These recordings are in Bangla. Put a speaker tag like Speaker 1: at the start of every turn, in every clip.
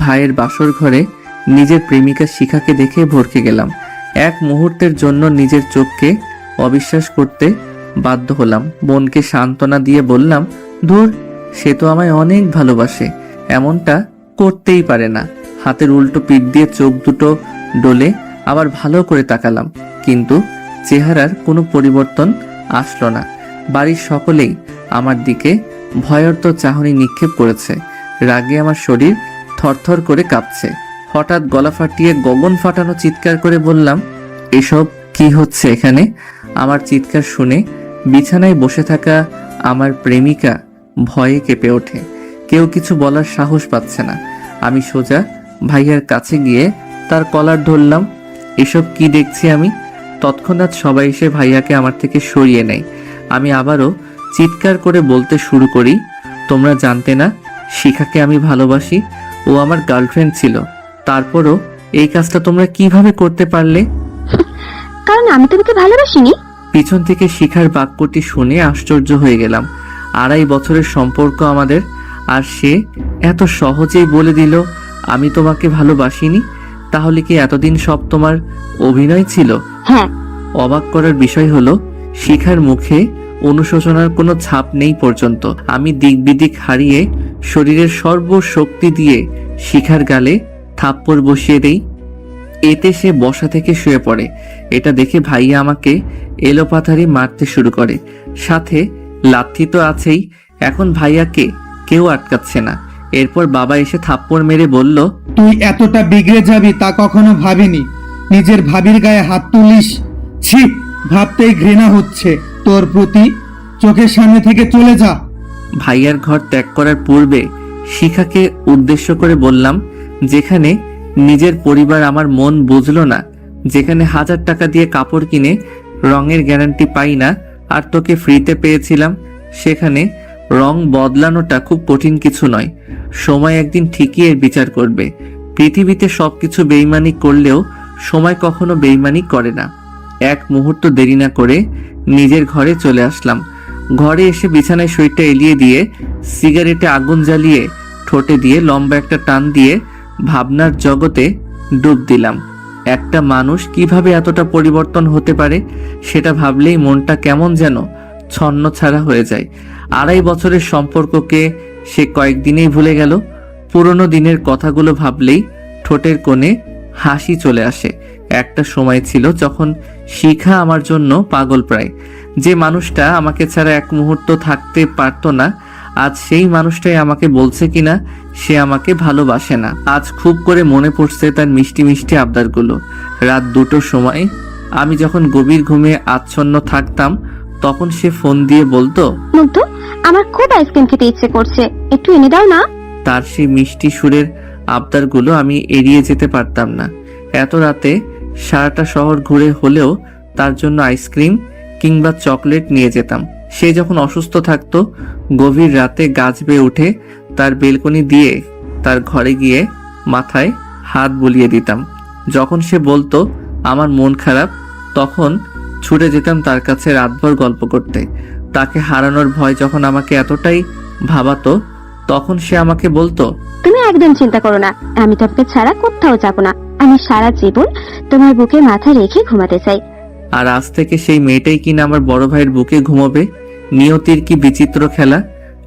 Speaker 1: ভাইয়ের বাসর ঘরে নিজের প্রেমিকা শিখাকে দেখে ভরকে গেলাম। এক মুহূর্তের জন্য নিজের চোখকে অবিশ্বাস করতে বাধ্য হলাম। মনকে সান্ত্বনা দিয়ে বললাম, ধুর, সে তো আমায় অনেক ভালোবাসে, এমনটা করতেই পারে না। হাতের উল্টো পিঠ দিয়ে চোখ দুটো ডলে আবার ভালো করে তাকালাম, কিন্তু চেহারার কোনো পরিবর্তন আসলো না। বাড়ির সকলেই আমার দিকে ভয়ার্ত চাহনি নিক্ষেপ করেছে। রাগে আমার শরীর থরথর করে কাঁপছে। হঠাৎ গলা ফাটিয়ে গগন ফাটানো চিৎকার করে বললাম, এসব কি হচ্ছে এখানে? আমার চিৎকার শুনে বিছানায় বসে থাকা আমার প্রেমিকা ভয়ে কেঁপে ওঠে। কেউ কিছু বলার সাহস পাচ্ছে না। আমি সোজা ভাইয়ার কাছে গিয়ে তার কলার ধরলাম। এসব কি দেখছি আমি? তৎক্ষণাৎ সবাই এসে ভাইয়াকে আমার থেকে সরিয়ে নেয়। আমি আবারও চিৎকার করে বলতে শুরু করি, তোমরা জানতে না শিখাকে আমি ভালোবাসি? ও আমার গার্লফ্রেন্ড ছিল, তারপরও এই কাজটা তোমরা কিভাবে করতে পারলে?
Speaker 2: কারণ আমি তোমাকে ভালোবাসিনি।
Speaker 1: পিছন থেকে শিখার বাক্যটি শুনে আশ্চর্য হয়ে গেলাম। 2.5 বছরের সম্পর্ক আমাদের, আর সে এত সহজেই বলে দিল আমি তোমাকে ভালোবাসিনি। তাহলে কি এতদিন সব তোমার অভিনয় ছিল?
Speaker 2: হ্যাঁ।
Speaker 1: অবাক করার বিষয় হলো শিখার মুখে অনুশোচনার কোনো ছাপ নেই পর্যন্ত। আমি দিক বিদিক হারিয়ে শরীরের সর্বশক্তি দিয়ে শিখার গালে থাপ্পড় বসিয়ে দেই। এতে সে বসা থেকে শুয়ে পড়ে। এটা দেখে ভাইয়া আমাকে এলোপাথারি মারতে শুরু করে, সাথে লাথি তো আছেই। এখন ভাইয়াকে কেউ আটকাচ্ছে না। এরপর বাবা এসে থাপ্পড় মেরে বলল,
Speaker 3: তুই এতটা বিগড়ে যাবি তা কখনো ভাবিনি। নিজের ভাবির গায়ে হাত তুলিস? ছি, ভাবতেই ঘৃণা হচ্ছে তোর প্রতি। চোখের সামনে থেকে চলে যা।
Speaker 1: ভাইয়ার ঘর ত্যাগ করার পূর্বে শিখাকে উদ্দেশ্য করে বললাম, যেখানে নিজের পরিবার আমার মন বুঝলো না, যেখানে 1000 টাকা দিয়ে কাপড় কিনে রঙের গ্যারান্টি পাই না, আর তোকে ফ্রিতে পেয়েছিলাম, সেখানে রং বদলানোটা খুব কঠিন কিছু নয়। সময় একদিন ঠিকই এর বিচার করবে। পৃথিবীতে সবকিছু বেইমানি করলেও সময় কখনো বেইমানি করে না। এক মুহূর্ত দেরি না করে নিজের ঘরে চলে আসলাম। ঘরে এসে বিছানায় শরীরটা এলিয়ে দিয়ে সিগারেটে আগুন জ্বালিয়ে ঠোঁটে দিয়ে লম্বা একটা টান দিয়ে ভাবনার জগতে ডুব দিলাম। একটা মানুষ কিভাবে এতটা পরিবর্তন হতে পারে সেটা ভাবলেই মনটা কেমন যেন ছন্ন ছাড়া হয়ে যায়। 2.5 বছরের সম্পর্ককে সে কয়েকদিনেই ভুলে গেল। পুরনো দিনের কথাগুলো ভাবলেই ঠোঁটের কোণে হাসি চলে আসে। একটা সময় ছিল যখন শিখা আমার জন্য পাগল প্রায়। যে মানুষটা আমাকে ছাড়া এক মুহূর্ত থাকতে পারতো না, আজ সেই মানুষটাই আমাকে বলছে কিনা সে আমাকে ভালোবাসে না। আজ খুব করে মনে পড়ছে তার মিষ্টি মিষ্টি আবদারগুলো। রাত 2টোর সময় আমি যখন গভীর ঘুমে আচ্ছন্ন থাকতাম, তখন সে ফোন দিয়ে বলতো,
Speaker 2: মুগ্ধ, আমার খুব আইসক্রিম খেতে ইচ্ছে করছে, একটু এনে দাও না।
Speaker 1: তার সেই মিষ্টি সুরের আবদারগুলো আমি এড়িয়ে যেতে পারতাম না। এত রাতে সারাটা শহর ঘুরে হলেও তার জন্য আইসক্রিম কিংবা চকলেট নিয়ে যেতাম। সে যখন অসুস্থ থাকতো, গভীর রাতে গাছ বেয়ে উঠে তার বেলকনি দিয়ে তার ঘরে গিয়ে মাথায় হাত বুলিয়ে দিতাম। যখন সে বলতো আমার মন খারাপ, তখন ছুটে যেতাম তার কাছে রাতভর গল্প করতে। তাকে হারানোর ভয় যখন আমাকে এতটাই ভাবাতো, তখন সে আমাকে বলতো,
Speaker 2: তুমি একদম চিন্তা করো না, আমি তোমাকে ছাড়া কোথাও যাব না। আমি সারা জীবন তোমার বুকে মাথা রেখে ঘুমাতে চাই।
Speaker 1: আর আজ থেকে সেই মেয়েটাই কিনা আমার বড় ভাইয়ের বুকে ঘুমাবে। নিয়তির কি বিচিত্র খেলা।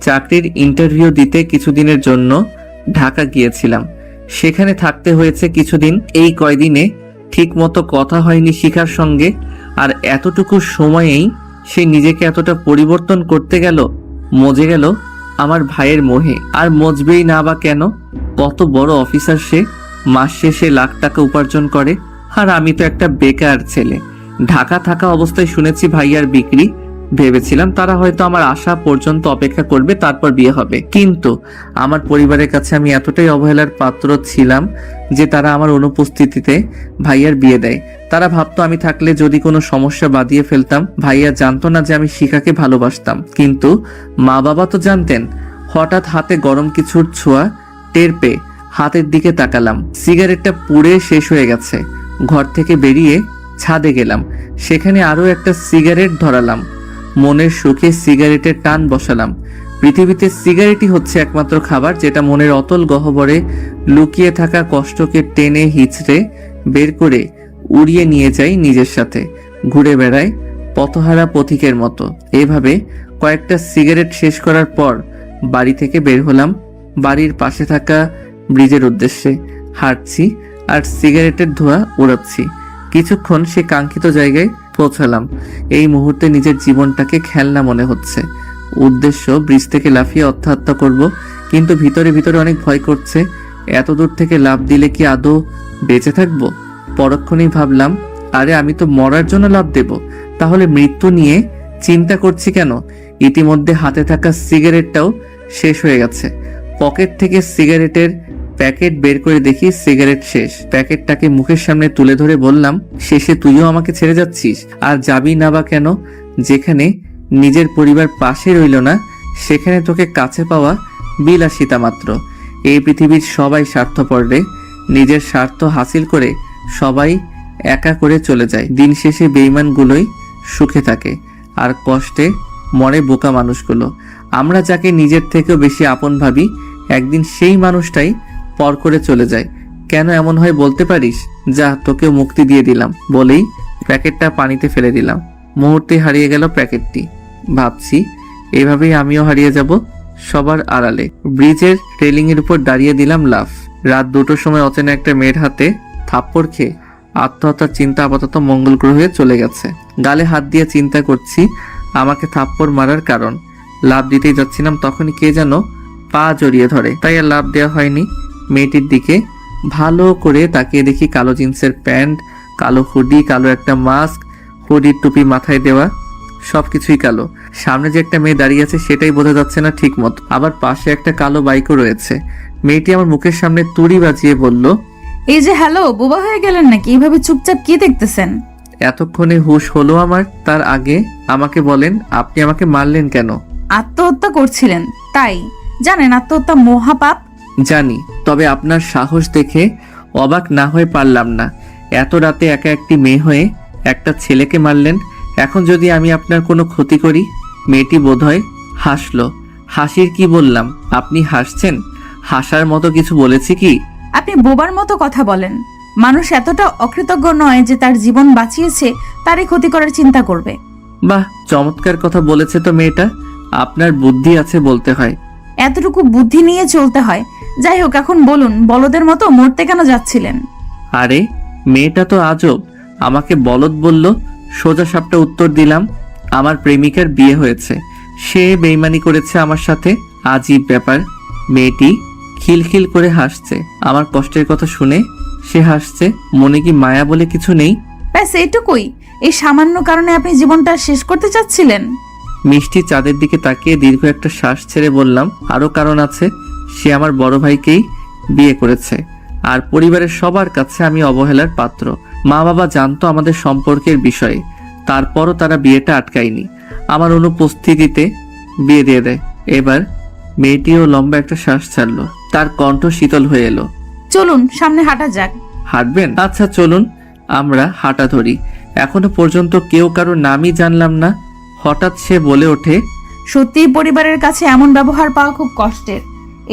Speaker 1: চাকরির ইন্টারভিউ দিতে কিছুদিনের জন্য ঢাকা গিয়েছিলাম। সেখানে থাকতে হয়েছে কিছুদিন। এই কয়দিনে ঠিক মতো কথা হয়নি শিখার সঙ্গে। আর এতটুকু সময়েই সে নিজেকে এতটা পরিবর্তন করতে গেল, মজে গেল আমার ভাইয়ের মোহে। আর মজবেই না বা কেন? কত বড় অফিসার সে, মাস শেষে লাখ টাকা উপার্জন করে, আর আমি তো একটা বেকার ছেলে। ঢাকা থাকা অবস্থায় শুনেছি ভাইয়ার বিক্রি। ভেবেছিলাম তারা হয়তো আমার আসা পর্যন্ত অপেক্ষা করবে, তারপর বিয়ে হবে। কিন্তু আমার পরিবারের কাছে আমি এতটাই অবহেলার পাত্র ছিলাম যে তারা আমার অনুপস্থিতিতে ভাইয়ার বিয়ে দেয়। তারা ভাবতো আমি থাকলে যদি কোনো সমস্যা বাঁধিয়ে ফেলতাম। ভাইয়া জানতো না যে আমি শিখাকে ভালোবাসতাম, কিন্তু মা বাবা তো জানতেন। হঠাৎ হাতে গরম কিছুর ছোঁয়া টের পেয়ে হাতের দিকে তাকালাম। সিগারেটটা পুড়ে শেষ হয়ে গেছে। ঘর থেকে বেরিয়ে ছাদে গেলাম। সেখানে আরো একটা সিগারেট ধরালাম। মনের সুখে সিগারেটের টান বসালাম। পৃথিবীতে সিগারেটই হচ্ছে একমাত্র খাবার যেটা মনের অতল গহ্বরে লুকিয়ে থাকা কষ্টকে টেনে হিচড়ে বের করে উড়িয়ে নিয়ে যায় নিজের সাথে, ঘুরে বেড়ায় পথহারা পথিকের মতো। এভাবে কয়েকটা সিগারেট শেষ করার পর বাড়ি থেকে বের হলাম। বাড়ির পাশে থাকা ব্রিজের উদ্দেশ্যে হাঁটছি আর সিগারেটের ধোঁয়া উড়াচ্ছি। কিছুক্ষণ সে কাঙ্ক্ষিত জায়গায় পৌঁছালাম। এই মুহূর্তে নিজের জীবনটাকে খেলনা মনে হচ্ছে। উদ্দেশ্য ব্রিজ থেকে লাফিয়ে আত্মহত্যা করব, কিন্তু ভিতরে ভিতরে অনেক ভয় করছে। এত দূর থেকে লাফ দিলে কি আদৌ বেঁচে থাকবো? পরক্ষণেই ভাবলাম, আরে আমি তো মরার জন্য লাফ দেব, তাহলে মৃত্যু নিয়ে চিন্তা করছি কেন? ইতিমধ্যে হাতে থাকা সিগারেটটাও শেষ হয়ে গেছে। পকেট থেকে সিগারেটের প্যাকেট বের করে দেখি সিগারেট শেষ। প্যাকেটটাকে মুখের সামনে তুলে ধরে বললাম, শেষে তুইও আমাকে ছেড়ে যাচ্ছিস? আর যাবি না বা কেন? যেখানে নিজের পরিবার পাশে রইল না, সেখানে তোকে কাছে পাওয়া বিলাসিতা মাত্র। এই পৃথিবীর সবাই স্বার্থপর রে। নিজের স্বার্থ হাসিল করে সবাই একা করে চলে যায়। দিন শেষে বেঈমানগুলোই সুখে থাকে আর কষ্টে মরে বোকা মানুষগুলো। আমরা যাকে নিজের থেকেও বেশি আপন ভাবি, একদিন সেই মানুষটাই পর করে চলে যায়। কেন এমন হয় বলতে পারিস? যা, তোকেও মুক্তি দিয়ে দিলাম বলেই প্যাকেটটা পানিতে ফেলে দিলাম। মুহূর্তে হারিয়ে গেল প্যাকেটটি। ভাবছি এভাবেই আমিও হারিয়ে যাব সবার আড়ালে। ব্রিজের রেলিং এর উপর দাঁড়িয়ে দিলাম লাফ। রাত 2টোর সময় অচেনা একটা মেয়ের হাতে থাপ্পড় খেয়ে আত্মহত্যার চিন্তা আপাতত মঙ্গল গ্রহে চলে গেছে। গালে হাত দিয়ে চিন্তা করছি আমাকে থাপ্পড় মারার কারণ। লাফ দিতেই যাচ্ছিলাম, তখনই কে যেন পা জড়িয়ে ধরে, তাই আর লাফ দেওয়া হয়নি। মেয়েটির দিকে ভালো করে তাকিয়ে দেখি কালো জিন্সের প্যান্ট, কালো হুডি, কালো একটা মাস্ক, হুডির টুপি মাথায় দেওয়া, সবকিছুই কালো। সামনে যে একটা মেয়ে দাঁড়িয়ে আছে সেটাই বোঝা যাচ্ছে না ঠিক মতো। আবার পাশে একটা কালো বাইকও রয়েছে। মেয়েটি আমার মুখের সামনে তুড়ি বাজিয়ে বলল,
Speaker 4: এই যে হ্যালো, বোবা হয়ে গেলেন নাকি? এইভাবে চুপচাপ কি দেখতেছেন?
Speaker 1: এতক্ষণে হুঁশ হলো আমার। তার আগে আমাকে বলেন, আপনি আমাকে মারলেন কেন?
Speaker 4: আত্মহত্যা করছিলেন তাই? জানেন আত্মহত্যা মহাপাপ?
Speaker 1: জানি, তবে আপনার সাহস দেখে অবাক না হয়ে পারলাম না। এত রাতে একা একটি মেয়ে হয়ে একটা ছেলেকে মারলেন। এখন যদি আমি আপনার কোনো ক্ষতি করি? মেয়েটি বোধহয় হাসলো। হাসির কি বললাম? আপনি হাসছেন? হাসার মতো কিছু বলেছি কি?
Speaker 4: আপনি বোবার মতো কথা বলেন। মানুষ এতটা অকৃতজ্ঞ নয় যে তার জীবন বাঁচিয়েছে তারই ক্ষতি করার চিন্তা করবে।
Speaker 1: বাহ, চমৎকার কথা বলেছে তো মেয়েটা। আপনার বুদ্ধি আছে বলতে হয়।
Speaker 4: এতটুকু বুদ্ধি নিয়ে চলতে হয়। যাই হোক, এখন বলুন, বলদের মতো মরতে কেন যাচ্ছিলেন?
Speaker 1: আরে মেয়েটা তো আজব, আমাকে বলদ বলল। সোজা সাপটা উত্তর দিলাম, আমার প্রেমিকার বিয়ে হয়েছে, সে বেইমানি করেছে আমার সাথে। আজীব ব্যাপার। মেয়েটি খিলখিল করে হাসছে। আমার কষ্টের কথা শুনে সে হাসছে। মনে কি মায়া বলে কিছু নেই?
Speaker 4: ব্যাস এইটুকুই? এই সামান্য কারণে আপনি জীবনটা শেষ করতে চাচ্ছিলেন?
Speaker 1: মিষ্টি চাঁদের দিকে তাকিয়ে দীর্ঘ একটা শ্বাস ছেড়ে বললাম, আরো কারণ আছে। সে আমার বড় ভাইকেই বিয়ে করেছে, আর পরিবারের সবার কাছে আমি অবহেলার পাত্র। মা বাবা জানতো আমাদের সম্পর্কের বিষয়ে, তারপরও তারা বিয়েটা আটকায়নি। আমার অনুপস্থিতিতে বিয়ে দিয়ে দেয়। এবার মেয়েটিও লম্বা একটা শ্বাস ছাড়লো। তার কণ্ঠ শীতল হয়ে এলো।
Speaker 4: চলুন সামনে হাঁটা যাক।
Speaker 1: হাঁটবেন? আচ্ছা চলুন। আমরা হাঁটা ধরি। এখনো পর্যন্ত কেউ কারো নামই জানলাম না। হঠাৎ সে বলে ওঠে,
Speaker 4: সত্যিই পরিবারের কাছে এমন ব্যবহার পাওয়া খুব কষ্টের।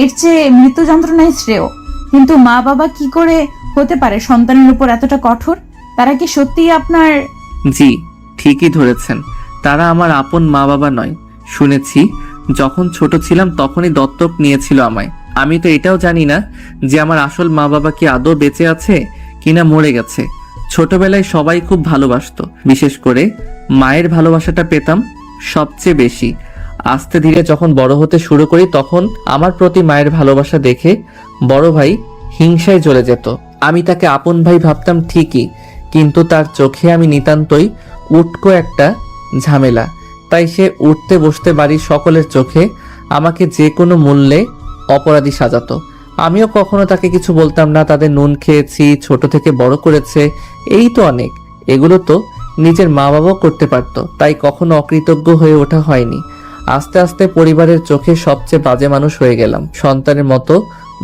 Speaker 4: এর চেয়ে মৃত্যু যন্ত্রণাই শ্রেয়। কিন্তু মা বাবা কি করে হতে পারে সন্তানের উপর এতটা কঠোর? তারা কি সত্যিই আপনার?
Speaker 1: জি, ঠিকই ধরেছেন। তারা আমার আপন মা বাবা নয়। শুনেছি যখন ছোট ছিলাম তখনই দত্তক নিয়েছিল আমায়। আমি তো এটাও জানি না যে আমার আসল মা বাবা কি আদৌ বেঁচে আছে কিনা মরে গেছে। ছোটবেলায় সবাই খুব ভালোবাসতো, বিশেষ করে মায়ের ভালোবাসাটা পেতাম সবচেয়ে বেশি। আস্তে ধীরে যখন বড় হতে শুরু করি তখন আমার প্রতি মায়ের ভালোবাসা দেখে বড় ভাই হিংসায় জ্বলে যেত। আমি তাকে আপন ভাই ভাবতাম ঠিকই, কিন্তু তার চোখে আমি নিতান্তই উটকো একটা ঝামেলা। তাই সে উঠতে বসতে বাড়ির সকলের চোখে আমাকে যে কোনো মূল্যে অপরাধী সাজাতো। আমিও কখনো তাকে কিছু বলতাম না। তাদের নুন খেয়েছি, ছোট থেকে বড় করেছে, এই তো অনেক। এগুলো তো নিজের মা বাবাও করতে পারতো, তাই কখনো অকৃতজ্ঞ হয়ে ওঠা হয়নি। আস্তে আস্তে পরিবারের চোখে সবচেয়ে বাজে মানুষ হয়ে গেলাম। সন্তানের মতো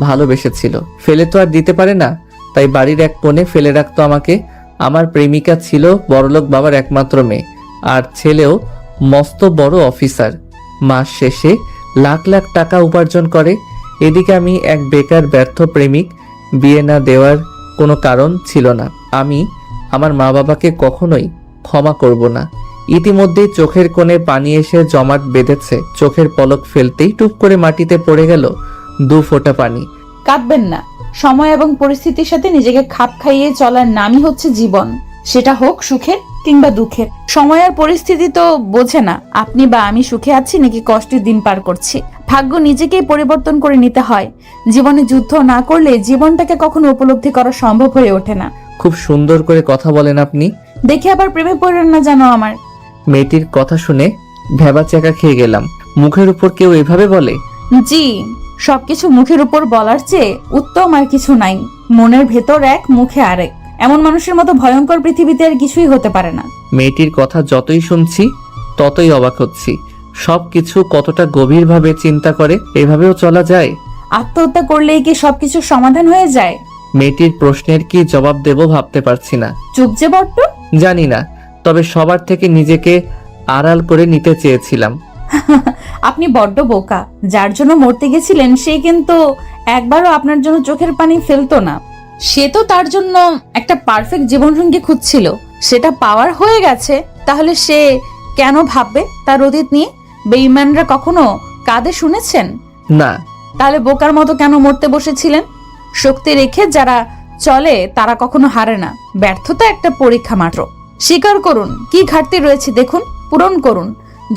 Speaker 1: ভালোবেসেছিল, ফেলে তো আর দিতে পারে না, তাই বাড়ির এক কোণে ফেলে রাখতো আমাকে। আমার প্রেমিকা ছিল বড়লোক বাবার একমাত্র মেয়ে, আর ছেলেও মস্ত বড় অফিসার। মাস শেষে লাখ লাখ টাকা উপার্জন করে, এদিকে আমি এক বেকার ব্যর্থ প্রেমিক। বিয়ে না দেওয়ার কোনো কারণ ছিল না। আমি আমার মা বাবাকে কখনোই ক্ষমা করব না। ইতিমধ্যেই চোখের কোণে পানি এসে জমাট বেঁধেছে। চোখের পলক ফেলতেই টুপ করে মাটিতে পড়ে গেল 2 ফোঁটা পানি।
Speaker 4: কাঁদবেন না। সময় এবং পরিস্থিতির সাথে নিজেকে খাপ খাইয়ে চলার নামই হচ্ছে জীবন, সেটা হোক সুখের কিংবা দুঃখের। সময় আর পরিস্থিতি তো বোঝে না আপনি বা আমি সুখে আছি নাকি কষ্টের দিন পার করছি। ভাগ্য নিজেকেই পরিবর্তন করে নিতে হয়। জীবনে যুদ্ধ না করলে জীবনটাকে কখনো উপলব্ধি করা সম্ভব হয়ে ওঠে না।
Speaker 1: খুব সুন্দর করে কথা বলেন আপনি।
Speaker 4: দেখে আবার প্রেমে পড়েন না জানো আমার।
Speaker 1: মেয়েটির কথা শুনে ভ্যাবাচ্যাকা খেয়ে গেলাম। মুখের উপর কেউ এভাবে বলে?
Speaker 4: জি, সবকিছু মুখের উপর বলার চেয়ে উত্তম আর কিছু নাই। মনের ভেতর এক, মুখে আরেক। এমন মানুষের মতো ভয়ঙ্কর পৃথিবীতে আর কিছুই হতে পারে না।
Speaker 1: মেয়েটির কথা যতই শুনছি ততই অবাক হচ্ছি। সবকিছু কতটা গভীরভাবে চিন্তা করে। এভাবেও চলা যায়?
Speaker 4: আত্মহত্যা করলেই কি সবকিছু সমাধান হয়ে যায়?
Speaker 1: মেয়েটির প্রশ্নের কি জবাব দেব ভাবতে পারছি না।
Speaker 4: চুপ যে বড্ড।
Speaker 1: জানি না, তবে সবার থেকে নিজেকে আড়াল করে নিতে চেয়েছিলাম।
Speaker 4: আপনি বড্ড বোকা। যার জন্য মরতে গেছিলেন সে কিন্তু একবারও আপনার জন্য চোখের পানি ফেলতো না। সে তো তার জন্য একটা পারফেক্ট জীবনসঙ্গী খুঁজছিল। সেটা পাওয়ার হয়ে গেছে, তাহলে সে কেন ভাববে তার অতীত নিয়ে? বেঈমানরা কখনো কাঁদে শুনেছেন?
Speaker 1: না।
Speaker 4: তাহলে বোকার মতো কেন মরতে বসেছিলেন? শক্তি রেখে যারা চলে তারা কখনো হারে না। ব্যর্থতা একটা পরীক্ষা মাত্র। স্বীকার করুন কি ঘাটতি রয়েছে, দেখুন, পূরণ করুন।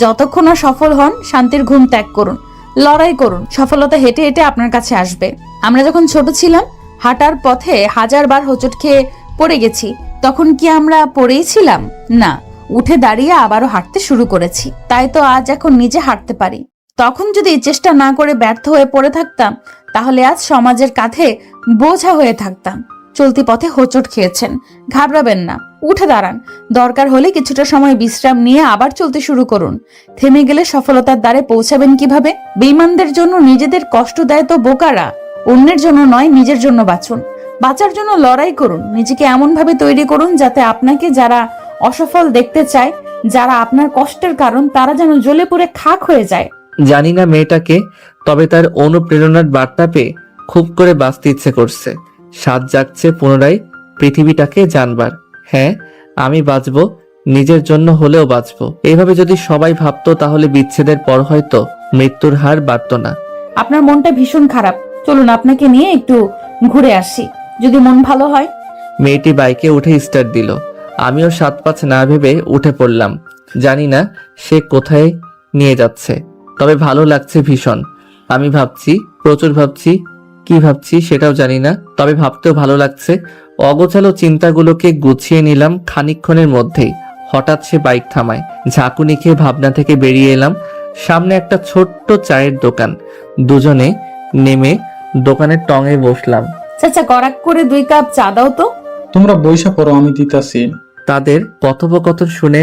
Speaker 4: যতক্ষণ না সফল হন শান্তির ঘুম ত্যাগ করুন, লড়াই করুন। সফলতা হেঁটে হেঁটে আপনার কাছে আসবে। আমরা যখন ছোট ছিলাম হাঁটার পথে 1000 বার হোঁচট খেয়ে পড়ে গেছি। তখন কি আমরা পড়েই ছিলাম? না, উঠে দাঁড়িয়ে আবারও হাঁটতে শুরু করেছি। তাই তো আজ এখন নিজে হাঁটতে পারি। তখন যদি চেষ্টা না করে ব্যর্থ হয়ে পড়ে থাকতাম তাহলে আজ সমাজের কাঁধে বোঝা হয়ে থাকতাম। চলতি পথে হোঁচট খেয়েছেন, ঘাবড়াবেন না, উঠে দাঁড়ান। দরকার হলে কিছুটা সময় বিশ্রাম নিয়ে আবার চলতে শুরু করুন। থেমে গেলে সফলতার দ্বারে পৌঁছাবেন কিভাবে? বেঈমানদের জন্য নিজেদের কষ্ট দেয় তো বোকারা। অন্যের জন্য নয়, নিজের জন্য বাঁচুন। বাঁচার জন্য লড়াই করুন। নিজেকে এমন ভাবে তৈরি করুন যাতে আপনাকে যারা অসফল দেখতে চায়, যারা আপনার কষ্টের কারণ, তারা যেন জ্বলে পুড়ে খাক হয়ে যায়।
Speaker 1: জানি না মেয়েটাকে, তবে তার অনুপ্রেরণার বার্তা পেয়ে খুব করে বাঁচতে ইচ্ছে করছে। স্বাদ জাগছে পুনরায় পৃথিবীটাকে জানবার। হ্যাঁ, আমি বাঁচবো, নিজের জন্য হলেও বাঁচবো। এইভাবে যদি সবাই ভাবতো তাহলে বিচ্ছেদের পর হয়তো মৃত্যুর হার বাড়তো না।
Speaker 4: আপনার মনটা ভীষণ খারাপ, চলুন আপনাকে নিয়ে একটু ঘুরে আসি, যদি মন ভালো হয়।
Speaker 1: মেয়েটি বাইকে উঠে স্টার্ট দিল। আমিও 7-5 না ভেবে উঠে পড়লাম। জানি না সে কোথায় নিয়ে যাচ্ছে, তবে ভালো লাগছে ভীষণ। আমি ভাবছি, প্রচুর ভাবছি। কি ভাবছি সেটাও জানি না, তবে ভাবতেও ভালো লাগছে। অগোছালো চিন্তাগুলোকে গুছিয়ে নিলাম খানিকক্ষণের মধ্যেই। হঠাৎ সে বাইক থামায়। ঝাঁকুনি খেয়ে ভাবনা থেকে বেরিয়ে এলাম। সামনে একটা ছোট্ট চায়ের দোকান। দুজনে নেমে দোকানের টঙে বসলাম।
Speaker 4: চাচা, কড়াক করে 2 কাপ চা দাও তো।
Speaker 5: তোমরা বইসা পড়ো, আমি দিতাছি।
Speaker 1: তাদের কথোপকথন শুনে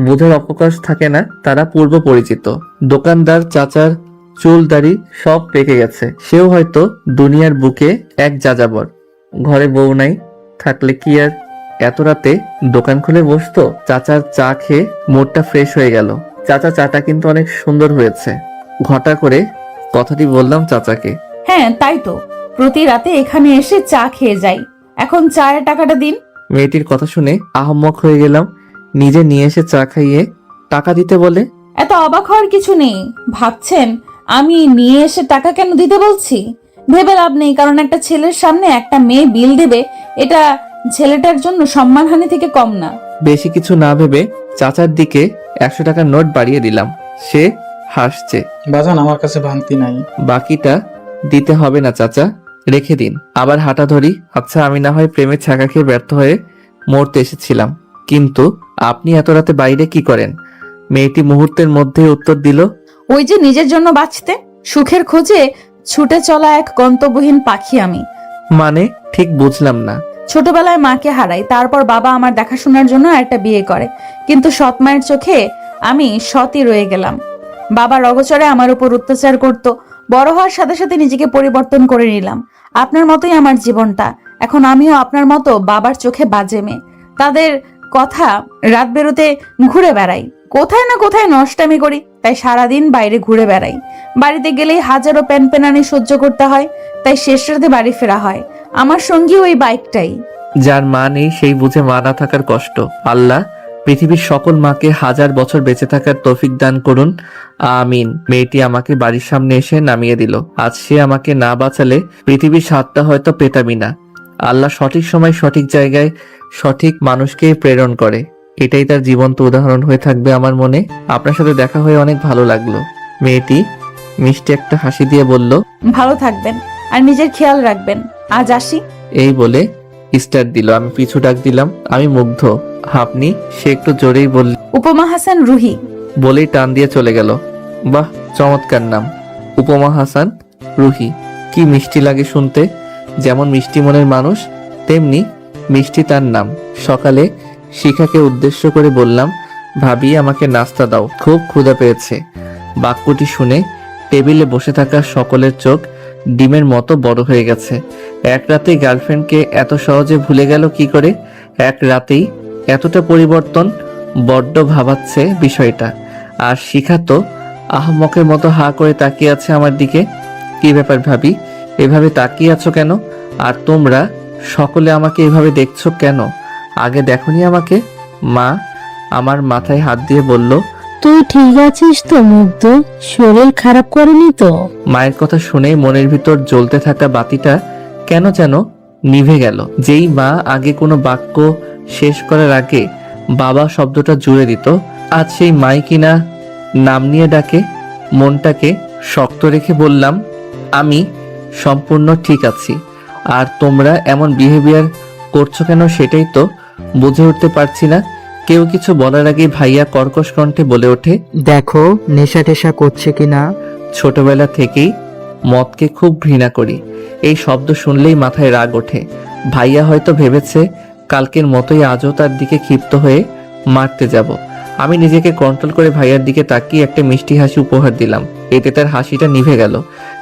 Speaker 1: বোঝার অবকাশ থাকে না তারা পূর্ব পরিচিত। দোকানদার চাচার চুল দাড়ি সব পেকে গেছে। সেও হয়তো দুনিয়ার বুকে এক যাযাবর। ঘরে বউ নাই, থাকলে কি আর এত রাতে দোকান খুলে বসতো? চাচার চা খেয়ে মুডটা ফ্রেশ হয়ে গেল। চাচা, চাটা কিন্তু অনেক সুন্দর হয়েছে। ঘটা করে কথাটি বললাম চাচাকে।
Speaker 4: হ্যাঁ তাই তো, প্রতি রাতে এখানে এসে চা খেয়ে যাই। এখন চায়ের টাকাটা দিন।
Speaker 1: মেয়েটির কথা শুনে আহম্মক হয়ে গেলাম। নিজে নিয়ে এসে চা খাইয়ে টাকা দিতে বলে।
Speaker 4: এত অবাক হওয়ার কিছু নেই। ভাবছেন আমি নিয়ে এসে টাকা কেন দিতে বলছি? ভেবে লাভ নেই, কারণ একটা ছেলের সামনে একটা মেয়ে বিল দেবে, এটা ছেলেটার জন্য সম্মানহানি থেকে কম না।
Speaker 1: বেশি কিছু না ভেবে চাচার দিকে 100 টাকার নোট বাড়িয়ে দিলাম। সে হাসছে।
Speaker 5: বাজান, আমার কাছে ভাঙতি নাই।
Speaker 1: বাকিটা দিতে হবে না চাচা, রেখে দিন। আবার হাঁটা ধরি। আচ্ছা, আমি না হয় প্রেমের ছাকা খেয়ে ব্যর্থ হয়ে মরতে এসেছিলাম, কিন্তু আপনি এত রাতে বাইরে কি করেন? মেয়েটি মুহূর্তের মধ্যেই উত্তর দিল,
Speaker 4: ওই যে নিজের জন্য বাঁচতে, সুখের খোঁজে ছুটে চলা এক গন্তব্যহীন পাখি আমি।
Speaker 1: মানে ঠিক বুঝলাম না।
Speaker 4: ছোটবেলায় মাকে হারাই, তারপর বাবা আমার দেখাশোনার জন্য একটা বিয়ে করে, কিন্তু সৎ মায়ের চোখে আমি সতই রয়ে গেলাম। বাবার অগোচরে আমার উপর অত্যাচার করত। বড় হওয়ার সাথে সাথে নিজেকে পরিবর্তন করে নিলাম। আপনার মতোই আমার জীবনটা। এখন আমিও আপনার মতো বাবার চোখে বাজে মেয়ে। তাদের কথা রাত বেরোতে ঘুরে বেড়াই, কোথায় না কোথায় নষ্টামি করি, তাই সারাদিন বাইরে ঘুরে বেড়াই। বাড়িতে গেলেই হাজারো প্যানপ্যানানি সহ্য করতে হয়, তাই শেষ রাতে বাড়ি ফেরা হয়। আমার সঙ্গী ওই বাইকটাই।
Speaker 1: যার মা নেই সেই বুঝে মা না থাকার কষ্ট। আল্লাহ পৃথিবীর সকল মাকে হাজার বছর বেঁচে থাকার তৌফিক দান করুন, আমিন। মেয়েটি আমাকে বাড়ির সামনে এসে নামিয়ে দিল। আজ সে আমাকে না বাঁচালে পৃথিবীর স্বাদটা হয়তো পেতামই না। আল্লাহ সঠিক সময় সঠিক জায়গায় সঠিক মানুষকে প্রেরণ করে, এটাই তার জীবন্ত উদাহরণ হয়ে থাকবে আমার মনে। আপনার সাথে দেখা হয়ে অনেক ভালো লাগলো। মেয়েটি মিষ্টি একটা হাসি দিয়ে বলল,
Speaker 4: ভালো থাকবেন আর নিজের খেয়াল রাখবেন। আজ আসি।
Speaker 1: এই বলে স্টার্ট দিল। আমি পিছু ডাক দিলাম। আমি মুগ্ধ। আপনি? সে একটু জোরেই বলল,
Speaker 4: উপমা হাসান রুহি।
Speaker 1: বলেই টান দিয়ে চলে গেল। বাহ, চমৎকার নাম, উপমা হাসান রুহি। কি মিষ্টি লাগে শুনতে। যেমন মিষ্টি মনের মানুষ তেমনি মিষ্টি তার নাম। সকালে শিখাকে উদ্দেশ্য করে বললাম, ভাবি আমাকে নাস্তা দাও, খুব ক্ষুধা পেয়েছে। বাক্যটি শুনে টেবিলে বসে থাকা সকলের চোখ ডিমের মতো বড় হয়ে গেছে। এক রাতেই গার্লফ্রেন্ডকে এত সহজে ভুলে গেল কি করে? এক রাতেই এতটা পরিবর্তন, বড্ড ভাবাচ্ছে বিষয়টা। আর শিখা তো আহমকের মতো হা করে তাকিয়ে আছে আমার দিকে। কি ব্যাপার ভাবি, এভাবে তাকিয়ে আছো কেন? আর তোমরা সকলে আমাকে এভাবে দেখছো কেন? আগে দেখোনি আমাকে? মা আমার মাথায় হাত দিয়ে বলল,
Speaker 6: তুই ঠিক আছিস তো মুগ্ধ? শরীর খারাপ করেনি তো?
Speaker 1: মায়ের কথা শুনে মনের ভিতর জ্বলতে থাকা বাতিটা কেন যেন নিভে গেল। যেই মা আগে কোনো বাক্য শেষ করার আগে বাবা শব্দটা জুড়ে দিত, আজ সেই মাই কিনা নাম নিয়ে ডাকে। মনটাকে শক্ত রেখে বললাম, আমি সম্পূর্ণ ঠিক আছি। আর তোমরা এমন বিহেভিয়ার করছো কেন সেটাই তো বুঝে উঠতে পারছি না। কেউ কিছু বলার আগেই ভাইয়া কর্কশ কণ্ঠে বলে ওঠে,
Speaker 7: দেখো নেশা টেশা করছে কিনা।
Speaker 1: ছোটবেলা থেকেই মদকে খুব ঘৃণা করি। এই শব্দ শুনলেই মাথায় রাগ ওঠে। ভাইয়া হয়তো ভেবেছে কালকের মতোই আজও তার দিকে ক্ষিপ্ত হয়ে মারতে যাব। আমি নিজেকে কন্ট্রোল করে ভাইয়ার দিকে তাকিয়ে একটা মিষ্টি হাসি উপহার দিলাম। এতে তার হাসিটা নিভে গেল।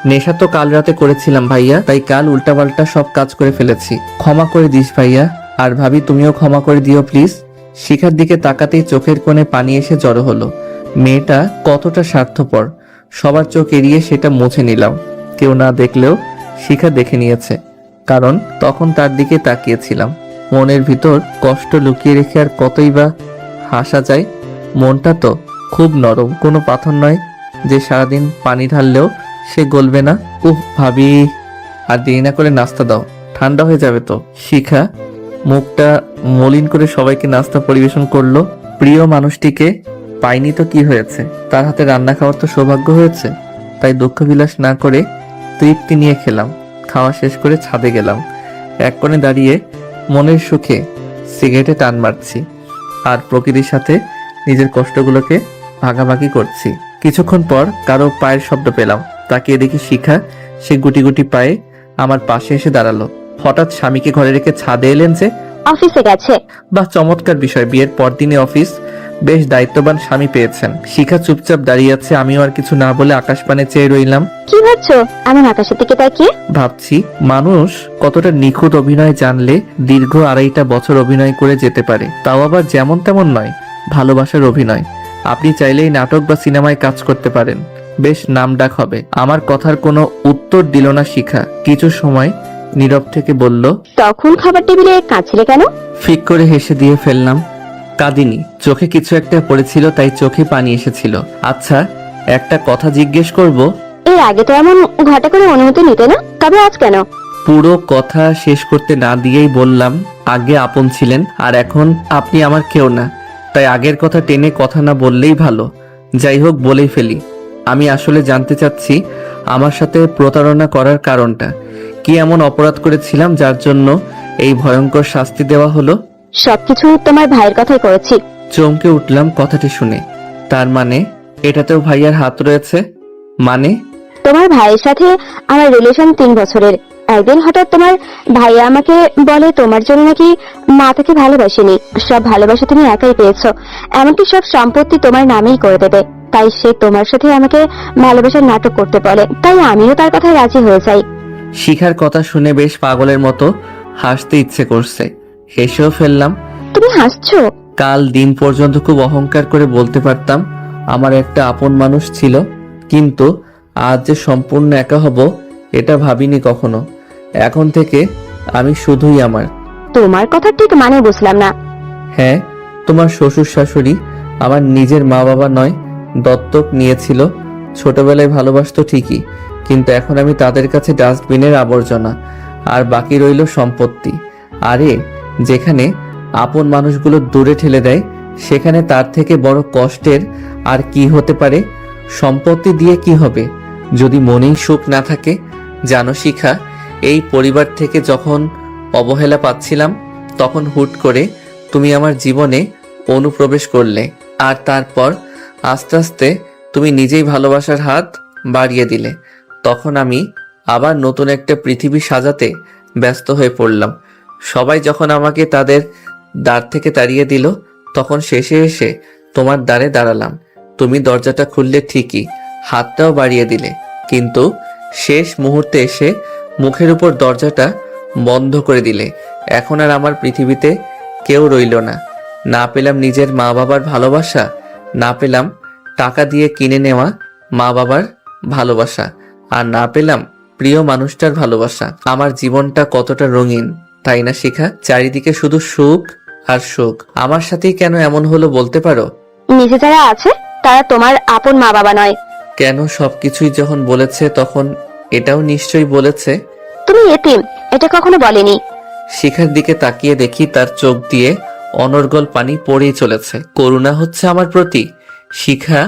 Speaker 1: নেশা তো কাল রাতে করেছিলাম ভাইয়া, তাই কাল উল্টাপাল্টা সব কাজ করে ফেলেছি। ক্ষমা করে দিস ভাইয়া। আর ভাবি তুমিও ক্ষমা করে দিও প্লিজ। শিখার দিকে তাকাতেই চোখের কোণে পানি এসে জড়ো হলো। মেয়েটা কতটা স্বার্থপর, সবার চোখ এড়িয়ে সেটা মুছে নিলাম। কেউ না দেখলেও শিখা দেখে নিয়েছে, কারণ তখন তার দিকে তাকিয়েছিলাম। মনের ভিতর কষ্ট লুকিয়ে রেখে আর কতই বা হাসা যায়। মনটা তো খুব নরম, কোনো পাথর নয় যে সারাদিন পানি ঢাললেও সে গলবে না। উহ ভাবি, আর দেরি না করে নাস্তা দাও, ঠান্ডা হয়ে যাবে তো। শিখা মুখটা মলিন করে সবাইকে নাস্তা পরিবেশন করলো। প্রিয় মানুষটিকে পাইনি তো কি হয়েছে, তার হাতে রান্না খাওয়ার তো সৌভাগ্য হয়েছে। তাই দুঃখ বিলাস না করে তৃপ্তি নিয়ে খেলাম। খাওয়া শেষ করে ছাদে গেলাম। এক কোণে দাঁড়িয়ে মনের সুখে সিগারেটে টান মারছি আর প্রকৃতির সাথে নিজের কষ্টগুলোকে ভাগাভাগি করছি। কিছুক্ষণ পর কারো পায়ের শব্দ পেলাম। তাকিয়ে দেখি শিখা, সে গুটি গুটি পায়ে আমার পাশে এসে দাঁড়ালো। হঠাৎ স্বামীকে ঘরে রেখে ছাদে এলেন যে?
Speaker 2: অফিসে গেছে।
Speaker 1: বাহ, চমৎকার বিষয়। বিয়ের পর দিনে অফিস, বেশ দায়িত্ববান স্বামী পেয়েছেন। শিখা চুপচাপ দাঁড়িয়ে আছে। আমিও আর কিছু না বলে আকাশপানে চেয়ে রইলাম।
Speaker 2: কি ভাবছো এমন আকাশের দিকে তাকিয়ে?
Speaker 1: ভাবছি মানুষ কতটা নিখুঁত অভিনয় জানলে দীর্ঘ 2.5 বছর অভিনয় করে যেতে পারে, তাও আবার যেমন তেমন নয়, ভালোবাসার অভিনয়। আপনি চাইলেই নাটক বা সিনেমায় কাজ করতে পারেন, বেশ নামডাক হবে। আমার কথার কোনো উত্তর দিল না শিখা। কিছু সময় নীরব থেকে বলল,
Speaker 2: তখন খাবার টেবিলে কাঁচলে কেন?
Speaker 1: ফিক করে হেসে দিয়ে ফেললাম। কাঁদিনি, চোখে কিছু একটা পড়েছিল তাই চোখে পানি এসেছিল। আচ্ছা একটা কথা জিজ্ঞেস করব?
Speaker 2: এর আগে তো এমন ঘটা করে অনুমতি নিতে না, তবে আজ কেন?
Speaker 1: পুরো কথা শেষ করতে না দিয়েই বললাম, আগে আপন ছিলেন আর এখন আপনি আমার কেউ না, তাই আগের কথা টেনে কথা না বললেই ভালো। যাই হোক বলেই ফেলি, আমি আসলে জানতে চাচ্ছি আমার সাথে প্রতারণা করার কারণটা কি? এমন অপরাধ করেছিলাম যার জন্য এই ভয়ঙ্কর শাস্তি দেওয়া হলো?
Speaker 2: সবকিছু তোমার ভাইয়ের কথাই করেছি।
Speaker 1: চমকে উঠলাম কথাটি শুনে। তার মানে এটাতেও ভাইয়ার হাত রয়েছে? মানে?
Speaker 2: তোমার ভাইয়ের সাথে আমার রিলেশন 3 বছরের। একদিন হঠাৎ তোমার ভাইয়া আমাকে বলে তোমার জন্য নাকি মা তাকে ভালোবাসেনি, সব ভালোবাসা তুমি একাই পেয়েছো, এমনকি সব সম্পত্তি তোমার নামেই করে দেবে। তাই সে তোমার সাথে আমাকে ভালোবাসার নাটক করতে বলে, তাই আমিও তার কথায় রাজি হয়ে যাই।
Speaker 1: শিখার কথা শুনে বেশ পাগলের মতো হাসতে ইচ্ছে করছে, হেসেও ফেললাম।
Speaker 2: তুমি হাসছো?
Speaker 1: কাল দিন পর্যন্ত খুব অহংকার করে বলতে পারতাম আমার একটা আপন মানুষ ছিল, কিন্তু আজ যে সম্পূর্ণ একা হব এটা ভাবিনি কখনো। এখন থেকে আমি শুধুই আমার।
Speaker 2: তোমার কথা ঠিক মানে বুঝলাম না।
Speaker 1: হ্যাঁ, তোমার শ্বশুর শাশুড়ি আমার নিজের মা বাবা নয়, দত্তক নিয়েছিল। ছোটবেলায় ভালোবাসতো ঠিকই, কিন্তু এখন আমি তাদের কাছে ডাস্টবিনের আবর্জনা, আর বাকি রইল সম্পত্তি। আরে, যেখানে আপন মানুষগুলো দূরে ঠেলে দেয়, সেখানে তার থেকে বড় কষ্টের আর কি হতে পারে? সম্পত্তি দিয়ে কি হবে যদি মনেই সুখ না থাকে? জানো শিখা, এই পরিবার থেকে যখন অবহেলা পাচ্ছিলাম, তখন হুট করে তুমি আমার জীবনে অনুপ্রবেশ করলে, আর তারপর আস্তে আস্তে তুমি নিজেই ভালোবাসার হাত বাড়িয়ে দিলে। তখন আমি আবার নতুন একটা পৃথিবী সাজাতে ব্যস্ত হয়ে পড়লাম। সবাই যখন আমাকে তাদের দ্বার থেকে তাড়িয়ে দিল, তখন শেষে এসে তোমার দ্বারে দাঁড়ালাম। তুমি দরজাটা খুললে ঠিকই, হাতটাও বাড়িয়ে দিলে, কিন্তু শেষ মুহূর্তে এসে মুখের উপর দরজাটা বন্ধ করে দিলে। এখন আর আমার পৃথিবীতে কেউ রইল না। না পেলাম নিজের মা বাবার ভালোবাসা, না পেলাম টাকা দিয়ে কিনে নেওয়া মা বাবার ভালোবাসা, আর না পেলাম প্রিয় মানুষটার ভালোবাসা। আমার জীবনটা কতটা রঙিন, তাই না শিখা? চারিদিকে শুধু সুখ আর সুখ। আমার সাথেই কেন এমন হলো বলতে পারো?
Speaker 2: নিচে যারা আছে তারা তোমার আপন মা বাবা নয়।
Speaker 1: কেন? সবকিছুই যখন বলেছে তখন এটাও নিশ্চয়ই বলেছে।
Speaker 2: তুমি এতিম, এটা কখনো বলেনি।
Speaker 1: শিখার দিকে তাকিয়ে দেখি তার চোখ দিয়ে অনর্গল পানি পড়েই চলেছে। করুণা হচ্ছে আমার প্রতি। শিখা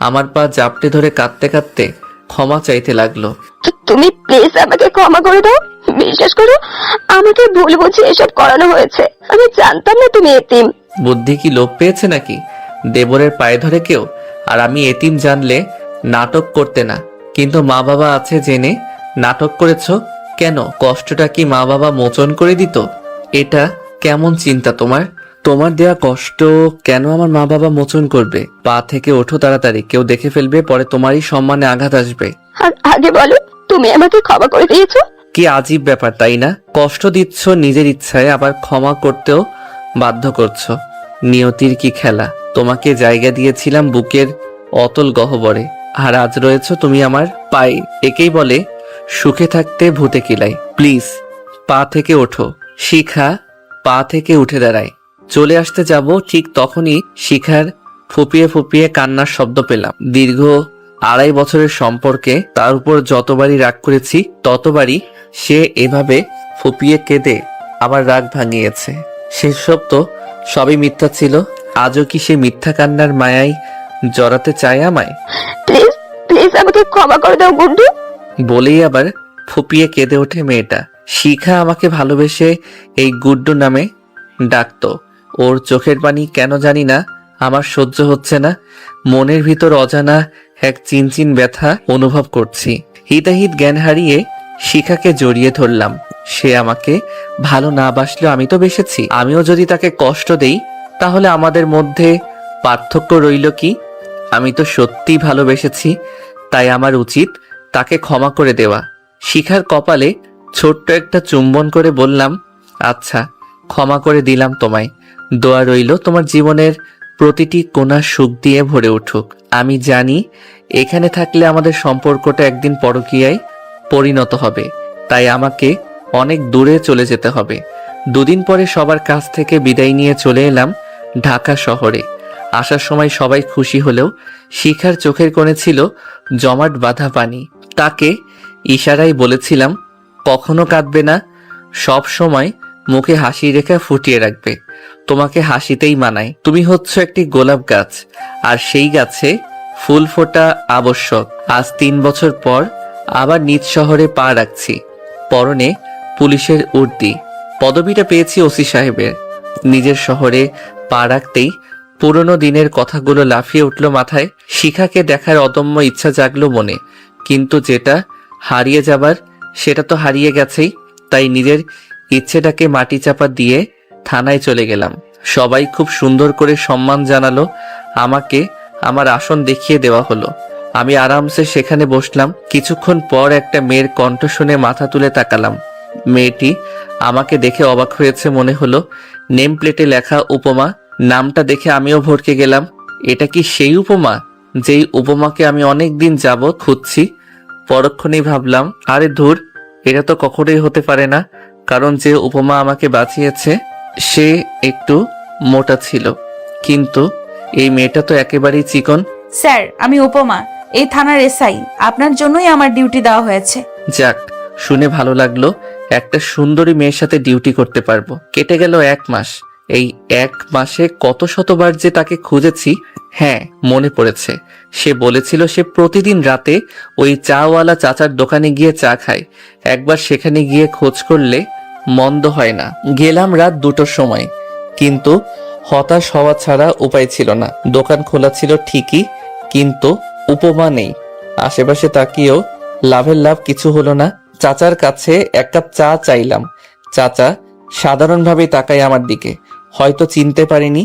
Speaker 1: আমার পা জাপটে ধরে কাঁদতে কাঁদতে ক্ষমা চাইতে লাগলো।
Speaker 2: তুমি প্লিজ আমাকে ক্ষমা করে দাও। বিশ্বাস করো, আমাকে ভুল বুঝে এসব করানো হয়েছে। আমি জানতাম না তুমি এতিম।
Speaker 1: বুদ্ধি কি লোপ পেয়েছে নাকি? দেবরের পায়ে ধরে কেউ? আর আমি এতিম জানলে নাটক করতে না, কিন্তু মা বাবা আছে জেনে নাটক করেছো কেন? কষ্টটা কি মা বাবা মোচন করে দিত? এটা কেমন চিন্তা তোমার? তোমার দেয়া কষ্ট কেন আমার মা বাবা মোচন করবে? পা থেকে ওঠো তাড়াতাড়ি, কেউ দেখে ফেলবে, পরে তোমারই সম্মানে আঘাত আসবে।
Speaker 2: আগে বলো, তুমি আমাকে ক্ষমা করে দিয়েছো?
Speaker 1: কি আজীব ব্যাপার, তাই না? কষ্ট দিচ্ছ নিজের ইচ্ছায়, আবার ক্ষমা করতেও বাধ্য করছো। নিয়তির কি খেলা! তোমাকে জায়গা দিয়েছিলাম বুকের অতল গহ্বরে, আর আজ রয়েছো তুমি আমার পায়ে। একেই বলে সুখে থাকতে ভূতে কিলাই। প্লিজ পা থেকে ওঠো। শিখা পা থেকে উঠে দাঁড়ায়। চলে আসতে যাব, ঠিক তখনই শিখার ফুপিয়ে ফুপিয়ে কান্নার শব্দ পেলাম। দীর্ঘ 2.5 বছরের সম্পর্কে তার উপর যতবারই রাগ করেছি, ততবারই সে এভাবে ফুপিয়ে কেঁদে আমার রাগ ভাঙিয়েছে। সেসব তো সবই মিথ্যা ছিল। আজও কি সে মিথ্যা কান্নার মায়ায় জড়াতে চায় আমায়?
Speaker 2: প্লিজ প্লিজ আমাকে ক্ষমা করে দাও গুড্ডু।
Speaker 1: বলেই আবার ফুপিয়ে কেঁদে ওঠে মেয়েটা। শিখা আমাকে ভালোবেসে এই গুড্ডু নামে ডাকতো। ওর চোখের পানি কেন জানি না আমার সহ্য হচ্ছে না। মনের ভিতর অজানা এক চিনচিন ব্যথা অনুভব করছি। হিতাহিত জ্ঞান হারিয়ে শিখাকে জড়িয়ে ধরলাম। সে আমাকে ভালো না বাসলেও আমি তো বেসেছি। আমিও যদি তাকে কষ্ট দেই, তাহলে আমাদের মধ্যে পার্থক্য রইল কি? আমি তো সত্যিই ভালোবেসেছি, তাই আমার উচিত তাকে ক্ষমা করে দেওয়া। শিখার কপালে ছোট্ট একটা চুম্বন করে বললাম, আচ্ছা, ক্ষমা করে দিলাম তোমায়। দোয়া রইল তোমার জীবনের প্রতিটি কোণা সুখ দিয়ে ভরে উঠুক। আমি জানি এখানে থাকলে আমাদের সম্পর্কটা একদিন পরকীয়ায় পরিণত হবে, তাই আমাকে অনেক দূরে চলে যেতে হবে। 2 দিন পরে সবার কাছ থেকে বিদায় নিয়ে চলে এলাম ঢাকা শহরে। আসার সময় সবাই খুশি হলেও শিখার চোখের কোণে ছিল জমাট বাঁধা পানি। তাকে ইশারায় বলেছিলাম, কখনো কাঁদবে না, সব সময় মুখে হাসি রেখা ফুটিয়ে রাখবে। তোমাকে হাসিতেই মানায়। তুমি হচ্ছ একটি গোলাপ গাছ, আর সেই গাছে ফুল ফোটা আবশ্যক। আজ 3 বছর পর আবার নিজ শহরে পা রাখছি। পরনে পুলিশের উর্দি, পদবিটা পেয়েছি ওসি সাহেবের। নিজের শহরে পা রাখতেই পুরনো দিনের কথাগুলো লাফিয়ে উঠল মাথায়। শিখাকে দেখার অদম্য ইচ্ছা জাগলো মনে, কিন্তু যেটা হারিয়ে যাবার সেটা তো হারিয়ে গেছেই। তাই নিজের ইচ্ছেটাকে মাটি চাপা দিয়ে থানায় চলে গেলাম। সবাই খুব সুন্দর করে সম্মান জানালো আমাকে। আমার আসন দেখিয়ে দেওয়া হলো। আমি আরামসে সেখানে বসলাম। কিছুক্ষণ পর একটা মেয়ের কণ্ঠ শুনে মাথা তুলে তাকালাম। মেয়েটি আমাকে দেখে অবাক হয়েছে মনে হলো। নেম প্লেটে লেখা উপমা নামটা দেখে আমিও ভড়কে গেলাম। এটা কি সেই উপমা যেই উপমাকে আমি অনেক দিন যাবৎ খুঁজছি? পরক্ষণেই ভাবলাম, আরে ধুর, এটা তো কখনোই হতে পারে না, কারণ যে উপমা আমাকে বাঁচিয়েছে সে একটু মোটা ছিল, কিন্তু এই মেয়েটা তো একেবারেই চিকন।
Speaker 4: স্যার, আমি উপমা, এই থানার এসআই। আপনার জন্যই আমার ডিউটি দেওয়া হয়েছে।
Speaker 1: যাক, শুনে ভালো লাগলো। একটা সুন্দরী মেয়ের সাথে ডিউটি করতে পারবো। কেটে গেল 1 মাস। এই 1 মাসে কত শতবার যে তাকে খুঁজেছি। হ্যাঁ, মনে পড়েছে, সে বলেছিল সে প্রতিদিন রাতে ওই চাওয়ালা চাচার দোকানে গিয়ে চা খায়। একবার সেখানে গিয়ে খোঁজ করলে মন্দ হয় না। গেলাম রাত 2টোর সময়, কিন্তু হতাশ হওয়া ছাড়া উপায় ছিল না। দোকান খোলা ছিল ঠিকই, কিন্তু উপমা নেই। আশেপাশে তাকিয়েও লাভের লাভ কিছু হলো না। চাচার কাছে 1 কাপ চা চাইলাম। চাচা সাধারণভাবে তাকায় আমার দিকে। হয়তো চিনতে পারিনি।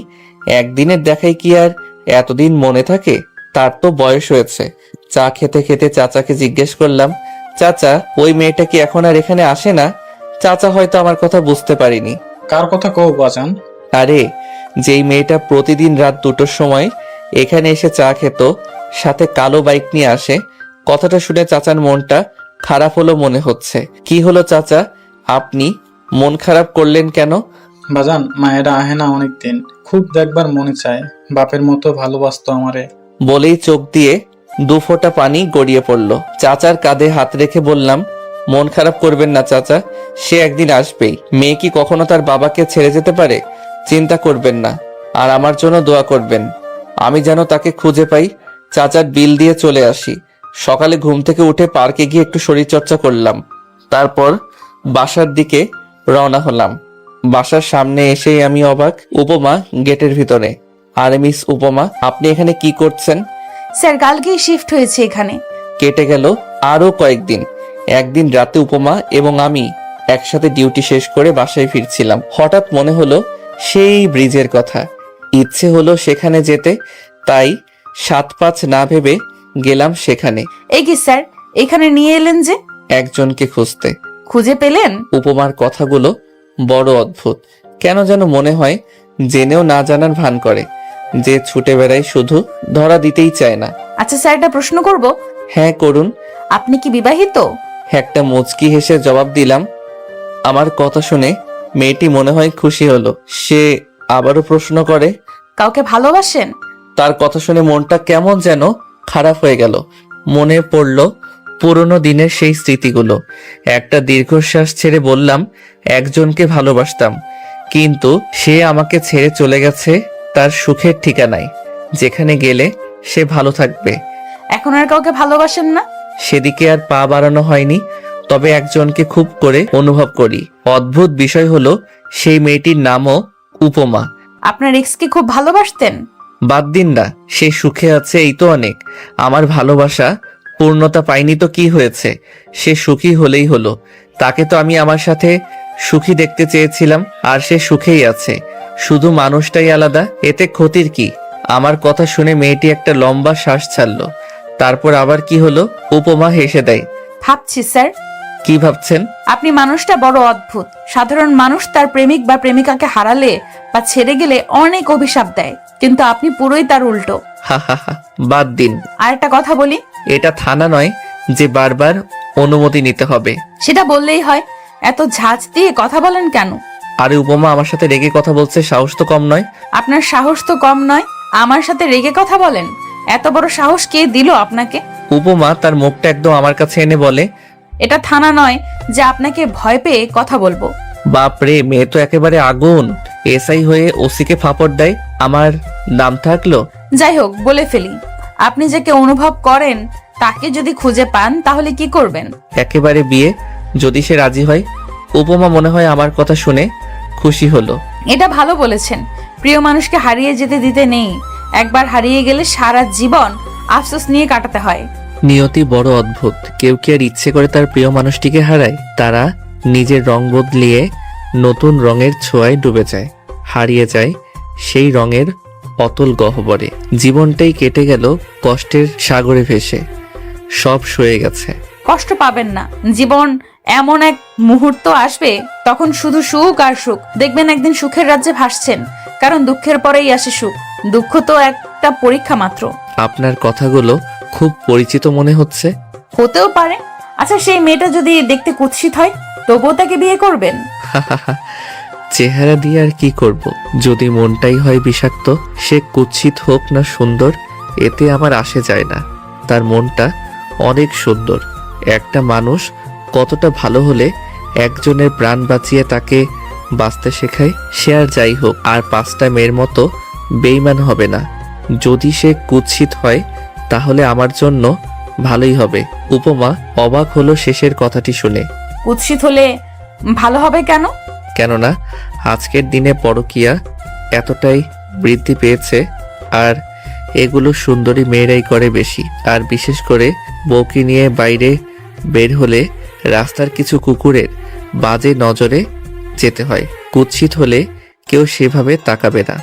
Speaker 1: একদিনের দেখাই কি আর এতদিন মনে থাকে? তার তো বয়স হয়েছে। চা খেতে খেতে চাচাকে জিজ্ঞেস করলাম, চাচা, ওই মেয়েটা কি এখন আর এখানে আসে না? চাচা হয়তো আমার কথা বুঝতে পারিনি।
Speaker 5: কার কথা কও বাজান?
Speaker 1: আরে, যেই মেয়েটা প্রতিদিন রাত 2টোর সময় এখানে এসে চা খেত, সাথে কালো বাইক নিয়ে আসে। কথাটা শুনে চাচার মনটা খারাপ হলো মনে হচ্ছে। কি হলো চাচা, আপনি মন খারাপ করলেন কেন?
Speaker 5: বাজান, মায়েরা আহে না অনেকদিন, খুব দেখবার মনে চায়। বাপের মতো ভালোবাসতো আমারে।
Speaker 1: বলেই চোখ দিয়ে 2 ফোঁটা পানি গড়িয়ে পড়ল। চাচার কাঁধে হাত রেখে বললাম, মন খারাপ করবেন না চাচা, সে একদিন আসবেই। মেয়ে কি কখনো তার বাবাকে ছেড়ে যেতে পারে? চিন্তা করবেন না, আর আমার জন্য দোয়া করবেন। আমি যেন তাকে খুঁজে পাই। চাচার বিল দিয়ে চলে আসি। সকালে ঘুম থেকে উঠে পার্কে গিয়ে একটু শরীরচর্চা করলাম। তারপর বাসার দিকে রওনা হলাম। বাসার সামনে এসেই আমি অবাক। উপমা গেটের ভিতরে। আরে মিস উপমা, আপনি এখানে কি করছেন?
Speaker 4: স্যার, কালকেই শিফট হয়েছে এখানে।
Speaker 1: কেটে গেল আরো কয়েকদিন। একদিন রাতে উপমা এবং আমি একসাথে ডিউটি শেষ করে বাসায় ফিরছিলাম। হঠাৎ মনে হলো সেই ব্রিজের কথা। ইচ্ছে হলো সেখানে যেতে, তাই 7-5 না ভেবে গেলাম সেখানে।
Speaker 4: এই কি স্যার, এখানে নিয়ে এলেন যে?
Speaker 1: একজনকে খুঁজতে।
Speaker 4: খুঁজে পেলেন?
Speaker 1: উপমার কথাগুলো বড় অদ্ভুত। কেন যেন মনে হয় জেনেও না জানার ভান করে, যে ছুটে বেড়ায়, শুধু ধরা দিতেই চায় না।
Speaker 4: আচ্ছা স্যার, একটা প্রশ্ন করব।
Speaker 1: হ্যাঁ, করুন।
Speaker 4: আপনি কি বিবাহিত?
Speaker 1: একটা মুচকি হেসে জবাব দিলাম। আমার কথা শুনে মেয়েটি মনে হয় খুশি হলো। সে আবারও প্রশ্ন করে,
Speaker 4: কাউকে ভালোবাসেন?
Speaker 1: তার কথা শুনে মনটা কেমন যেন খারাপ হয়ে গেল। মনে পড়ল পুরনো দিনের সেই স্মৃতিগুলো। একটা দীর্ঘশ্বাস ছেড়ে বললাম, একজনকে ভালোবাসতাম, কিন্তু সে আমাকে ছেড়ে চলে গেছে তার সুখের ঠিকানায়, যেখানে গেলে সে ভালো থাকবে।
Speaker 4: এখন আর কাউকে ভালোবাসেন না?
Speaker 1: সেদিকে আর পা বাড়ানো হয়নি, তবে একজনকে খুব করে অনুভব করি। অদ্ভুত বিষয় হলো সেই মেয়েটির নামও উপমা।
Speaker 4: আপনার এক্সকে খুব ভালোবাসতেন?
Speaker 1: বাদ দিন না, সে সুখে আছে, এই তো অনেক। আমার ভালোবাসা পূর্ণতা পায়নি তো কি হয়েছে? সে সুখী হলেই হলো। তাকে তো আমি আমার সাথে সুখী দেখতে চেয়েছিলাম, আর সে সুখেই আছে। শুধু মানুষটাই আলাদা, এতে ক্ষতির কি? আমার কথা শুনে মেয়েটি একটা লম্বা শ্বাস ছাড়লো। তারপর আবার কি হলো? উপমা হেসে দেয়।
Speaker 4: ভাবছি স্যার।
Speaker 1: কি ভাবছেন?
Speaker 4: আপনি মানুষটা বড় অদ্ভুত। সাধারণ মানুষ তার প্রেমিক বা প্রেমিকাকে হারালে বা ছেড়ে গেলে অনেক অভিশাপ দেয়, কিন্তু আপনি পুরোই তার উল্টো।
Speaker 1: হা হা হা, বাদ দিন।
Speaker 4: আর একটা কথা বলি,
Speaker 1: এটা থানা নয় যে বারবার অনুমতি নিতে হবে।
Speaker 4: সেটা বললেই হয়। এত ঝাঁজ দিয়ে কথা বলেন কেন?
Speaker 1: আরে উপমা আমার সাথে রেগে কথা বলছে, সাহস তো কম নয়।
Speaker 4: আপনার সাহস তো কম নয়, আমার সাথে রেগে কথা বলেন। এত বড় সাহস কে দিল আপনাকে?
Speaker 1: উপমা তার মুখটা একদম আমার কাছে এনে বলে,
Speaker 4: এটা থানা নয় যে আপনাকে ভয় পেয়ে কথা বলবো।
Speaker 1: বাপরে, মেয়ে তো একেবারে আগুন। এসআই হয়ে ওসিকে ফাপড় দেয়। আমার নাম থাকলো।
Speaker 4: যাই হোক, বলে ফেলি, আপনি যাকে অনুভব করেন তাকে যদি খুঁজে পান তাহলে কি করবেন?
Speaker 1: একেবারে বিয়ে, যদি সে রাজি হয়। উপমা মনে হয় আমার কথা শুনে খুশি হলো।
Speaker 4: এটা ভালো বলেছেন। প্রিয় মানুষকে হারিয়ে যেতে দিতে নেই। একবার হারিয়ে গেলে সারা জীবন আফসোস নিয়ে কাটাতে হয়।
Speaker 1: নিয়তি বড় অদ্ভুত। কেউ কি আর ইচ্ছে করে তার প্রিয় মানুষটিকে হারায়? তারা নিজের রং বদলিয়ে নতুন রঙের ছোঁয়ায় ডুবে যায়, হারিয়ে যায় সেই রঙের অতল গহ্বরে। জীবনটাই কেটে গেল কষ্টের সাগরে ভেসে। সব সয়ে গেছে।
Speaker 4: কষ্ট পাবেন না। জীবন এমন এক মুহূর্ত আসবে, তখন শুধু সুখ আর সুখ। দেখবেন একদিন সুখের রাজ্যে ভাসছেন। কারণ দুঃখের পরেই আসে সুখ। দুঃখ তো একটা পরীক্ষা মাত্র।
Speaker 1: আপনার কথাগুলো খুব পরিচিত মনে হচ্ছে।
Speaker 4: হতেও পারে। আচ্ছা, সেই মেয়েটা যদি দেখতে কুৎসিত হয় তবুও তাকে বিয়ে করবেন?
Speaker 1: চেহারা দিয়ে আর কি করব? যদি মনটাই হয় বিষাক্ত, সে কুৎসিত হোক না সুন্দর, এতে আমার আসে যায় না। তার মনটা অনেক সুন্দর। একটা মানুষ কতটা ভালো হলে একজনের প্রাণ বাঁচিয়ে তাকে বাঁচতে শেখায়। সে আর যাই হোক, আর 5টা মেয়ের মতো বেইমান হবে না। যদি সে কুৎসিত হয় তাহলে আমার জন্য ভালোই হবে। উপমা অবাক হলো শেষের কথাটি শুনে।
Speaker 4: কুৎসিত হলে ভালো হবে কেন?
Speaker 1: কেননা আজকের দিনে পরকীয়া এতটাই বৃদ্ধি পেয়েছে, আর এগুলো সুন্দরী মেয়েরাই করে বেশি। আর বিশেষ করে বউকে নিয়ে বাইরে বের হলে রাস্তার কিছু কুকুরের বাজে নজরে যেতে হয়। কুৎসিত হলে কেউ সেভাবে তাকাবে না।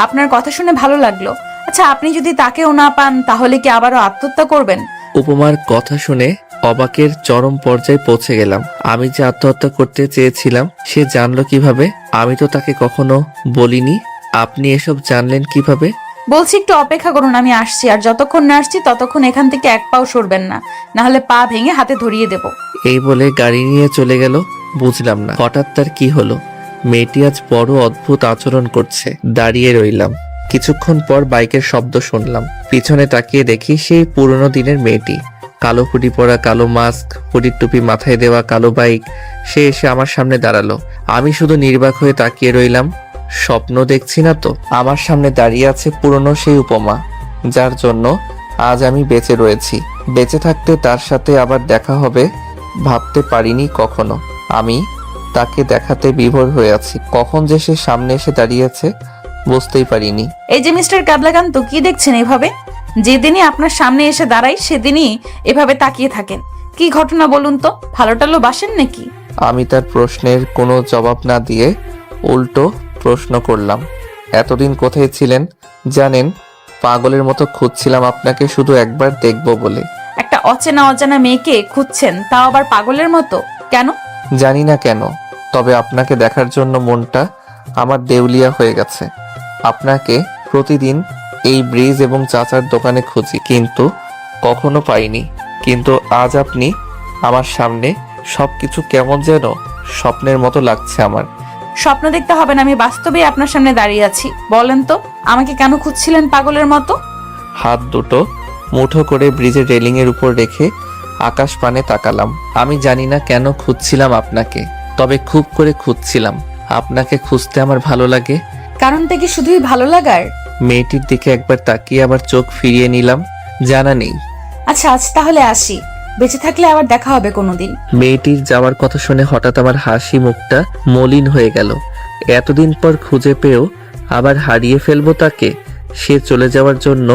Speaker 4: আপনার কথা শুনে ভালো লাগলো। আচ্ছা, আপনি যদি তাকেও না পান তাহলে কি আবারও আত্মহত্যা করবেন?
Speaker 1: উপমার কথা শুনে অবাকের চরম পর্যায়ে পৌঁছে গেলাম। আমি যে আত্মহত্যা করতে চেয়েছিলাম সে জানলো কিভাবে? আমি তো তাকে কখনো বলিনি। আপনি এসব জানলেন কিভাবে?
Speaker 4: বলছি একটু অপেক্ষা করুন, আমি আসছি। আর যতক্ষণ না আসছি ততক্ষণ এখান থেকে এক পাও সরবেন না, না হলে পা ভেঙে হাতে ধরিয়ে দেব।
Speaker 1: এই বলে গাড়ি নিয়ে চলে গেল। বুঝলাম না হঠাৎ তার কি হলো। মেয়েটি আজ বড় অদ্ভুত আচরণ করছে। দাঁড়িয়ে রইলাম। কিছুক্ষণ পর বাইকের শব্দ শুনলাম। পিছনে তাকিয়ে দেখি সেই পুরনো দিনের মেয়েটি। কালো হুডি পরা, কালো মাস্ক, হুডির টুপি মাথায় দেওয়া, কালো বাইক। সে এসে আমার সামনে দাঁড়ালো। আমি শুধু নির্বাক হয়ে তাকিয়ে রইলাম। স্বপ্ন দেখছি না তো? আমার সামনে দাঁড়িয়ে আছে পুরনো সেই উপমা, যার জন্য আজ আমি বেঁচে রয়েছি। বেঁচে থাকতে তার সাথে আবার দেখা হবে ভাবতে পারিনি কখনো। আমি তাকে দেখাতে বিভোর হয়ে আছি। কখন যে সে সামনে এসে দাঁড়িয়েছে বুঝতেই পারিনি।
Speaker 4: এই যে মিস্টার কাবলাকান্ত, কি দেখছেন এভাবে? যেদিনই আপনার সামনে এসে দাঁড়াই সেদিনই এভাবে তাকিয়ে থাকেন। কি ঘটনা বলুন তো? ভালো টালো বাসেন নাকি?
Speaker 1: আমি তার প্রশ্নের কোনো জবাব না দিয়ে উল্টো প্রশ্ন করলাম, এতদিন কোথায় ছিলেন জানেন? পাগলের মতো খুঁজছিলাম আপনাকে, শুধু একবার দেখব বলে।
Speaker 4: একটা অচেনা অজানা মেয়েকে খুঁজছেন, তাও আবার পাগলের মতো? কেন?
Speaker 1: জানি না কেন, তবে আপনাকে দেখার জন্য মনটা আমার দেউলিয়া হয়ে গেছে। আপনাকে প্রতিদিন এই ব্রিজ এবং চাচার দোকানে খুঁজি, কিন্তু কখনো পাইনি। কিন্তু আজ আপনি আমার সামনে, সবকিছু কেমন যেন স্বপ্নের মতো লাগছে আমার।
Speaker 4: স্বপ্ন দেখতে হবে না, আমি বাস্তবে আপনার সামনে দাঁড়িয়ে আছি। বলেন তো, আমাকে কেন খুঁজছিলেন পাগলের মতো?
Speaker 1: হাত দুটো মুঠো করে ব্রিজের রেলিং এর উপর রেখে আকাশ পানে তাকালাম। আমি জানি না কেন খুঁজছিলাম আপনাকে, তবে খুব করে খুঁজছিলাম। আপনাকে খুঁজতে আমার ভালো লাগে।
Speaker 4: কারণটা কি শুধুই ভালো লাগার?
Speaker 1: মেয়েটির দিকে একবার তাকিয়ে আবার চোখ ফিরিয়ে নিলাম। জানা নেই।
Speaker 4: আচ্ছা, আজ তাহলে আসি। বেঁচে থাকলে আবার দেখা হবে কোনোদিন।
Speaker 1: মেয়েটির যাওয়ার কথা শুনে হঠাৎ আমার হাসি মুখটা মলিন হয়ে গেল। এতদিন পর খুঁজে পেয়েও আবার হারিয়ে ফেলবো তাকে। সে চলে যাওয়ার জন্য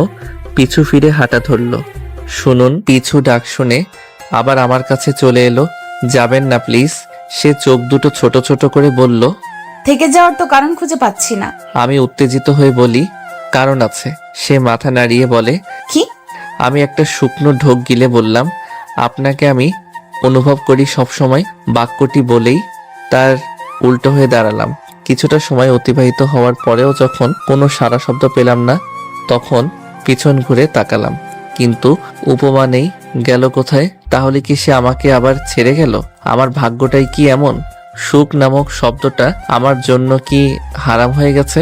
Speaker 1: পিছু ফিরে হাঁটা ধরলো। শুনুন, পিছু ডাক শুনে আবার আমার কাছে চলে এলো। যাবেন না প্লিজ? সে চোখ দুটো ছোট ছোট করে বলল।
Speaker 4: থেকে যাওয়ার তো কারণ খুঁজে পাচ্ছি না।
Speaker 1: আমি উত্তেজিত হয়ে বলি, কারণ আছে। সে মাথা নাড়িয়ে বলে,
Speaker 4: কি?
Speaker 1: আমি একটা শুকনো ঢোক গিলে বললাম, আপনাকে আমি অনুভব করি সবসময়। বাক্যটি বলেই তার উল্টো হয়ে দাঁড়ালাম। কিছুটা সময় অতিবাহিত হওয়ার পরেও যখন কোনো সাড়া শব্দ পেলাম না, তখন পিছন ঘুরে তাকালাম, কিন্তু উপমা নেই। গেল কোথায়? তাহলে কি সে আমাকে আবার ছেড়ে গেল? আমার ভাগ্যটাই কি এমন? সুখ নামক শব্দটা আমার জন্য কি হারাম হয়ে গেছে?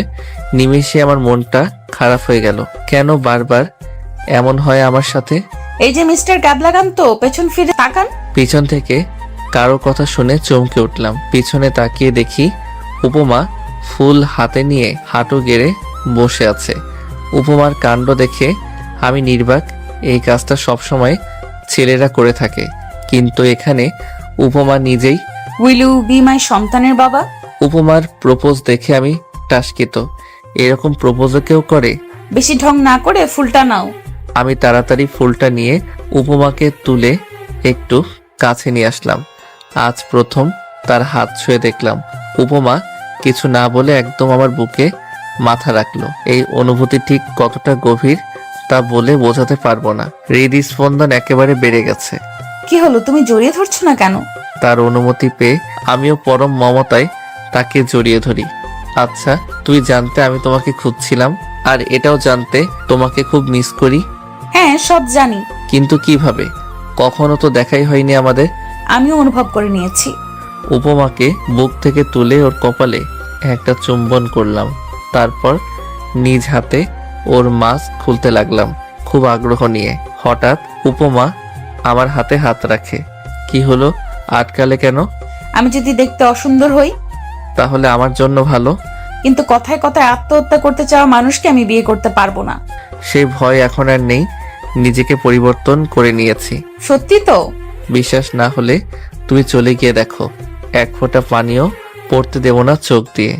Speaker 1: নিমেষে আমার মনটা খারাপ হয়ে গেল। কেন বারবার এমন হয় আমার সাথে?
Speaker 4: এই যে মিস্টার কাবলাকান্ত, পেছন ফিরে তাকান।
Speaker 1: পিছন থেকে কারো কথা শুনে চমকে উঠলাম। পিছনে তাকিয়ে দেখি উপমা ফুল হাতে নিয়ে হাঁটু গেড়ে বসে আছে। উপমার কাণ্ড দেখে আমি নির্বাক। এই কাজটা সবসময় ছেলেরা করে থাকে, কিন্তু এখানে উপমা নিজেই।
Speaker 4: উইল ইউ বি মাই সন্তানের বাবা?
Speaker 1: উপমার প্রপোজ দেখে আমি টাসকিত। এরকম প্রপোজও কেউ করে?
Speaker 4: বেশি ঢং না করে ফুলটা নাও।
Speaker 1: আমি তাড়াতাড়ি ফুলটা নিয়ে উপমাকে তুলে একটু কাছে নিয়ে আসলাম। আজ প্রথম তার হাত ছুঁয়ে দেখলাম। উপমা কিছু না বলে একদম আমার বুকে মাথা রাখলো। এই অনুভূতি ঠিক কতটা গভীর তা বলে বোঝাতে পারবো না। হৃদস্পন্দন একেবারে বেড়ে গেছে।
Speaker 4: কি হলো, তুমি জড়িয়ে ধরছো না কেন?
Speaker 1: তার অনুমতি পেয়ে আমিও পরম মমতায় তাকে জড়িয়ে ধরি। আচ্ছা, তুই জানতে আমি তোমাকে খুঁজছিলাম, আর এটাও জানতে তোমাকে খুব মিস করি।
Speaker 4: হ্যাঁ, সব জানি।
Speaker 1: কিন্তু কিভাবে? কখনো তো দেখাই হয়নি আমাদের।
Speaker 4: আমিও অনুভব করে নিয়েছি।
Speaker 1: উপমাকে বুক থেকে তুলে ওর কপালে একটা চুম্বন করলাম। তারপর নিজ হাতে ওর মাস্ক খুলতে লাগলাম খুব আগ্রহ নিয়ে। হঠাৎ উপমা আমার হাতে হাত রাখে। কি হলো, আটকালে কেন?
Speaker 4: আমি যদি দেখতে অসুন্দর হই?
Speaker 1: তাহলে আমার জন্য ভালো।
Speaker 4: কিন্তু কথায় কথায় আত্মহত্যা করতে চাওয়া মানুষকে আমি বিয়ে করতে পারবো না।
Speaker 1: সেই ভয় এখন আর নেই, নিজেকে পরিবর্তন করে নিয়েছি।
Speaker 4: সত্যি তো?
Speaker 1: বিশ্বাস না হলে তুমি চলে গিয়ে দেখো, এক ফোঁটা পানিও পড়তে দেব না চোখ দিয়ে।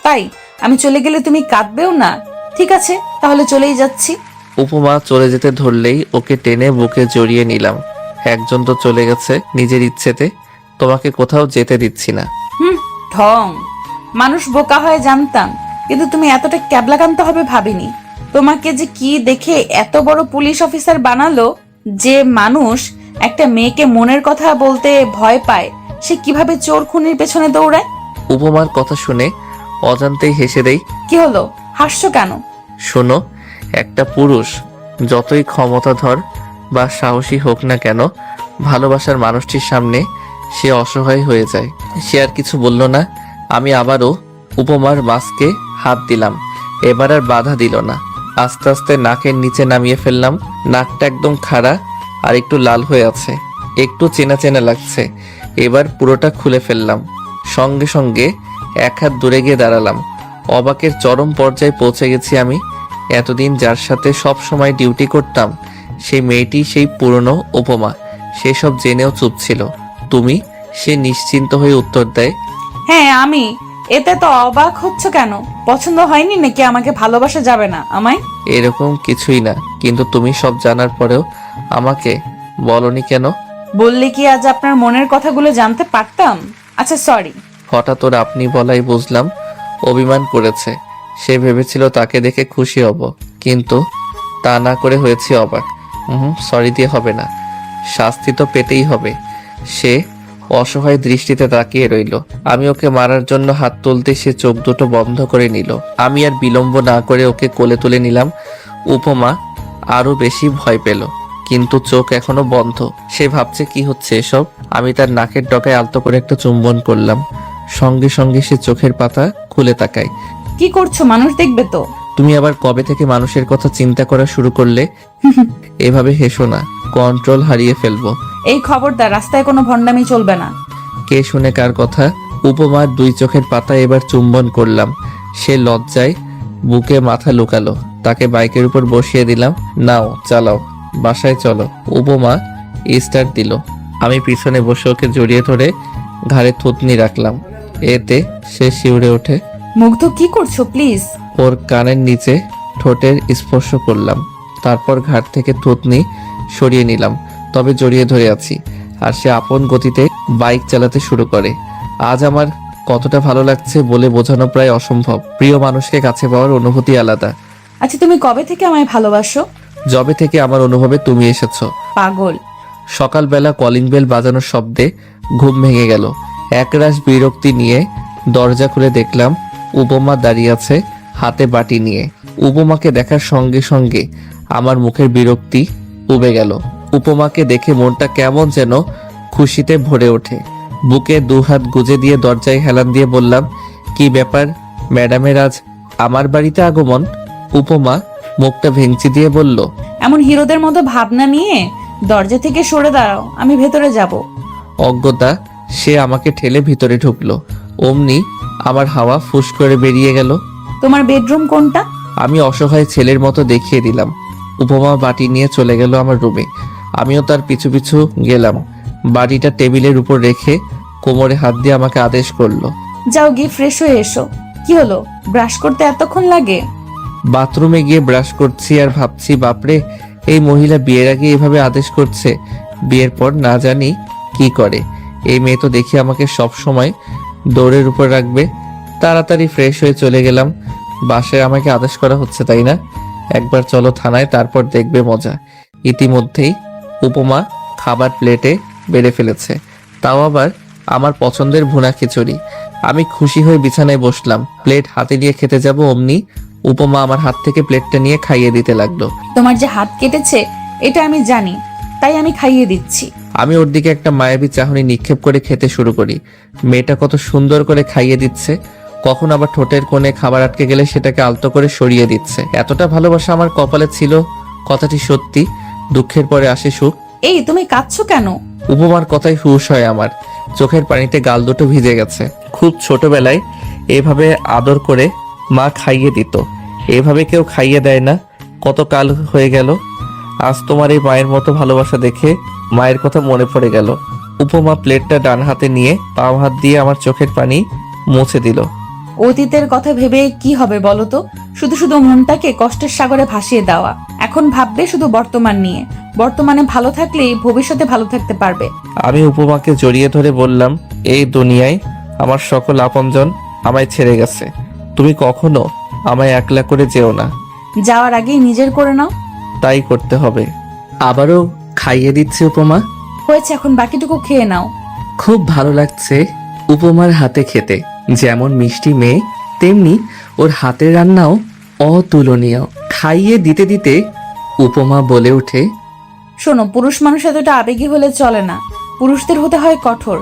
Speaker 4: তাই? আমি চলে গেলে তুমি কাঁদবেও না? ঠিক আছে, তাহলে চলেই যাচ্ছি।
Speaker 1: উপমা চলে যেতে ধরলেই ওকে টেনে বুকে জড়িয়ে নিলাম। একজন তো চলে গেছে নিজের ইচ্ছেতে, তোমাকে কোথাও যেতে দিচ্ছি না।
Speaker 4: ঢং। মানুষ বোকা হয় জানতাম, কিন্তু তুমি এতটা ক্যাবলাকান্ত হবে ভাবিনি। তোমাকে যে কি দেখে এত বড় পুলিশ অফিসার বানালো, যে মানুষ একটা মেয়েকে মনের কথা বলতে ভয় পায়, সে কিভাবে চোর খুনির পেছনে দৌড়ায়।
Speaker 1: উপমার কথা শুনে অজান্তেই হেসে দেই।
Speaker 4: কি হলো, হাসছো কেন?
Speaker 1: শোনো, একটা পুরুষ যতই ক্ষমতাধর বা সাহসী হোক না কেন, ভালোবাসার মানুষটির সামনে সে অসহায় হয়ে যায়। সে আর কিছু বলল না। আমি আবারও উপমার মাস্কে হাত দিলাম। এবার আর বাধা দিল না। আস্তে আস্তে নাকের নিচে নামিয়ে ফেললাম। নাকটা একদম খাড়া আর একটু লাল হয়ে আছে, একটু চেনা চেনা লাগছে। এবার পুরোটা খুলে ফেললাম। সঙ্গে সঙ্গে এক হাত দূরে গিয়ে দাঁড়ালাম। অবাকের চরম পর্যায়ে পৌঁছে গেছি আমি। এতদিন যার সাথে সব সময় ডিউটি করতাম, সেই মেয়েটি সেই পুরনো উপমা। সেসব জেনেও চুপ ছিল। তুমি? সে নিশ্চিন্ত হয়ে উত্তর দেয়,
Speaker 4: হ্যাঁ আমি। এতে তো অবাক হচ্ছ কেন? পছন্দ হয়নি নাকি আমাকে ভালোবাসা যাবে না আমায়?
Speaker 1: এরকম কিছুই না, কিন্তু তুমি সব জানার পরেও আমাকে বলনি কেন?
Speaker 4: বললে কি আজ আপনার মনের কথাগুলো জানতে পারতাম? আচ্ছা সরি।
Speaker 1: হঠাৎ ওর আপনি বলাই বুঝলাম অভিমান করেছে। সে ভেবেছিল তাকে দেখে খুশি হব, কিন্তু তা না করে হয়েছে অবাক। সরি দিয়ে হবে না, শাস্তি তো পেতেই হবে। সে অসহায় দৃষ্টিতে তাকিয়ে রইল। আমি ওকে মারার জন্য হাত তুলতে সে চোখ দুটো বন্ধ করে নিল। আমি আর বিলম্ব না করে ওকে কোলে তুলে নিলাম। উপমা আরো বেশি ভয় পেল, কিন্তু চোখ এখনো বন্ধ। সে ভাবছে কি হচ্ছে এসব। আমি তার নাকের ডগায় আলতো করে একটা চুম্বন করলাম। সঙ্গে সঙ্গে সে চোখের পাতা খুলে তাকায়।
Speaker 4: কি করছো? মানুষ দেখবে তো।
Speaker 1: তুমি আবার কবে থেকে মানুষের কথা চিন্তা করা শুরু করলে? এভাবে হেসো না, কন্ট্রোল হারিয়ে ফেলবো।
Speaker 4: এই খবরদার, রাস্তায় কোনো ভণ্ডামি চলবে না।
Speaker 1: কে শুনে কার কথা? উপমার দুই চোখের পাতা এবার চুম্বন করলাম। সে লজ্জায় বুকে মাথা লুকালো। তাকে বাইকের উপর বসিয়ে দিলাম। নাও চালাও, বাসায় চলো। উপমা স্টার্ট দিল। আমি পিছনে বসে ওকে জড়িয়ে ধরে ঘাড়ে থুতনি রাখলাম। এতে সে শিউরে ওঠে।
Speaker 4: মুগ্ধ, কি করছো? প্লিজ।
Speaker 1: ওর কানের নিচে ঠোঁটের স্পর্শ করলাম। তারপর ঘাট থেকে থুতনি সরিয়ে নিলাম, তবে জড়িয়ে ধরে আছি। আর সে আপন গতিতে বাইক চালাতে শুরু করে। আজ আমার কতটা ভালো লাগছে বলে বোঝানো প্রায় অসম্ভব। প্রিয় মানুষকে কাছে পাওয়ার অনুভূতি আলাদা।
Speaker 4: আচ্ছা, তুমি কবে থেকে আমায় ভালোবাসো?
Speaker 1: যবে থেকে আমার অনুভবে তুমি এসেছো।
Speaker 4: পাগল।
Speaker 1: সকালবেলা কলিং বেল বাজানোর শব্দে ঘুম ভেঙে গেল। একরাশ বিরক্তি নিয়ে দরজা খুলে দেখলাম উপমা দাঁড়িয়ে আছে হাতে বাটি নিয়ে। উপমাকে দেখার সঙ্গে সঙ্গে আমার মুখের বিরক্তি উবে গেল। উপমাকে দেখে মনটা কেমন যেন খুশিতে ভরে ওঠে। বুকে দুহাত গুজে দিয়ে দরজায় হেলান দিয়ে বললাম, কি ব্যাপার ম্যাডামের আজ আমার বাড়িতে আগমন? উপমা মুখটা ভেঙচি দিয়ে বলল,
Speaker 4: এমন হিরোদের মতো ভাবনা নিয়ে দরজা থেকে সরে দাঁড়াও, আমি ভেতরে যাব।
Speaker 1: অজ্ঞতা সে আমাকে ঠেলে ভিতরে ঢুকলো। অমনি আমার হাওয়া ফুস করে বেরিয়ে গেল।
Speaker 4: তোমার বেডরুম কোনটা?
Speaker 1: আমি অসহায় ছেলের মতো দেখিয়ে দিলাম। উপমা বাটি নিয়ে চলে গেল আমার রুমে। আমিও তার পিছু পিছু গেলাম। বাটিটা টেবিলের উপর রেখে কোমরে হাত দিয়ে আমাকে আদেশ করলো,
Speaker 4: যাও গিয়ে ফ্রেশ হয়ে এসো। কি হলো, ব্রাশ করতে এতক্ষণ লাগে?
Speaker 1: বাথরুমে গিয়ে ব্রাশ করছি আর ভাবছি, বাপরে এই মহিলা বিয়ের আগে এভাবে আদেশ করছে, বিয়ের পর না জানি কি করে। এই মেয়ে তো দেখি আমাকে সব সময় দৌড়ের উপর রাখবে। তাড়াতাড়ি ফ্রেশ হয়ে চলে গেলাম। বাসায় আমাকে আদেশ করা হচ্ছে, তাই না? একবার চলো থানায়, তারপর দেখবে মজা। ইতিমধ্যেই উপমা খাবার প্লেটে বেড়ে ফেলেছে, তাও আবার আমার পছন্দের ভুনা খিচুড়ি। আমি খুশি হয়ে বিছানায় বসলাম। প্লেট হাতে নিয়ে খেতে যাব অমনি উপমা আমার হাত থেকে প্লেটটা নিয়ে খাইয়ে দিতে লাগলো।
Speaker 4: তোমার যে হাত কেটেছে এটা আমি জানি, তাই আমি খাইয়ে দিচ্ছি।
Speaker 1: আমি ওর দিকে একটা মায়াবী চাহনি নিক্ষেপ করে খেতে শুরু করি। মেয়েটা কত সুন্দর করে খাইয়ে দিচ্ছে, কখন আবার ঠোঁটের কোণে খাবার আটকে গেলে সেটাকে আলতো করে সরিয়ে দিচ্ছে। এতটা ভালোবাসা আমার কপালে ছিল, কথাটি সত্যি। দুঃখের পরে আসে সুখ।
Speaker 4: এই তুমি কাঁদছো কেন?
Speaker 1: উপমার কথাই হুঁশ হয় আমার, চোখের পানিতে গাল দুটো ভিজে গেছে। খুব ছোটবেলায় এভাবে আদর করে মা খাইয়ে দিত, এভাবে কেউ খাইয়ে দেয় না। কত কাল হয়ে গেল, আজ তোমার এই মায়ের মতো ভালোবাসা দেখে মায়ের কথা মনে পড়ে গেল। উপমা প্লেটটা ডান হাতে নিয়ে বাম হাত দিয়ে আমার চোখের পানি মুছে দিল।
Speaker 4: অতীতের কথা ভেবে কি হবে বলো তো? শুধু শুধু মনটাকে কষ্টের সাগরে ভাসিয়ে দেওয়া। এখন ভাববে শুধু বর্তমান নিয়ে। বর্তমানে ভালো থাকলেই ভবিষ্যতে ভালো থাকতে পারবে।
Speaker 1: আমি উপমাকে জড়িয়ে ধরে বললাম, এই দুনিয়ায় আমার সকল আপনজন আমায় ছেড়ে গেছে, তুমি কখনো আমায় একলা করে যেও না।
Speaker 4: যাওয়ার আগেই নিজের করে নাও।
Speaker 1: তাই করতে হবে। আবারও খাইয়ে দিচ্ছে উপমা।
Speaker 4: হয়েছে, এখন বাকিটুকু খেয়ে নাও।
Speaker 1: খুব ভালো লাগছে উপমার হাতে খেতে। যেমন মিষ্টি মেয়ে, তেমনি ওর হাতের রান্নাও অতুলনীয়। খাইয়ে দিতে দিতে উপমা বলে ওঠে,
Speaker 4: শোনো, পুরুষ মানুষ এতটা আবেগী হলে চলে না। পুরুষদের হতে হয় কঠোর,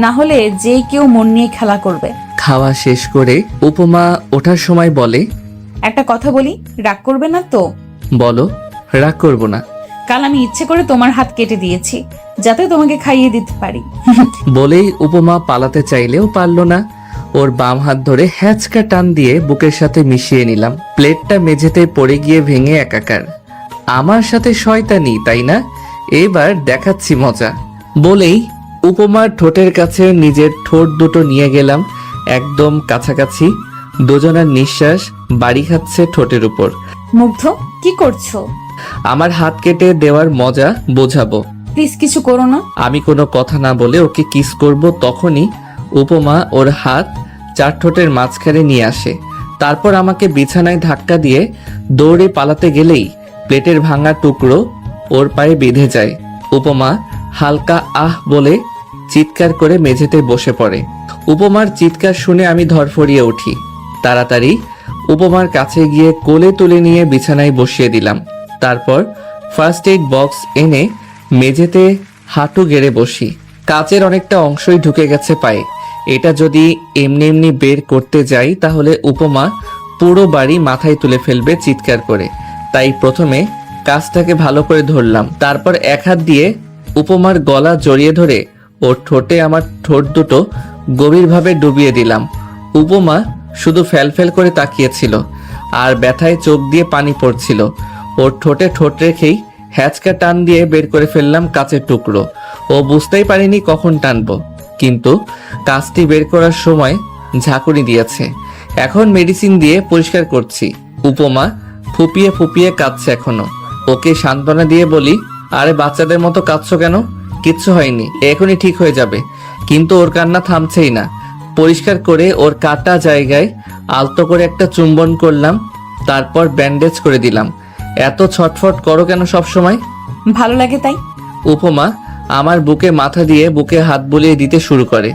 Speaker 4: না হলে যে কেউ মন নিয়ে খেলা করবে।
Speaker 1: খাওয়া শেষ করে উপমা ওঠার সময় বলে,
Speaker 4: একটা কথা বলি, রাগ করবে না তো?
Speaker 1: বলো, রাগ করবো না।
Speaker 4: কাল আমি ইচ্ছে করে তোমার হাত কেটে দিয়েছি যাতে তোমাকে খাইয়ে দিতে পারি।
Speaker 1: বলেই উপমা পালাতে চাইলেও পারল না। ওর বাম হাত ধরে হ্যাচকা টান দিয়ে বুকের সাথে মিশিয়ে নিলাম। প্লেটটা মেঝেতে পড়ে গিয়ে ভেঙে একাকার। আমার সাথে শয়তানি, তাই না? এবার দেখাচ্ছি মজা। বলেই উপমার ঠোঁটের কাছে নিজের ঠোঁট দুটো নিয়ে গেলাম একদম কাছাকাছি। দুজনার নিঃশ্বাস বাড়ি খাচ্ছে ঠোঁটের উপর।
Speaker 4: মুগ্ধ, কি করছো?
Speaker 1: আমার হাত কেটে দেওয়ার মজা বোঝাবো।
Speaker 4: প্লিজ কিছু করো না।
Speaker 1: আমি কোনো কথা না বলে ওকে কিস করব, তখনই উপমা ওর হাত চার ঠোঁটের মাঝখানে নিয়ে আসে। তারপর আমাকে বিছানায় ধাক্কা দিয়ে দৌড়ে পালাতে গেলেই প্লেটের ভাঙা টুকরো ওর পায়ে বেঁধে যায়। উপমা হালকা আহ বলে চিৎকার করে মেঝেতে বসে পড়ে। উপমার চিৎকার শুনে আমি ধরফড়িয়ে উঠি। তাড়াতাড়ি উপমার কাছে গিয়ে কোলে তুলে নিয়ে বিছানায় বসিয়ে দিলাম। তারপর ফার্স্ট এইড বক্স এনে মেঝেতে হাঁটু গেড়ে বসি। কাচের অনেকটা অংশই ঢুকে গেছে পায়ে। এটা যদি এমনি এমনি বের করতে যাই তাহলে উপমা পুরো বাড়ি মাথায় তুলে ফেলবে চিৎকার করে। তাই প্রথমে কাজটাকে ভালো করে ধরলাম, তারপর এক হাত দিয়ে উপমার গলা জড়িয়ে ধরে ওর ঠোঁটে আমার ঠোঁট দুটো গভীরভাবে ডুবিয়ে দিলাম। উপমা শুধু ফ্যালফ্যাল করে তাকিয়েছিল আর ব্যথায় চোখ দিয়ে পানি পড়ছিল। ওর ঠোঁটে ঠোঁট রেখেই হ্যাচকা টান দিয়ে বের করে ফেললাম কাচের টুকরো। ও বুঝতেই পারিনি কখন টানবো, কিন্তু কাজটি বের করার সময় ঝাঁকুনি দিয়েছে। এখন মেডিসিন দিয়ে পরিষ্কার করছি। উপমা ফুপিয়ে ফুপিয়ে কাঁদছে এখনো। ওকে সান্ত্বনা দিয়ে বলি, আরে বাচ্চাদের মতো কাঁদছো কেন? কিচ্ছু হয়নি, এখনই ঠিক হয়ে যাবে। কিন্তু ওর কান্না থামছেই না। পরিষ্কার করে ওর কাটা জায়গায় আলতো করে একটা চুম্বন করলাম, তারপর ব্যান্ডেজ করে দিলাম। এত ছটফট করো কেন সব সময়?
Speaker 4: ভালো লাগে তাই।
Speaker 1: উপমা আমার বুকে মাথা দিয়ে বুকে হাত বুলিয়ে দিতে শুরু করে।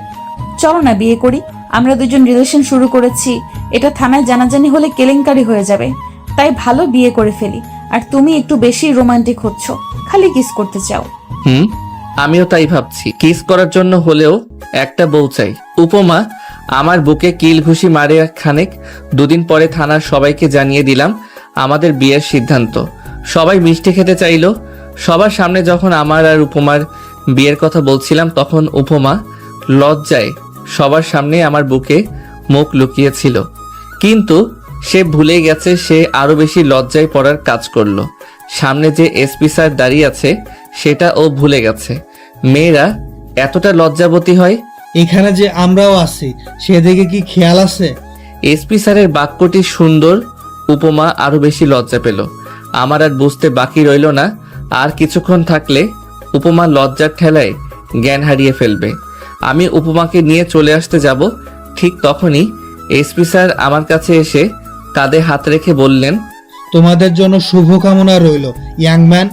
Speaker 4: চলো না বিয়ে করি। আমরা দুজন রিলেশন শুরু করেছি, এটা থানায় জানাজানি হলে কেলেঙ্কারি হয়ে যাবে। তাই ভালো বিয়ে করে ফেলি। আর তুমি একটু বেশি রোমান্টিক হচ্ছ, খালি কিস করতে চাও।
Speaker 1: আমিও তাই ভাবছি। কিস করার জন্য হলেও একটা বউ চাই। উপমা আমার বুকে কিল ঘুষি মারে খানেক। দুদিন পরে থানার সবাইকে জানিয়ে দিলাম আমাদের বিয়ের সিদ্ধান্ত। সবাই মিষ্টি খেতে চাইলো। সবার সামনে যখন আমার আর উপমার বিয়ের কথা বলছিলাম তখন উপমা লজ্জায় সবার সামনে আমার বুকে মুখ লুকিয়েছিল। কিন্তু সে ভুলে গেছে সে আরো বেশি লজ্জায় পড়ার কাজ করলো। সামনে যে এসপি স্যার দাঁড়িয়ে আছে সেটা ও ভুলে গেছে। মেয়েরা এতটা লজ্জাবতী হয়।
Speaker 3: এখানে যে আমরাও আছি সেদিকে কি খেয়াল আছে?
Speaker 1: এসপি স্যারের বাক্যটি সুন্দর। উপমা আরো বেশি লজ্জা পেল। আমার আর বুঝতে বাকি রইল না আর কিছুক্ষণ থাকলে উপমা লজ্জার ঠেলায় জ্ঞান হারিয়ে ফেলবে। আমি উপমাকে নিয়ে চলে আসতে যাব, ঠিক তখনই এসপি স্যার আমার কাছে এসে কাঁধে হাত রেখে বললেন,
Speaker 3: তোমাদের জন্য শুভকামনা রইল ইয়াং ম্যান।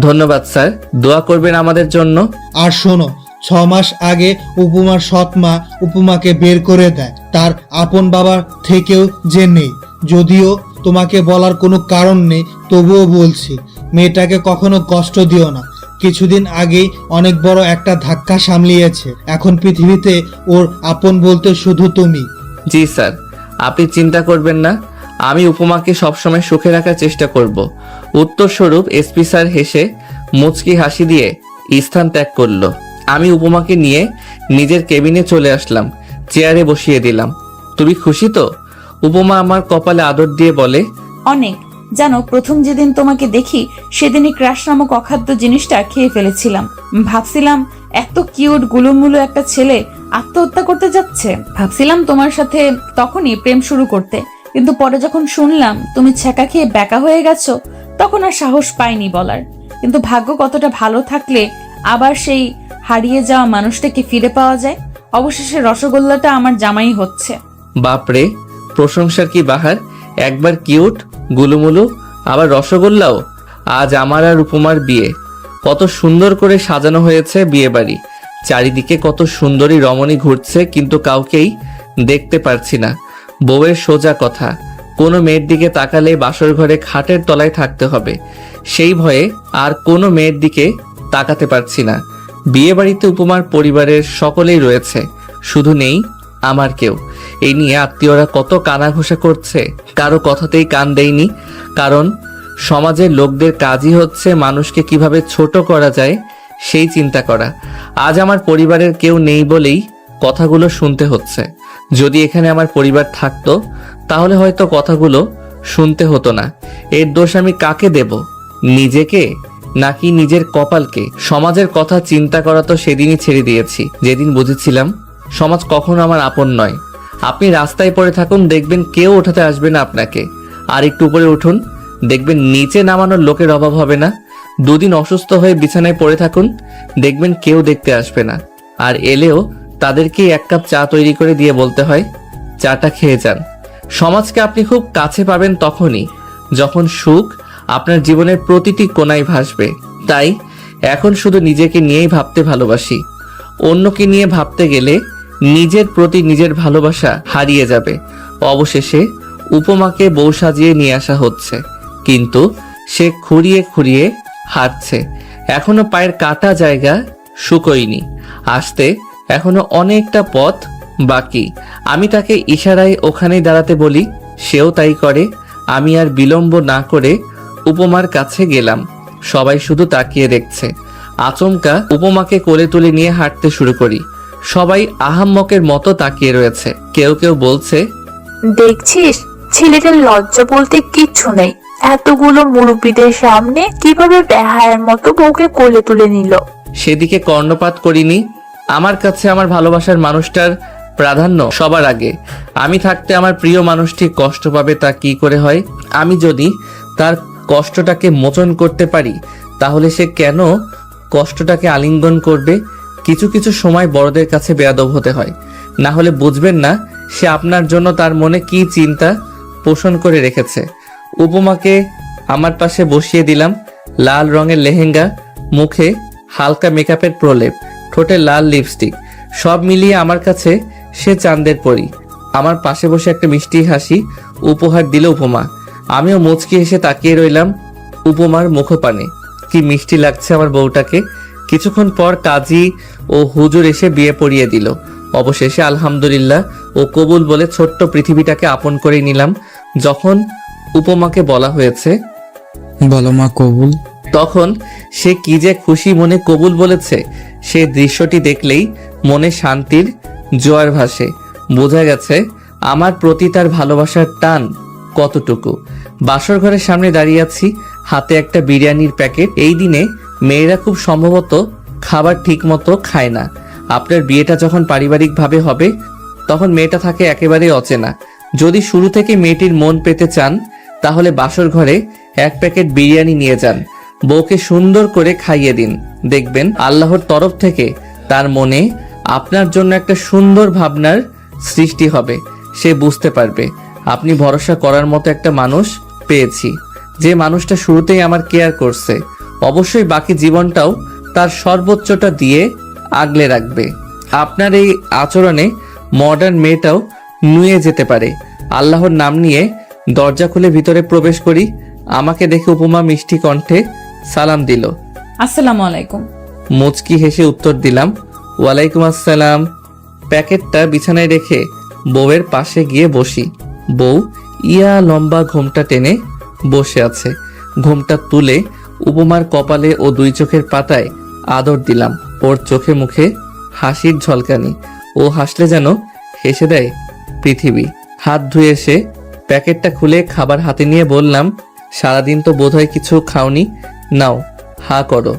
Speaker 1: ধন্যবাদ স্যার, দোয়া করবেন আমাদের জন্য।
Speaker 3: আর শোনো, 6 মাস আগে উপমার সৎ মা উপমাকে বের করে দেয় তার আপন বাবার থেকেও যে নেই। যদিও তোমাকে বলার কোনো কারণ নেই, তবুও বলছি, মেয়েটাকে কখনো কষ্ট দিও না। কিছুদিন আগেই অনেক বড় একটা ধাক্কা সামলিয়েছে। এখন পৃথিবীতে ওর আপন বলতে শুধু তুমি।
Speaker 1: জি স্যার, আপনি চিন্তা করবেন না, আমি উপমাকে সবসময় সুখে রাখার চেষ্টা করব। উত্তরস্বরূপ এসপি স্যার হেসে মুচকি হাসি দিয়ে স্থান ত্যাগ করলো। আমি উপমাকে নিয়ে নিজের কেবিনে চলে আসলাম, চেয়ারে বসিয়ে দিলাম। তুমি খুশি তো? উপমা আমার কপালে আদর দিয়ে বলে,
Speaker 4: অনেক। জানো, প্রথম যেদিন তোমাকে দেখি সেদিনই ক্রাশ নামক অখাদ্য জিনিসটা খেয়ে ফেলেছিলাম। ভাবছিলাম এত কিউট গুলুমুলু একটা ছেলে আত্মহত্যা করতে যাচ্ছে। ভাবছিলাম তোমার সাথে তখনই প্রেম শুরু করতে, কিন্তু পরে যখন শুনলাম তুমি ছ্যাঁকা খেয়ে ব্যাকা হয়ে গেছো, তখন আর সাহস পাইনি বলার। কিন্তু ভাগ্য কতটা ভালো থাকলে আবার সেই হারিয়ে যাওয়া মানুষটাকে ফিরে পাওয়া যায়। অবশেষে রসগোল্লাটা আমার জামাই হচ্ছে।
Speaker 1: বাপরে, প্রশংসার কি বাহার! একবার কিউট গুলুমুলু, আবার রসগোল্লাও। আজ আমার আর উপমার বিয়ে। কত সুন্দর করে সাজানো হয়েছে বিয়ে বাড়ি। চারিদিকে কত সুন্দরী রমণী ঘুরছে, কিন্তু কাউকেই দেখতে পারছি না। বউয়ের সোজা কথা, কোনো মেয়ের দিকে তাকালে বাসর ঘরে খাটের তলায় থাকতে হবে। সেই ভয়ে আর কোনো মেয়ের দিকে তাকাতে পারছি না। বিয়ে বাড়িতে উপমার পরিবারের সকলেই রয়েছে, শুধু নেই আমার কেউ। এই নিয়ে আত্মীয়রা কত কানাঘোষা করছে, কারো কথাতেই কান দেয়নি, কারণ সমাজের লোকদের কাজই হচ্ছে মানুষকে কিভাবে ছোট করা যায় সেই চিন্তা করা। আজ আমার পরিবারের কেউ নেই বলেই কথাগুলো শুনতে হচ্ছে। যদি এখানে আমার পরিবার থাকতো তাহলে হয়তো কথাগুলো শুনতে হতো না। এর দোষ আমি কাকে দেব? নিজেকে নাকি নিজের কপালকে? সমাজের কথা চিন্তা করা তো সেদিনই ছেড়ে দিয়েছি, যেদিন বুঝেছিলাম সমাজ কখনো আমার আপন নয়। আপনি রাস্তায় পড়ে থাকুন, দেখবেন কেউ ওঠাতে আসবে না আপনাকে। আর একটু উপরে উঠুন, দেখবেন নিচে নামানোর লোকের অভাব হবে না। দুদিন অসুস্থ হয়ে বিছানায় পড়ে থাকুন, দেখবেন কেউ দেখতে আসবে না। আর এলেও তাদেরকে 1 কাপ চা তৈরি করে দিয়ে বলতে হয়, চাটা খেয়ে যান। সমাজকে আপনি খুব কাছে পাবেন তখনই যখন সুখ আপনার জীবনের প্রতিটি কোণায় ভাসবে। তাই এখন শুধু নিজেকে নিয়েই ভাবতে ভালোবাসি। অন্যকে নিয়ে ভাবতে গেলে নিজের প্রতি নিজের ভালোবাসা হারিয়ে যাবে। অবশেষে উপমাকে বউ সাজিয়ে নিয়ে আসা হচ্ছে, কিন্তু সে খুঁড়িয়ে খুঁড়িয়ে হাঁটছে। এখনো পায়ের কাটা জায়গা শুকোয়নি। আসতে এখনো অনেকটা পথ বাকি। আমি তাকে ইশারায় ওখানেই দাঁড়াতে বলি, সেও তাই করে। আমি আর বিলম্ব না করে উপমার কাছে গেলাম। সবাই শুধু তাকিয়ে দেখছে। আচমকা উপমাকে কোলে তুলে নিয়ে হাঁটতে শুরু করি। সবাই আহাম্মকের মতো তাকিয়ে রয়েছে। কেউ কেউ বলছে,
Speaker 8: দেখছিস, ছেলেটার লজ্জা বলতে কিচ্ছু নেই। এতগুলো মুরব্বীদের সামনে কিভাবে বেহায়ার মতো বউকে কোলে তুলে নিল।
Speaker 1: সেদিকে কর্ণপাত করিনি। আমার কাছে আমার ভালোবাসার মানুষটার প্রাধান্য সবার আগে। আমি থাকতে আমার প্রিয় মানুষটি কষ্ট পাবে তা কি করে হয়? আমি যদি তার কষ্টটাকে মোচন করতে পারি তাহলে সে কেন কষ্টটাকে আলিঙ্গন করবে? কিছু কিছু সময় বড়দের কাছে বেয়াদব হতে হয়, না হলে বুঝবেন না সে আপনার জন্য তার মনে কি চিন্তা পোষণ করে রেখেছে। উপমাকে আমার পাশে বসিয়ে দিলাম। লাল রঙের লেহেঙ্গা, মুখে হালকা মেকআপের প্রলেপ, ঠোঁটে লাল লিপস্টিক, সব মিলিয়ে আমার কাছে সে চাঁদের পরি। আমার পাশে বসে একটা মিষ্টি হাসি উপহার দিল উপমা। আমিও মুচকি হেসে তাকিয়ে রইলাম উপমার মুখপানে। কি মিষ্টি লাগছে আমার বউটাকে। কিছুক্ষণ পর কাজী ও হুজুর এসে বিয়ে পড়িয়ে দিল। অবশেষে আলহামদুলিল্লাহ ও কবুল বলে ছোট্ট পৃথিবীটাকে আপন করে নিলাম। যখন উপমাকে বলা হয়েছে,
Speaker 7: বলো মা কবুল।
Speaker 1: তখন সে কি যে খুশি মনে কবুল বলেছে, সে দৃশ্যটি দেখলেই মনে শান্তির জোয়ার ভাসে। বোঝা গেছে আমার প্রতি তার ভালোবাসার টান কতটুকু। বাসর ঘরের সামনে দাঁড়িয়ে আছি, হাতে একটা বিরিয়ানির প্যাকেট। এই দিনে মেয়েরা খুব সম্ভবত খাবার ঠিক মতো খায় না। আপনার বিয়েটা যখন পারিবারিকভাবে হবে তখন মেয়েটা থাকে একেবারেই অচেনা। যদি শুরু থেকে মেয়েটির মন পেতে চান তাহলে বাসর ঘরে 1 প্যাকেট বিরিয়ানি নিয়ে যান, বউকে সুন্দর করে খাইয়ে দিন। দেখবেন আল্লাহর তরফ থেকে তার মনে আপনার জন্য একটা সুন্দর ভাবনার সৃষ্টি হবে। সে বুঝতে পারবে আপনি ভরসা করার মতো একটা মানুষ পেয়েছি, যে মানুষটা শুরুতেই আমার কেয়ার করছে। অবশ্যই বাকি জীবনটাও তার সর্বোচ্চটা দিয়ে আগলে রাখবে। আপনার এই আচরণে মডার্ন মেয়েটাও নুয়ে যেতে পারে। আল্লাহর নাম নিয়ে দরজা খুলে ভিতরে প্রবেশ করি। আমাকে দেখে উপমা মিষ্টি কণ্ঠে সালাম দিল।
Speaker 4: আসসালামু আলাইকুম।
Speaker 1: মুচকি হেসে উত্তর দিলাম, ওয়ালাইকুম আসসালাম। প্যাকেটটা বিছানায় রেখে বউয়ের পাশে গিয়ে বসি। বউ ইয়া লম্বা ঘোমটা টেনে বসে আছে। ঘোমটা তুলে উপমার কপালে ও দুই চোখের পাতায় আদর দিলাম। ওর চোখে মুখে হাসির ঝলকানি। ও হাসলে যেন হেসে দেয় পৃথিবী। হাত ধুয়ে এসে প্যাকেটটা খুলে খাবার হাতে নিয়ে বললাম, সারাদিন তো বোধহয় কিছু খাওনি, নাও হা করো।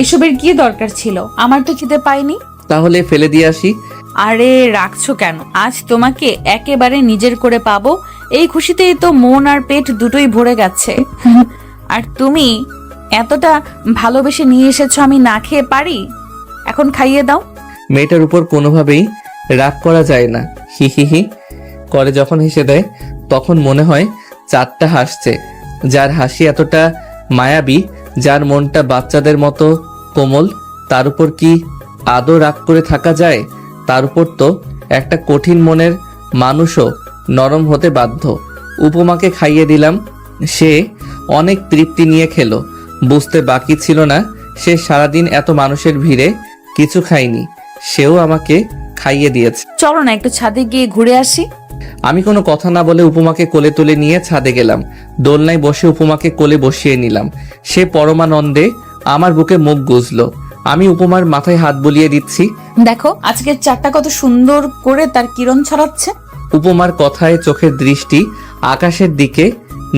Speaker 4: এসবের কি দরকার ছিল? আমার তো খেতে পাইনি।
Speaker 1: তাহলে ফেলে দিয়ে আসি।
Speaker 4: আরে রাখছো কেন? আজ তোমাকে একেবারে নিজের করে পাবো, এই খুশিতেই তো মন আর পেট দুটোই ভরে গেছে। আর তুমি এতটা ভালোবেসে নিয়ে এসেছো, আমি না খেয়ে পারি? এখন খাইয়ে দাও।
Speaker 1: মেয়েটার উপর কোনোভাবেই রাগ করা যায় না। হি হি হি করে যখন হেসে দেয় তখন মনে হয় চারটা হাসছে। যার হাসি এতটা মায়াবী, যার মনটা বাচ্চাদের মতো কোমল, তার উপর কি আদৌ রাগ করে থাকা যায়? তার উপর তো একটা কঠিন মনের মানুষও নরম হতে বাধ্য। উপমাকে খাইয়ে দিলাম। সে অনেক তৃপ্তি নিয়ে খেলো। বুঝতে বাকি ছিল না সে সারাদিন এত মানুষের ভিড়ে কিছু খায়নি। সেও আমাকে খাইয়ে দিয়েছে।
Speaker 4: চলো না একটু ছাদে গিয়ে ঘুরে আসি।
Speaker 1: আমি কোনো কথা না বলে উপমাকে কোলে তুলে নিয়ে ছাদে গেলাম। দোলনায় বসে উপমাকে কোলে বসিয়ে নিলাম। সে পরমানন্দে আমার বুকে মুখ গুজলো। আমি উপমার মাথায় হাত বুলিয়ে দিচ্ছি।
Speaker 4: দেখো আজকের চাঁদটা কত সুন্দর করে তার কিরণ ছড়াচ্ছে।
Speaker 1: উপমার কথায় চোখের দৃষ্টি আকাশের দিকে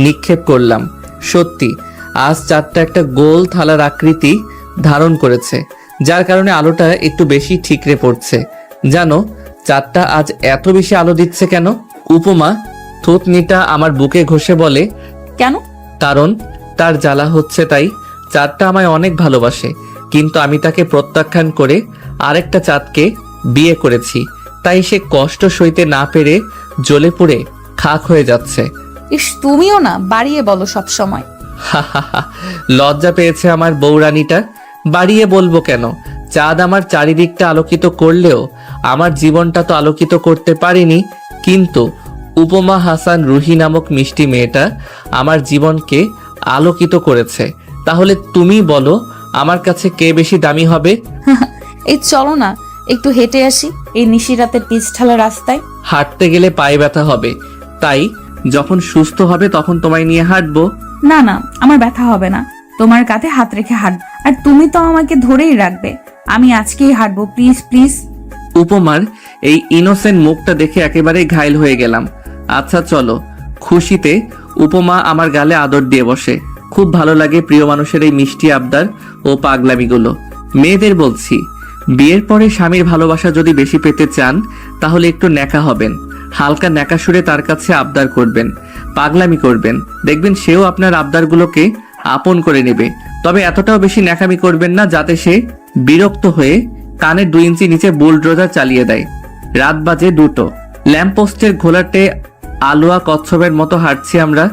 Speaker 1: নিক্ষেপ করলাম। সত্যি আজ চাঁদটা একটা গোল থালার আকৃতি ধারণ করেছে, যার কারণে আলোটা একটু বেশি ঠিকরে পড়ছে। জানো চাঁদটা আজ এত বেশি আলো দিচ্ছে কেন? উপমা থুতনিটা আমার বুকে ঘষে বলে,
Speaker 4: কেন?
Speaker 1: কারণ তার জ্বালা হচ্ছে তাই। চাঁদটা আমায় অনেক ভালোবাসে, কিন্তু আমি তাকে প্রত্যাখ্যান করে আরেকটা চাঁদকে বিয়ে করেছি। তাই সে কষ্ট সইতে না পেরে জ্বলে পুড়ে খাক হয়ে যাচ্ছে।
Speaker 4: ইস, তুমিও না বাড়িয়ে বলো সব সময়।
Speaker 1: লজ্জা পেয়েছে আমার বউরানীটা। বাড়িয়ে বলবো কেন? চাঁদ আমার চারিদিকটা আলোকিত করলেও আমার জীবনটা তো আলোকিত করতে পারেনি। কিন্তু উপমা হাসান রুহি নামক মিষ্টি মেয়েটা আমার জীবনকে আলোকিত করেছে। তাহলে তুমি বলো আমার কাছে কে বেশি দামি হবে?
Speaker 4: এই চলো না একটু হেঁটে আসি এই নিশিরাতের পিচ ঢালা রাস্তায়।
Speaker 1: হাঁটতে গেলে পায়ে ব্যথা হবে, তাই যখন সুস্থ হবে তখন তোমায় নিয়ে হাঁটবো।
Speaker 4: না না, আমার ব্যথা হবে না। তোমার কাঁধে হাত রেখে হাঁটবো, আর তুমি তো আমাকে ধরেই রাখবে। আমি আজকেই হাঁটবো, প্লিজ প্লিজ।
Speaker 1: উপমার এই ইনোসেন্ট মুখটা দেখে একেবারে ঘায়ল হয়ে গেলাম। আচ্ছা চলো। খুশিতে উপমা আমার গালে আদর দিয়ে বসে। খুব ভালো লাগে প্রিয় মানুষের এই মিষ্টি আবদার ও পাগলামিগুলো। মেয়েদের বলছি, বিয়ের পরে স্বামীর ভালোবাসা যদি বেশি পেতে চান তাহলে একটু ন্যাকা হবেন। হালকা ন্যাকা সুরে তার কাছে আবদার করবেন, পাগলামি করবেন। দেখবেন সেও আপনার আবদারগুলোকে আপন করে নেবে। তবে এতটাও বেশি ন্যাকামি করবেন না যাতে সে বিরক্ত হয়ে কানের 2 ইঞ্চি নিচে বুলডোজার চালিয়ে দেয়। রাত বাজে 2টো। ল্যাম্পপোস্টের ঘোলাটে আলোয়া কচ্ছপের মতো হাঁটছি আমরা।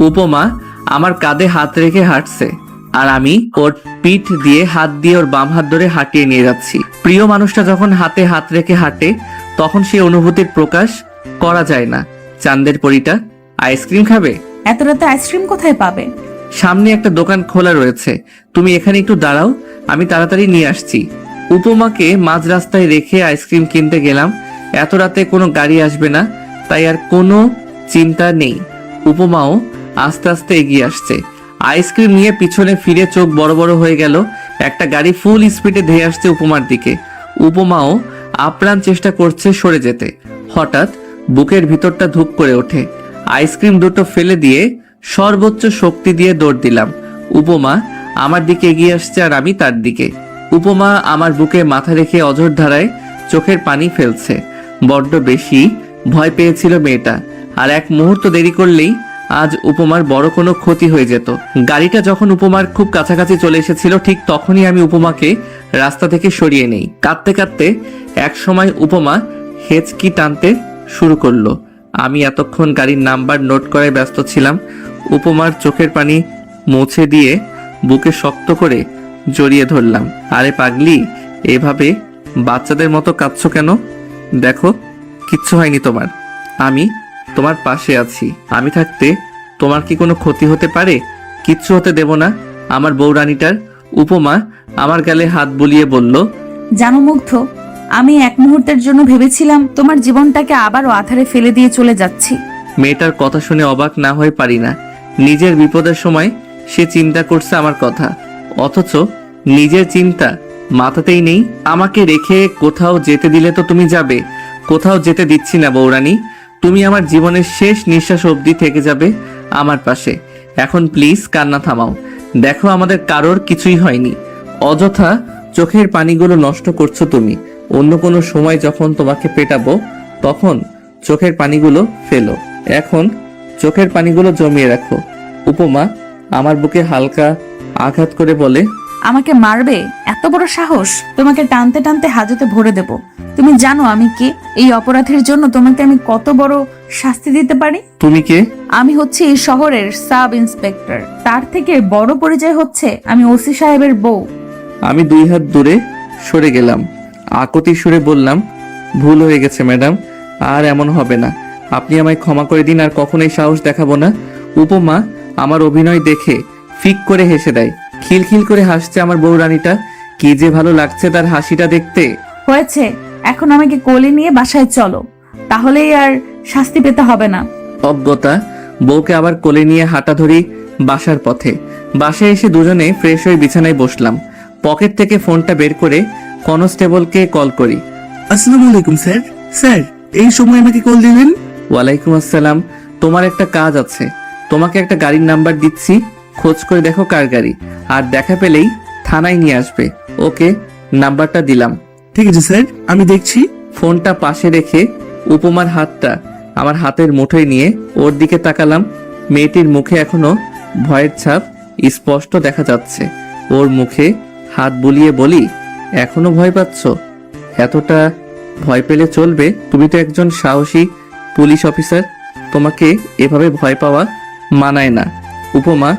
Speaker 1: উপমা আমার কাঁধে হাত রেখে হাঁটছে, আর আমি ওর পিঠ দিয়ে হাত দিয়ে ওর বাম হাত ধরে হাঁটিয়ে নিয়ে যাচ্ছি। প্রিয় মানুষটা যখন হাতে হাত রেখে হাঁটে তখন সেই অনুভূতির প্রকাশ করা যায় না। চাঁদের পরীটা আইসক্রিম খাবে?
Speaker 4: এত রাতে আইসক্রিম কোথায় পাবে?
Speaker 1: সামনে একটা দোকান খোলা রয়েছে, তুমি এখানে একটু দাঁড়াও, আমি তাড়াতাড়ি নিয়ে আসছি। উপমাকে মাঝ রাস্তায় রেখে আইসক্রিম কিনতে গেলাম। এত রাতে কোনো গাড়ি আসবে না, তাই আর কোনো চিন্তা নেই। উপমাও আস্তে আস্তে এগিয়ে আসছে। আইসক্রিম নিয়ে পিছনে ফিরে চোখ বড় বড় হয়ে গেল। একটা গাড়ি ফুল স্পিডে ধেয়ে আসছে উপমার দিকে। উপমাও আপ্রাণ চেষ্টা করছে সরে যেতে। হঠাৎ বুকের ভিতরটা ধুপ করে ওঠে। আইসক্রিম দুটো ফেলে দিয়ে সর্বোচ্চ শক্তি দিয়ে দৌড় দিলাম। উপমা আমার দিকে এগিয়ে আসছে আর আমি তার দিকে। উপমা আমার বুকে মাথা রেখে অঝোর ধারায় চোখের পানি ফেলছে। বড্ড বেশি ভয় পেয়েছিল মেয়েটা, আর এক মুহূর্ত দেরি করলেই আজ উপমার বড় কোনো ক্ষতি হয়ে যেত। গাড়িটা যখন উপমার খুব কাছাকাছি চলে এসেছিল ঠিক তখনই আমি উপমাকে রাস্তা থেকে সরিয়ে নেই। কাঁদতে কাঁদতে এক সময় উপমা হেঁচকি টানতে শুরু করলো। আমি এতক্ষণ গাড়ির নাম্বার নোট করায় ব্যস্ত ছিলাম। উপমার চোখের পানি মুছে দিয়ে বুকে শক্ত করে জড়িয়ে ধরলাম। আরে পাগলি, এভাবে বাচ্চাদের মতো কাঁদছো কেন? দেখো, কিচ্ছু হয়নি তোমার। আমি তোমার পাশে আছি। আমি থাকতে তোমার কি কোনো ক্ষতি হতে পারে? কিচ্ছু হতে দেব না। আমার বউরানীটার। উপমা আমার গালে হাত বুলিয়ে বলল,
Speaker 4: জানো মুগ্ধ, আমি এক মুহূর্তের জন্য ভেবেছিলাম তোমার জীবনটাকে আবারও আধারে ফেলে দিয়ে চলে যাচ্ছি।
Speaker 1: মেয়েটার কথা শুনে অবাক না হয়ে পারি না। নিজের বিপদের সময় সে চিন্তা করছে আমার কথা, অথচ নিজের চিন্তা মাথাতেই নেই। আমাকে রেখে কোথাও যেতে দিলে তো তুমি যাবে। কোথাও যেতে দিচ্ছি না বৌরানী। তুমি আমার জীবনের শেষ নিঃশ্বাস অবধি থেকে যাবে আমার পাশে। এখন প্লিজ কান্না থামাও। দেখো, আমাদের কারোর কিছুই হয়নি। অযথা চোখের পানিগুলো নষ্ট করছো তুমি। অন্য কোনো সময় যখন তোমাকে পেটাবো তখন চোখের পানিগুলো ফেলো। এখন চোখের পানিগুলো জমিয়ে রাখো। উপমা আমার বুকে হালকা আঘাত করে বলে,
Speaker 4: আমাকে মারবে? এত বড় সাহস! তোমাকে টানতে টানতে হাজতে ভরে দেব। তুমি জানো আমি কে? এই অপরাধের জন্য তোমাকে আমি কত বড় শাস্তি দিতে পারি।
Speaker 1: তুমি কে?
Speaker 4: আমি হচ্ছে এই শহরের সাব ইন্সপেক্টর। তার থেকে বড় পরিচয় হচ্ছে আমি ওসি সাহেবের বউ।
Speaker 1: আমি 2 হাত দূরে সরে গেলাম। আকতি সুরে বললাম, ভুল হয়ে গেছে ম্যাডাম, আর এমন হবে না। আপনি আমায় ক্ষমা করে দিন, আর কখনোই সাহস দেখাবো না। উপমা আমার অভিনয় দেখে ফিক করে হেসে দেয়। খিলখিল করে হাসছে আমার বউরানীটা। কি যে ভালো লাগছে তার হাসিটা দেখতে।
Speaker 4: হয়েছে, এখন আমাকে কোলে নিয়ে বাসায় চলো, তাহলেই আর শাস্তি পেতে হবে না।
Speaker 1: অজ্ঞতা বউকে আবার কোলে নিয়ে হাঁটা ধরি বাসার পথে। বাসায় এসে দুজনে ফ্রেশ হয়ে বিছানায় বসলাম। পকেট থেকে ফোনটা বের করে কনস্টেবলকে কল করি।
Speaker 9: আসসালামু আলাইকুম স্যার। স্যার, এই সময় আমাকে কল দিলেন?
Speaker 1: ওয়ালাইকুম আসসালাম। তোমার একটা কাজ আছে। তোমাকে একটা গাড়ির নাম্বার দিচ্ছি, খোঁজ করে দেখো কার গাড়ি, আর দেখা পেলেই থানায় নিয়ে আসবে। ওকে, নাম্বারটা দিলাম।
Speaker 9: ঠিক আছে স্যার, আমি দেখছি।
Speaker 1: ফোনটা পাশে রেখে উপমার হাতটা আমার হাতের মুঠোয় নিয়ে ওর দিকে তাকালাম। মেয়েটির মুখে এখনো ভয়ের ছাপ স্পষ্ট দেখা যাচ্ছে। ওর মুখে হাত বুলিয়ে বলি, এখনো ভয় পাচ্ছ? এতটা ভয় পেলে চলবে? তুমি তো একজন সাহসী পুলিশ অফিসার। তোমাকে এভাবে ভয় পাওয়া মানায় না। উপমা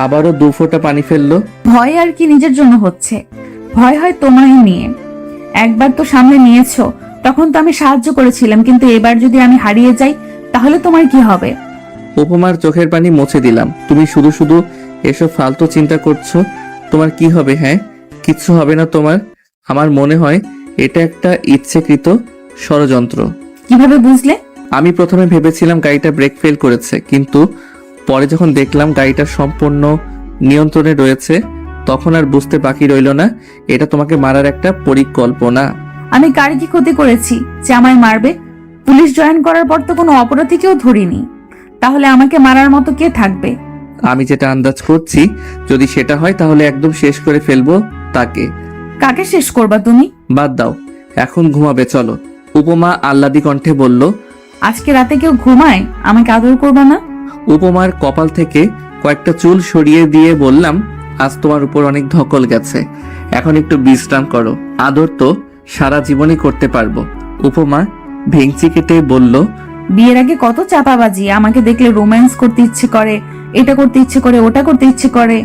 Speaker 1: আবারও 2 ফোঁটা পানি ফেললো।
Speaker 4: ভয় আর কি নিজের জন্য হচ্ছে, ভয় হয় তোমায় নিয়ে। একবার তো সামনে নিয়েছো, তখন তো আমি সাহায্য করেছিলাম, কিন্তু এবার যদি আমি হারিয়ে যাই তাহলে তোমার কি হবে?
Speaker 1: উপমার চোখের পানি মুছে দিলাম। তুমি শুধু শুধু এসব ফালতু চিন্তা করছো। তোমার কি হবে? হ্যাঁ, কিচ্ছু হবে না তোমার। আমার মনে হয় এটা একটা ইচ্ছাকৃত ষড়যন্ত্র।
Speaker 4: কিভাবে বুঝলে?
Speaker 1: আমি প্রথমে ভেবেছিলাম গাড়িটা ব্রেক ফেল করেছে, কিন্তু পরে যখন দেখলাম গাড়িটা সম্পূর্ণ নিয়ন্ত্রণে রয়েছে, তখন আর বুঝতে বাকি রইল না এটা তোমাকে মারার একটা পরিকল্পনা।
Speaker 4: আমি কার কি ক্ষতি করেছি যে আমায় মারবে? পুলিশ জয়েন করার পর তো কোনো অপরাধীকেও ধরিনি, তাহলে আমাকে মারার মতো কে থাকবে?
Speaker 1: আমি যেটা আন্দাজ করছি, যদি সেটা হয় তাহলে একদম শেষ করে ফেলবো তাকে।
Speaker 4: কাকে শেষ করবা তুমি?
Speaker 1: বাদ দাও, এখন ঘুমাবে চলো। উপমা আহ্লাদি কণ্ঠে বলল।
Speaker 4: আজকে রাতে কেউ ঘুমায়, আমাকে আদর করবা না?
Speaker 1: উপমার কপাল থেকে কয়েকটা চুল সরিয়ে দিয়ে বললাম, আজ তোমার উপর অনেক ধকল গেছে, এখন একটু বিশ্রাম করো। আদর তো সারা জীবনই করতে পারবো। উপমা ভেঙচি কেটে বলল,
Speaker 4: বিয়ের আগে কত চাপাবাজি, আমাকে দেখলে রোম্যান্স করতে ইচ্ছে করে, এটা করতে ইচ্ছে করে, ওটা করতে ইচ্ছে করে।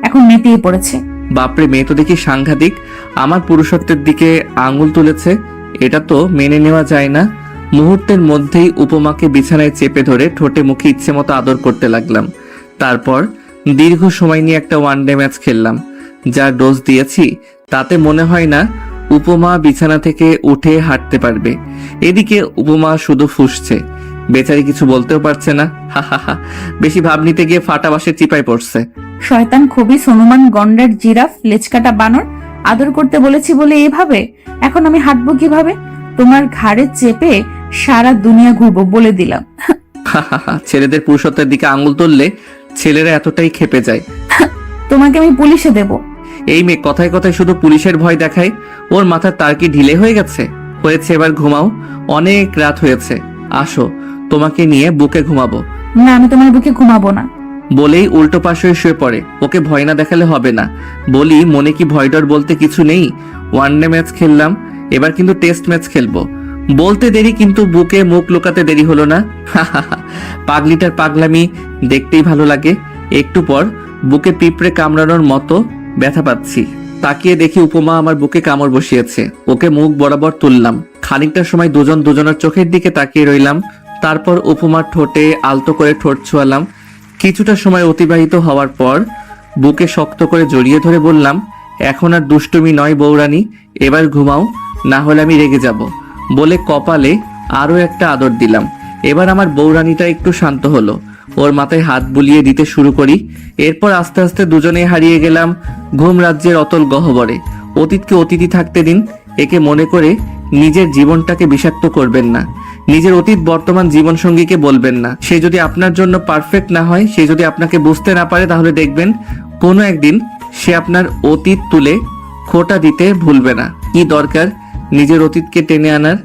Speaker 4: এখন মেতেই পড়েছে।
Speaker 1: বাপরে, মেয়ে তো দেখি সাংঘাতিক। আমার পুরুষত্বের দিকে আঙুল তুলেছে। এটা তো মেনে নেওয়া যায় না। মুহূর্তের মধ্যেই উপমাকে বিছানায় চেপে ধরে ঠোঁটে মুখে ইচ্ছে মতো আদর করতে লাগলাম। তারপর দীর্ঘ সময় নিয়ে একটা ওয়ানডে ম্যাচ খেললাম। যা ডোজ দিয়েছি তাতে মনে হয় না উপমা বিছানা থেকে উঠে হাঁটতে পারবে। এদিকে উপমা শুধু ফুঁসছে, বেচারি কিছু বলতেও পারছে না। হা হা হা, বেশি ভাব নিতে গিয়ে ফাটা বাসে চিপায় পড়ছে।
Speaker 4: শয়তান, খুবই হনুমান, গন্ডার, জিরাফ, লেজকাটা বানর। আদর করতে বলেছি বলে এভাবে? এখন আমি হাঁটবো কিভাবে? তোমার ঘাড়ে চেপে সারা দুনিয়া ঘুরবো বলে দিলাম।
Speaker 1: ছেলেদের পুরুষত্বের দিকে আঙুল তুললে ছেলেরা এতটাই খেপে যায়।
Speaker 4: তোমাকে আমি পুলিশে দেব।
Speaker 1: এই মেয়ে কথায় কথায় শুধু পুলিশের ভয় দেখায়। ওর মাথার তার কি ঢিলে হয়ে গেছে? হয়েছে, এবার ঘুমাও, অনেক রাত হয়েছে। আসো, তোমাকে নিয়ে বুকে ঘুমাবো।
Speaker 4: না, আমি তোমার বুকে ঘুমাবো না।
Speaker 1: বলেই উল্টো পাশে শুয়ে পড়ে। ওকে ভয় না দেখালে হবে না। বলি, মনে কি ভয় ডর বলতে কিছু নেই? ওয়ানডে ম্যাচ খেললাম, এবার কিন্তু টেস্ট ম্যাচ খেলবো। বলতে দেরি, কিন্তু বুকে মুখ লুকাতে দেরি হলো না। পাগলিটার পাগলামি দেখতেই ভালো লাগে। একটু পর বুকে পিঁপড়ে কামড়ানোর মতো ব্যথা পাচ্ছি। তাকিয়ে দেখি উপমা আমার বুকে কামড় বসিয়েছে। ওকে মুখ বরাবর তুললাম। খানিকটা সময় দুজন দুজনের চোখের দিকে তাকিয়ে রইলাম। তারপর উপমার ঠোঁটে আলতো করে ঠোঁট ছোঁয়ালাম। কিছুটা সময় অতিবাহিত হওয়ার পর বুকে শক্ত করে জড়িয়ে ধরে বললাম, এখন আর দুষ্টুমি নয় বৌরানী, এবার ঘুমাও, না হলে আমি রেগে যাব। বলে কপালে আরো একটা আদর দিলাম। এবার আমার বৌরানীটা একটু শান্ত হলো। ওর মাথায় হাত বুলিয়ে দিতে শুরু করি। এরপর আস্তে আস্তে দুজনেই হারিয়ে গেলাম ঘুম রাজ্যের অতল গহ্বরে। অতীতকে অতীতই থাকতে দিন। একে মনে করে নিজের জীবনটাকে বিষাক্ত করবেন না। নিজের অতীত বর্তমান জীবন সঙ্গীকে বলবেন না। সে যদি আপনার জন্য পারফেক্ট না হয়, সে যদি আপনাকে বুঝতে না পারে, তাহলে দেখবেন কোনো একদিন সে আপনার অতীত তুলে খোঁটা দিতে ভুলবে না। কি দরকার নিজের অতীতকে টেনে আনার?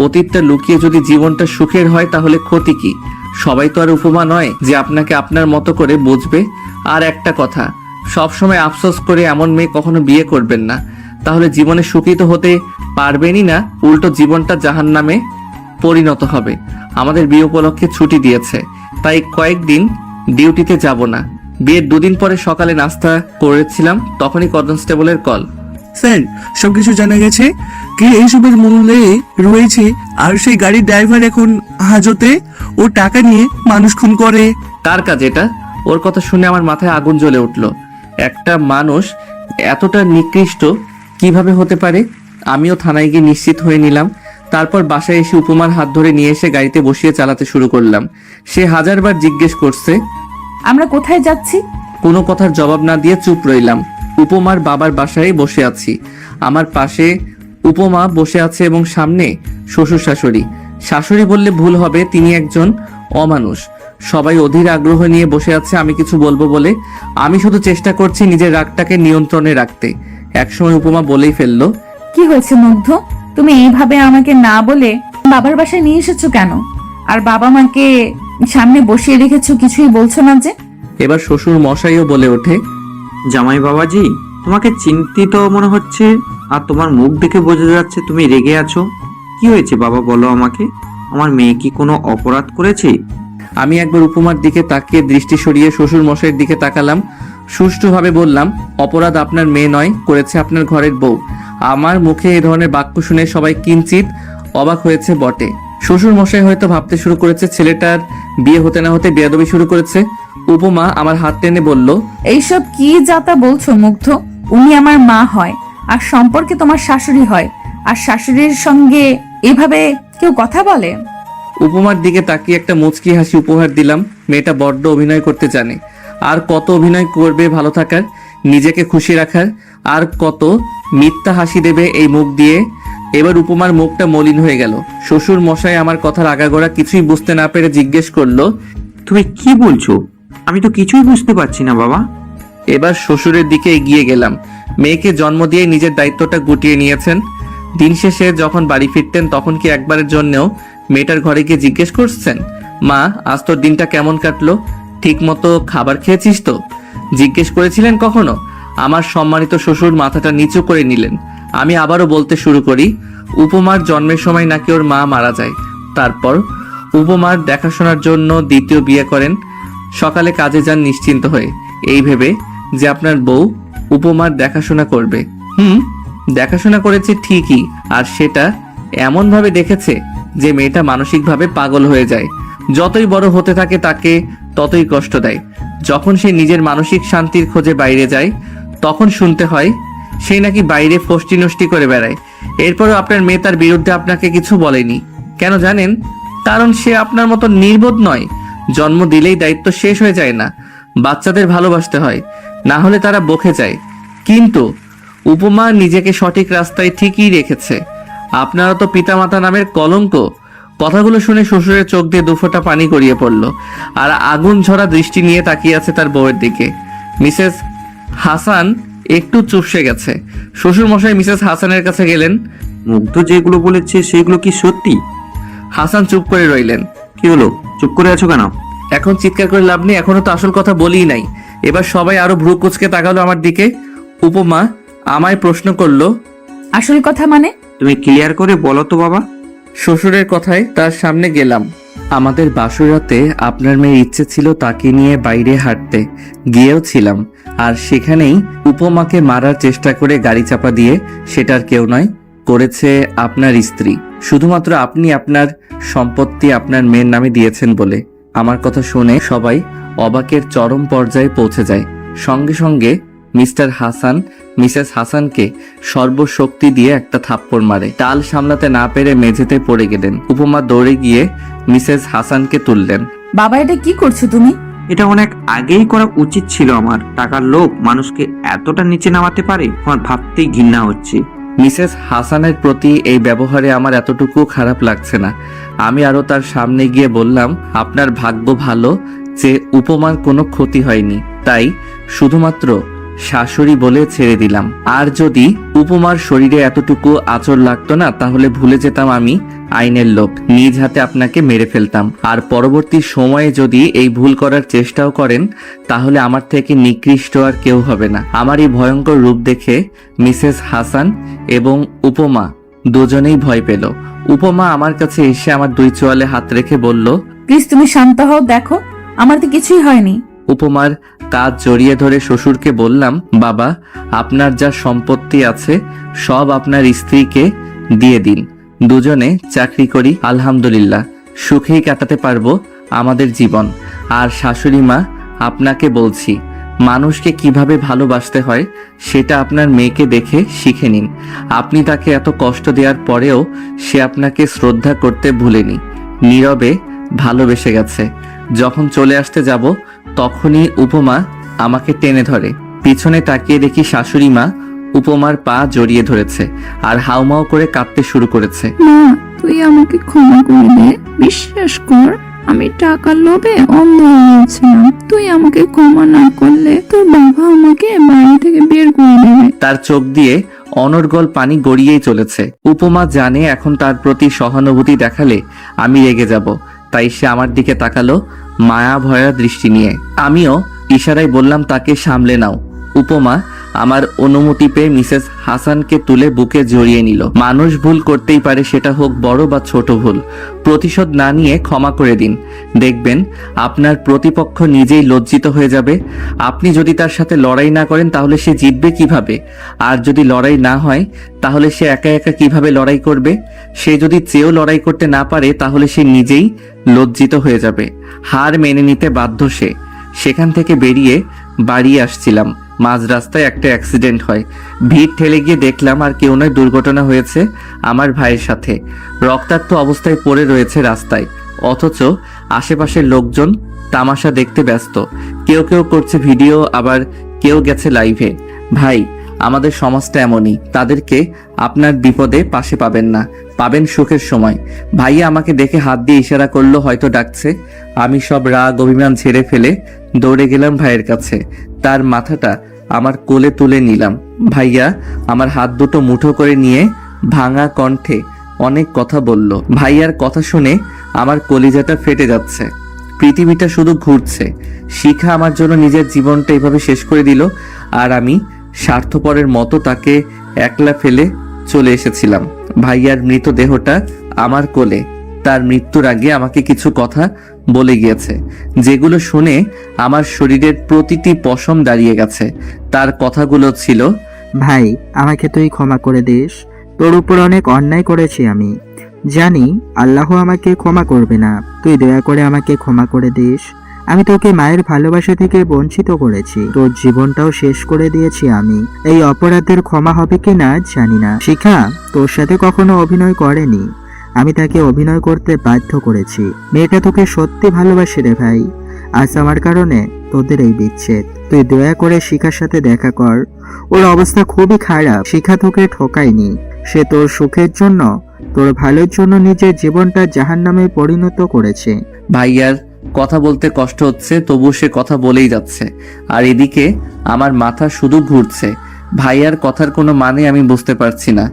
Speaker 1: অতীতটা লুকিয়ে যদি জীবনটা সুখের হয় তাহলে ক্ষতি কি? সবাই তো আর উপমা নয় যে আপনাকে আপনার মতো করে বুঝবে। আর একটা কথা, সবসময় আফসোস করে এমন মেয়ে কখনো বিয়ে করবেন না। তাহলে জীবনে সুখী তো হতে পারবেনই না, উল্টো জীবনটা জাহান্নামে পরিণত হবে। আমাদের বিয়ে উপলক্ষে ছুটি দিয়েছে, তাই কয়েকদিন ডিউটিতে যাব না। বিয়ের 2 দিন পরে সকালে নাস্তা করেছিলাম, তখনই কনস্টেবলের কল।
Speaker 9: স্যার, সবকিছু জানা গেছে। কে এইসবের মূলে রয়েছে আর সেই গাড়ির ড্রাইভার এখন হাজতে, ও টাকা নিয়ে মানুষ খুন করে।
Speaker 1: কার কাজ এটা? ওর কথা শুনে আমার মাথায় আগুন জ্বলে উঠল। একটা মানুষ এতটা নিকৃষ্ট কিভাবে হতে পারে? আমিও থানায় গিয়ে নিশ্চিত হয়ে নিলাম। তারপর বাসায় এসে উপমার হাত ধরে নিয়ে এসে গাড়িতে বসিয়ে চালাতে শুরু করলাম। সে হাজারবার জিজ্ঞেস করছে
Speaker 4: আমরা কোথায় যাচ্ছি।
Speaker 1: কোনো কথার জবাব না দিয়ে চুপ রইলাম। উপমার বাবার বাসায় বসে আছি। আমার পাশে উপমা বসে আছে এবং সামনে শ্বশুর শাশুড়ি। শাশুড়ি বললে ভুল হবে, তিনি একজন অমানুষ। সবাই অধীর আগ্রহ নিয়ে বসে আছে আমি কিছু বলবো বলে। আমি শুধু চেষ্টা করছি নিজের রাগটাকে নিয়ন্ত্রণে রাখতে। একসময় উপমা বলেই ফেললো,
Speaker 4: কি হয়েছে মুগ্ধ, তুমি এইভাবে আমাকে না বলে বাবার বাসায় নিয়ে এসেছো কেন? আর বাবা মাকে সামনে বসিয়ে রেখেছো, কিছুই বলছো না যে?
Speaker 1: এবার শ্বশুর মশাইও বলে ওঠে,
Speaker 10: জামাই বাবাজি, তোমাকে চিন্তিত মনে হচ্ছে, আর তোমার মুখ দেখে বোঝা যাচ্ছে তুমি রেগে আছো। কি হয়েছে বাবা, বলো আমাকে। আমার মেয়ে কি কোনো অপরাধ করেছে?
Speaker 1: আমি একবার উপমার দিকে তাকিয়ে দৃষ্টি সরিয়ে শ্বশুর মশাইয়ের দিকে তাকালাম। সুষ্ঠুভাবে বললাম, অপরাধ আপনার মেয়ে নয়, করেছে আপনার ঘরের বউ। আমার মুখে এই ধরনের বাক্য শুনে সবাই কিঞ্চিত অবাক হয়েছে বটে। শ্বশুর মশাই হয়তো ভাবতে শুরু করেছে ছেলেটার বিয়ে হতে না হতে বেয়াদবি শুরু করেছে। উপমা আমার হাত টেনে বলল,
Speaker 4: এইসব কি যাতা বলছো মুগ্ধ? উনি আমার মা হয়, আর সম্পর্কে তোমার শাশুড়ি হয়, আর শাশুড়ির সঙ্গে এভাবে কেউ কথা বলে?
Speaker 1: উপমার দিকে তাকিয়ে একটা মুচকি হাসি উপহার দিলাম। মেয়েটা বড্ড অভিনয় করতে জানে। আর কত অভিনয় করবে ভালো থাকার, নিজেকে খুশি রাখার, আর কত মিথ্যা হাসি দেবে এই মুখ দিয়ে। এবার উপমার মুখটা মলিন হয়ে গেল। শ্বশুর মশাই আমার কথার আগাগোড়া কিছুই বুঝতে না পেরে জিজ্ঞেস করলো,
Speaker 10: তুমি কি বলছো? আমি তো কিছুই বুঝতে পারছি না বাবা।
Speaker 1: এবার শ্বশুরের দিকে এগিয়ে গেলাম। মেয়েকে জন্ম দিয়ে নিজের দায়িত্বটা গুটিয়ে নিয়েছেন। দিন শেষে যখন বাড়ি ফিরতেন তখন কি একবারের জন্যও মেয়েটার ঘরে গিয়ে জিজ্ঞেস করছেন, মা আজ তোর দিনটা কেমন কাটলো, ঠিক মতো খাবার খেয়েছিস তো? জিজ্ঞেস করেছিলেন কখনো? আমার সম্মানিত শ্বশুর মাথাটা নিচু করে নিলেন। আমি আবারও বলতে শুরু করি, উপমার জন্মের সময় নাকি ওর মা মারা যায়। তারপর উপমার দেখাশোনার জন্য দ্বিতীয় বিয়ে করেন। সকালে কাজে যান নিশ্চিন্ত হয়ে, এই ভেবে যে আপনার বউ উপমার দেখাশোনা করবে। দেখাশোনা করেছে ঠিকই, আর সেটা এমন ভাবে দেখেছে যে মেয়েটা মানসিকভাবে পাগল হয়ে যায়। যতই বড় হতে থাকে তাকে ততই কষ্ট দেয়। যখন সে নিজের মানসিক শান্তির খোঁজে বাইরে যায় তখন শুনতে হয় সে নাকি বাইরে ফষ্টি নষ্টি করে বেড়ায়। এরপরও আপনার মেয়ে তার বিরুদ্ধে আপনাকে কিছু বলেনি। কেন জানেন? কারণ সে আপনার মতো নির্বোধ নয়। জন্ম দিলেই দায়িত্ব শেষ হয়ে যায় না, বাচ্চাদের ভালোবাসতে হয়, না হলে তারা বকে যায়। কিন্তু উপমা নিজেকে সঠিক রাস্তায় ঠিকই রেখেছে। আপনারা তো পিতামাতা নামের কলঙ্ক। কথাগুলো শুনে শ্বশুরের চোখ দিয়ে দুফোঁটা পানি গড়িয়ে পড়ল, আর আগুন ঝরা দৃষ্টি নিয়ে তাকিয়ে আছে তার বউয়ের দিকে। মিসেস হাসান একটু চুপসে গেছে। শ্বশুর মশাই মিসেস হাসানের কাছে গেলেন।
Speaker 10: মুগ্ধ যেগুলো বলেছে সেগুলো কি সত্যি?
Speaker 1: হাসান চুপ করে রইলেন।
Speaker 10: কি হলো, চুপ করে আছো কেন?
Speaker 1: এখন চিৎকার করে লাভ নেই, এখনো তো আসল কথা বলিই নাই। এবার সবাই আরো ভ্রু কুচকে তাকালো আমার দিকে। উপমা আমায় প্রশ্ন করলো,
Speaker 4: আসল কথা মানে?
Speaker 10: তুমি ক্লিয়ার করে বলো তো বাবা।
Speaker 1: শ্বশুরের কথায় তার সামনে গেলাম। আমাদের বাসরাতে আপনার মেয়ের ইচ্ছে ছিল তাকে নিয়ে বাইরে হাঁটতে, গিয়েও ছিলাম। আর সেখানেই উপমাকে মারার চেষ্টা করে গাড়ি চাপা দিয়ে, সেটার কেউ নয়, করেছে আপনার স্ত্রী। শুধুমাত্র আপনি আপনার সম্পত্তি আপনার মেয়ের নামে দিয়েছেন বলে। আমার কথা শুনে সবাই অবাকের চরম পর্যায়ে পৌঁছে যায়। সঙ্গে সঙ্গে মিস্টার হাসান মিসেস হাসানকে সর্বশক্তি দিয়ে একটা থাপ্পড় মারে। টাল সামলাতে না পেরে মেঝেতে পড়ে গেলেন। উপমা দৌড়ে গিয়ে মিসেস হাসানকে তুললেন।
Speaker 4: বাবা, এটা কি করছো তুমি?
Speaker 10: এটা অনেক আগেই করা উচিত ছিল আমার। টাকার লোভ মানুষকে এতটা নিচে নামাতে পারে, আমার ভাবতেই ঘৃণা হচ্ছে।
Speaker 1: মিসেস হাসানের প্রতি এই ব্যবহারে আমার এতটুকু খারাপ লাগছে না। আমি আরো তার সামনে গিয়ে বললাম, আপনার ভাগ্য ভালো যে উপমার কোনো ক্ষতি হয়নি, তাই শুধুমাত্র শাশুড়ি বলে ছেড়ে দিলাম। আর যদি উপমার শরীরে এতটুকু আঁচড় লাগতো না, তাহলে ভুলে যেতাম আমি আইনের লোক, নিজ হাতে আপনাকে মেরে ফেলতাম। আর পরবর্তী সময়ে যদি এই ভুল করার চেষ্টাও করেন, তাহলে আমার থেকে নিকৃষ্ট আর কেউ হবে না। আমার এই ভয়ঙ্কর রূপ দেখে মিসেস হাসান এবং উপমা দুজনেই ভয় পেল। উপমা আমার কাছে এসে আমার দুই চোয়ালে হাত রেখে বলল,
Speaker 4: প্লিজ তুমি শান্ত হও, দেখো আমার তো কিছুই হয়নি।
Speaker 1: উপমার কাজ জড়িয়ে ধরে শ্বশুরকে বললাম, বাবা, আপনার যা সম্পত্তি আছে সব আপনার স্ত্রীকে দিয়ে দিন। দুজনে চাকরি করি, আলহামদুলিল্লাহ সুখেই কাটাতে পারবো আমাদের জীবন। আর শাশুড়ি মা, আপনাকে বলছি, মানুষকে কিভাবে ভালোবাসতে হয় সেটা আপনার মেয়েকে দেখে শিখে নিন। আপনি তাকে এত কষ্ট দেওয়ার পরেও সে আপনাকে শ্রদ্ধা করতে ভুলেনি, নীরবে ভালোবেসে গেছে। যখন চলে আসতে যাব, তখনই উপমা আমাকে টেনে ধরে। পিছনে তাকিয়ে দেখি শাশুড়ি মা উপমার পা জড়িয়ে ধরেছে আর হাউমাউ করে কাঁদতে শুরু করেছে।
Speaker 6: মা, তুই আমাকে ক্ষমা করে দে। বিশ্বাস কর, আমি টাকার লোভে অন্ধ হয়ে গেছিলাম। তুই আমাকে ক্ষমা না করলে তোর বাবা আমাকে বাড়ি থেকে বের করে দেবে।
Speaker 1: তার চোখ দিয়ে অনর্গল পানি গড়িয়েই চলেছে। উপমা জানে এখন তার প্রতি সহানুভূতি দেখালে আমি রেগে যাব, তাই সে আমার দিকে তাকালো মায়া ভরা দৃষ্টি নিয়ে। আমিও ইশারায় বললাম, তাকে সামলে নাও। উপমা আমার অনুমতি পেয়ে মিসেস হাসানকে তুলে বুকে জড়িয়ে নিল। মানুষ ভুল করতেই পারে, সেটা হোক বড় বা ছোট ভুল। প্রতিশোধ না নিয়ে ক্ষমা করে দিন, দেখবেন আপনার প্রতিপক্ষ নিজেই লজ্জিত হয়ে যাবে। আপনি যদি তার সাথে লড়াই না করেন, তাহলে সে জিতবে কিভাবে? আর যদি লড়াই না হয়, তাহলে সে একা একা কিভাবে লড়াই করবে? সে যদি চেয়েও লড়াই করতে না পারে, তাহলে সে নিজেই লজ্জিত হয়ে যাবে। হার মেনে নিতে বাধ্য সে। সেখান থেকে বেরিয়ে বাড়ি আসছিলাম, মাঝ রাস্তায় একটা অ্যাক্সিডেন্ট হয়। ভিড় ঠেলে গিয়ে দেখলাম আর কেউ নয়, দুর্ঘটনা হয়েছে আমার ভাইয়ের সাথে। রক্তাক্ত অবস্থায় পড়ে রয়েছে রাস্তায়, অথচ আশেপাশের লোকজন তামাশা দেখতে ব্যস্ত। কেউ কেউ করছে ভিডিও, আবার কেউ গেছে লাইভে। ভাই, আমাদের সমাজটা এমনই, তাদেরকে আপনার বিপদে পাশে পাবেন না, পাবেন সুখের সময়। ভাইয়া আমাকে দেখে হাত দিয়ে ইশারা করলো, হয়তো ডাকছে। আমি সব রাগ অভিমান ছেড়ে ফেলে দৌড়ে গেলাম ভাইয়ের কাছে। তার মাথাটা আমার কোলে তুলে নিলাম। ভাইয়া আমার হাত দুটো মুঠো করে নিয়ে ভাঙা কণ্ঠে অনেক কথা বলল। ভাইয়ার কথা শুনে আমার কলিজাটা ফেটে যাচ্ছে। পৃথিবীটা শুধু ঘুরছে। শিখা আমার জন্য নিজের জীবনটা এভাবে শেষ করে দিল, আর আমি স্বার্থপরের মতো তাকে একলা ফেলে চলে এসেছিলাম। ভাইয়ার মৃতদেহটা আমার কোলে। তার মৃত্যুর আগে আমাকে কিছু কথা বলে গিয়েছে, যেগুলো শুনে আমার শরীরের প্রতিটি পশম দাঁড়িয়ে গেছে। তার কথাগুলো ছিল,
Speaker 11: ভাই, আমাকে তুই ক্ষমা করে দিস। তোর উপর অনেক অন্যায় করেছি আমি। জানি আল্লাহ আমাকে ক্ষমা করবে না, তুই দয়া করে আমাকে ক্ষমা করে দিস। আমি তোকে মায়ের ভালোবাসা থেকে বঞ্চিত করেছি, তোর জীবনটাও শেষ করে দিয়েছি আমি। এই অপরাধের ক্ষমা হবে কি না জানি না। শিখা তোর সাথে কখনো অভিনয় করেনি, আমি তাকে অভিনয় করতে বাধ্য করেছি। মেয়েটা তোকে সত্যি ভালোবাসে রে ভাই। আজ আমার কারণে তোদের এই বিচ্ছেদ। তুই দয়া করে শিখার সাথে দেখা কর, ওর অবস্থা খুবই খারাপ। শিখা তোকে ঠকায়নি, সে তোর সুখের জন্য, তোর ভালোর জন্য নিজের জীবনটা জাহান্নামে পরিণত করেছে।
Speaker 1: ভাইয়ার কথা বলতে কষ্ট হচ্ছে, তবু সে কথা বলেই যাচ্ছে। আর এদিকে আমার মাথা শুধু ঘুরছে। ভাইয়ার কথার কোনো মানে আমি বুঝতে পারছি না।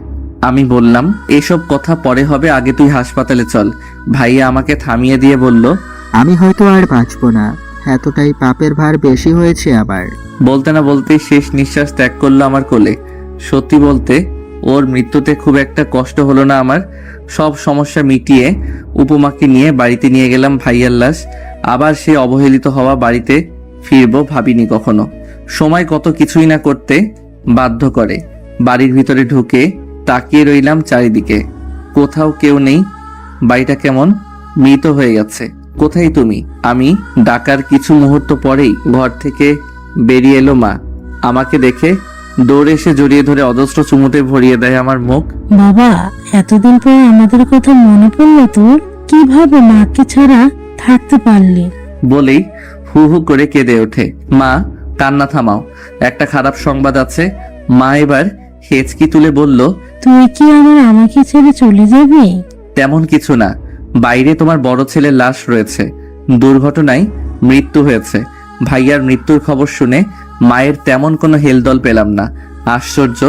Speaker 1: আমি বললাম, এসব কথা পরে হবে, আগে তুই হাসপাতালে চল। ভাইয়া আমাকে থামিয়ে দিয়ে বলল,
Speaker 11: আমি হয়তো আর বাঁচবো না, এতটাই পাপের ভার বেশি হয়েছে আবার।
Speaker 1: বলতে না বলতেই শেষ নিঃশ্বাস ত্যাগ করলো আমার কোলে। সত্যি বলতে ওর মৃত্যুতে খুব একটা কষ্ট হলো না আমার। সব সমস্যা মিটিয়ে উপমাকে নিয়ে বাড়িতে নিয়ে গেলাম ভাইয়ার লাশ। আবার সে অবহেলিত হওয়া বাড়িতে ফিরবো ভাবিনি কখনো। সময় কত কিছুই না করতে বাধ্য করে। বাড়ির ভিতরে ঢুকে তাকিয়ে রইলাম চারিদিকে, কোথাও কেউ নেই। বাড়িটা কেমন মৃত হয়ে গেছে। কোথায় তুমি? আমি ডাকার কিছু মুহূর্ত পরেই ঘর থেকে বেরিয়ে এলো মা। আমাকে দেখে দৌড়ে এসে জড়িয়ে ধরে অজস্র চুমুতে ভরিয়ে দেয় আমার মুখ।
Speaker 6: বাবা, এতদিন পরে আমাদের কথা মনে পড়লো তোর? কিভাবে মাকে ছাড়া থাকতে পারলি?
Speaker 1: বলেই হু হু করে কেঁদে ওঠে। মা, কান্না থামাও, একটা খারাপ সংবাদ আছে। মা এবার হেঁচকি তুলে বলল,
Speaker 6: তুই কি আমাকে ছেড়ে চলে যাবি?
Speaker 1: তেমন কিছু না, বাইরে তোমার বড় ছেলের লাশ রয়েছে, দুর্ঘটনায় মৃত্যু হয়েছে। ভাইয়ার মৃত্যুর খবর শুনে মায়ের তেমন কোনো হেলদোল পেলাম না। আশ্চর্য,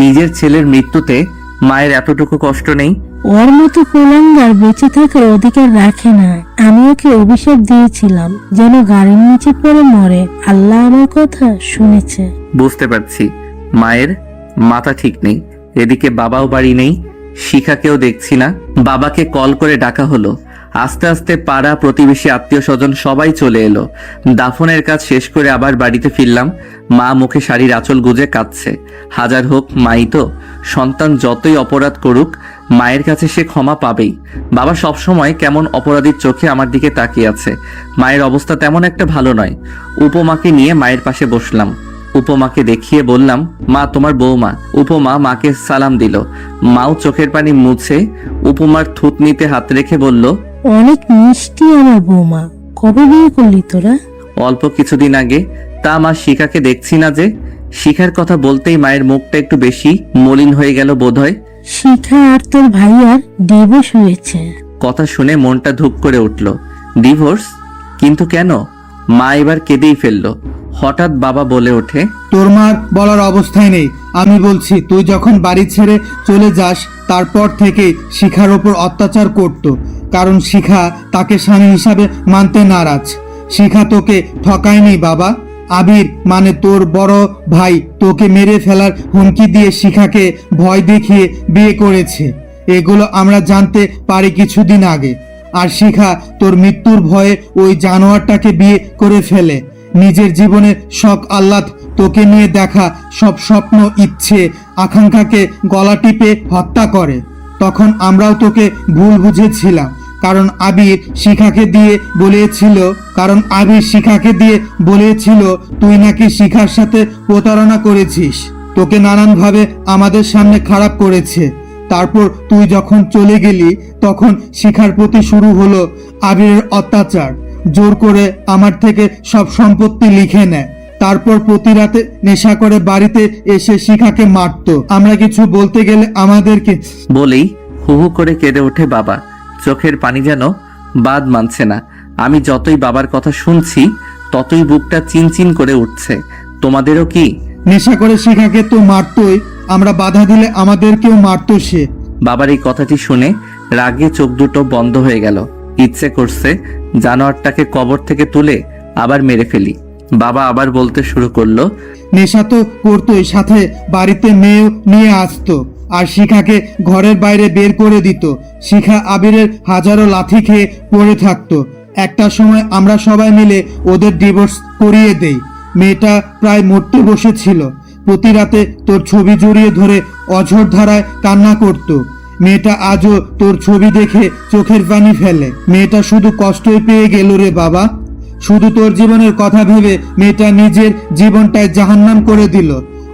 Speaker 1: নিজের ছেলের মৃত্যুতে মায়ের এতটুকু কষ্ট নেই।
Speaker 6: ওর মতো কোলাঙ্গার বেঁচে থাকার অধিকার রাখে না। আমি ওকে অভিশাপ দিয়েছিলাম যেন গাড়ির নিচে পড়ে মরে। আল্লাহ আমার কথা শুনেছে।
Speaker 1: বুঝতে পারছি মায়ের মাথা ঠিক নেই। এদিকে বাবাও বাড়ি নেই, শিখাকেও দেখছি না। বাবাকে কল করে ডাকা হলো। আস্তে আস্তে পাড়া প্রতিবেশী আত্মীয় স্বজন সবাই চলে এলো। দাফনের কাজ শেষ করে আবার বাড়িতে ফিরলাম। মা মুখে শাড়ির আঁচল গুজে কাঁদছে। হাজার হোক মাই তো, সন্তান যতই অপরাধ করুক মায়ের কাছে সে ক্ষমা পাবেই। বাবা সবসময় কেমন অপরাধীর চোখে আমার দিকে তাকিয়ে আছে। মায়ের অবস্থা তেমন একটা ভালো নয়। উপমাকে নিয়ে মায়ের পাশে বসলাম। উপমাকে দেখিয়ে বললাম, মা, তোমার বৌমা। উপমা মাকে সালাম দিল। মাও চোখের পানি মুছে উপমার থুতনিতে হাত রেখে বলল,
Speaker 6: অনেক মিষ্টি আমার বৌমা। কবে বিয়ে করলি তোরা?
Speaker 1: অল্প কিছুদিন আগে। তা মা, শিখাকে দেখছি না যে? শিখার কথা বলতেই মায়ের মুখটা একটু বেশি মলিন হয়ে গেল বোধহয়।
Speaker 6: শিখা আর তোর ভাইয়ার ডিভোর্স হয়েছে।
Speaker 1: কথা শুনে মনটা ধুপ করে উঠল। ডিভোর্স? কিন্তু কেন? মা এবার কেঁদেই ফেললো। হঠাৎ বাবা বলে ওঠে,
Speaker 3: তোর মার বলার অবস্থায় নেই। আমি বলছি, তুই যখন বাড়ি ছেড়ে চলে যাস তারপর থেকে শিখার ওপর অত্যাচার করত, কারণ শিখা তাকে স্বামী হিসাবে মানতে নারাজ। শিখা তোকে ঠকায়নি বাবা। আবির মানে তোর বড় ভাই তোকে মেরে ফেলার হুমকি দিয়ে শিখাকে ভয় দেখিয়ে বিয়ে করেছে। এগুলো আমরা জানতে পারি কিছুদিন আগে। আর শিখা তোর মৃত্যুর ভয়ে ওই জানোয়ারটাকে বিয়ে করে ফেলে। নিজের জীবনের শখ আহ্লাদ, তোকে নিয়ে দেখা সব স্বপ্ন, ইচ্ছে, আকাঙ্ক্ষাকে গলা টিপে হত্যা করে। তখন আমরাও তোকে ভুল বুঝেছিলাম, কারণ আবির শিখাকে দিয়ে বলেছিল তুই নাকি শিখার সাথে প্রতারণা করেছিস। তোকে নানানভাবে আমাদের সামনে খারাপ করেছে। তারপর তুই যখন চলে গেলি তখন শিখার প্রতি শুরু হলো আবিরের অত্যাচার। জোর করে আমার থেকে সব সম্পত্তি লিখে নেয়। তারপর প্রতি রাতে নেশা করে বাড়িতে এসে শিখাকে মারতো। আমরা কিছু বলতে গেলে আমাদেরকে।
Speaker 1: বলেই হু হু করে কেঁদে ওঠে বাবা। চোখের পানি যেন বাদ মানছে না। আমি যতই বাবার কথা শুনছি ততই বুকটা চিনচিন করে উঠছে। তোমাদেরও কি?
Speaker 3: নেশা করে শিখাকে তো মারতোই, আমরা বাধা দিলে আমাদেরকেও মারতো সে।
Speaker 1: বাবার এই কথাটি শুনে রাগে চোখ দুটো বন্ধ হয়ে গেল। ইচ্ছে করছে জানোয়ারটাকে কবর থেকে তুলে আবার মেরে ফেলি। বাবা আবার বলতে শুরু করলো,
Speaker 3: নেশা তো করতোই, সাথে বাড়িতে মেয়েও নিয়ে আসতো আর শিখাকে ঘরের বাইরে বের করে দিত। শিখা আবিরের হাজারো লাথি খেয়ে পড়ে থাকতো। একটা সময় আমরা সবাই মিলে ওদের ডিভোর্স করিয়ে দেই। মেয়েটা প্রায় মরতে বসেছিল। প্রতি রাতে তোর ছবি জড়িয়ে ধরে অঝোর ধারায় কান্না করত। মেয়েটা আজও তোর ছবি দেখে চোখের পানি ফেলে। মেয়েটা শুধু কষ্টই পেয়ে গেল রে বাবা। শুধু তোর জীবনের কথা ভেবে মেয়েটা নিজের জীবনটায় জাহান্নাম করে দিল।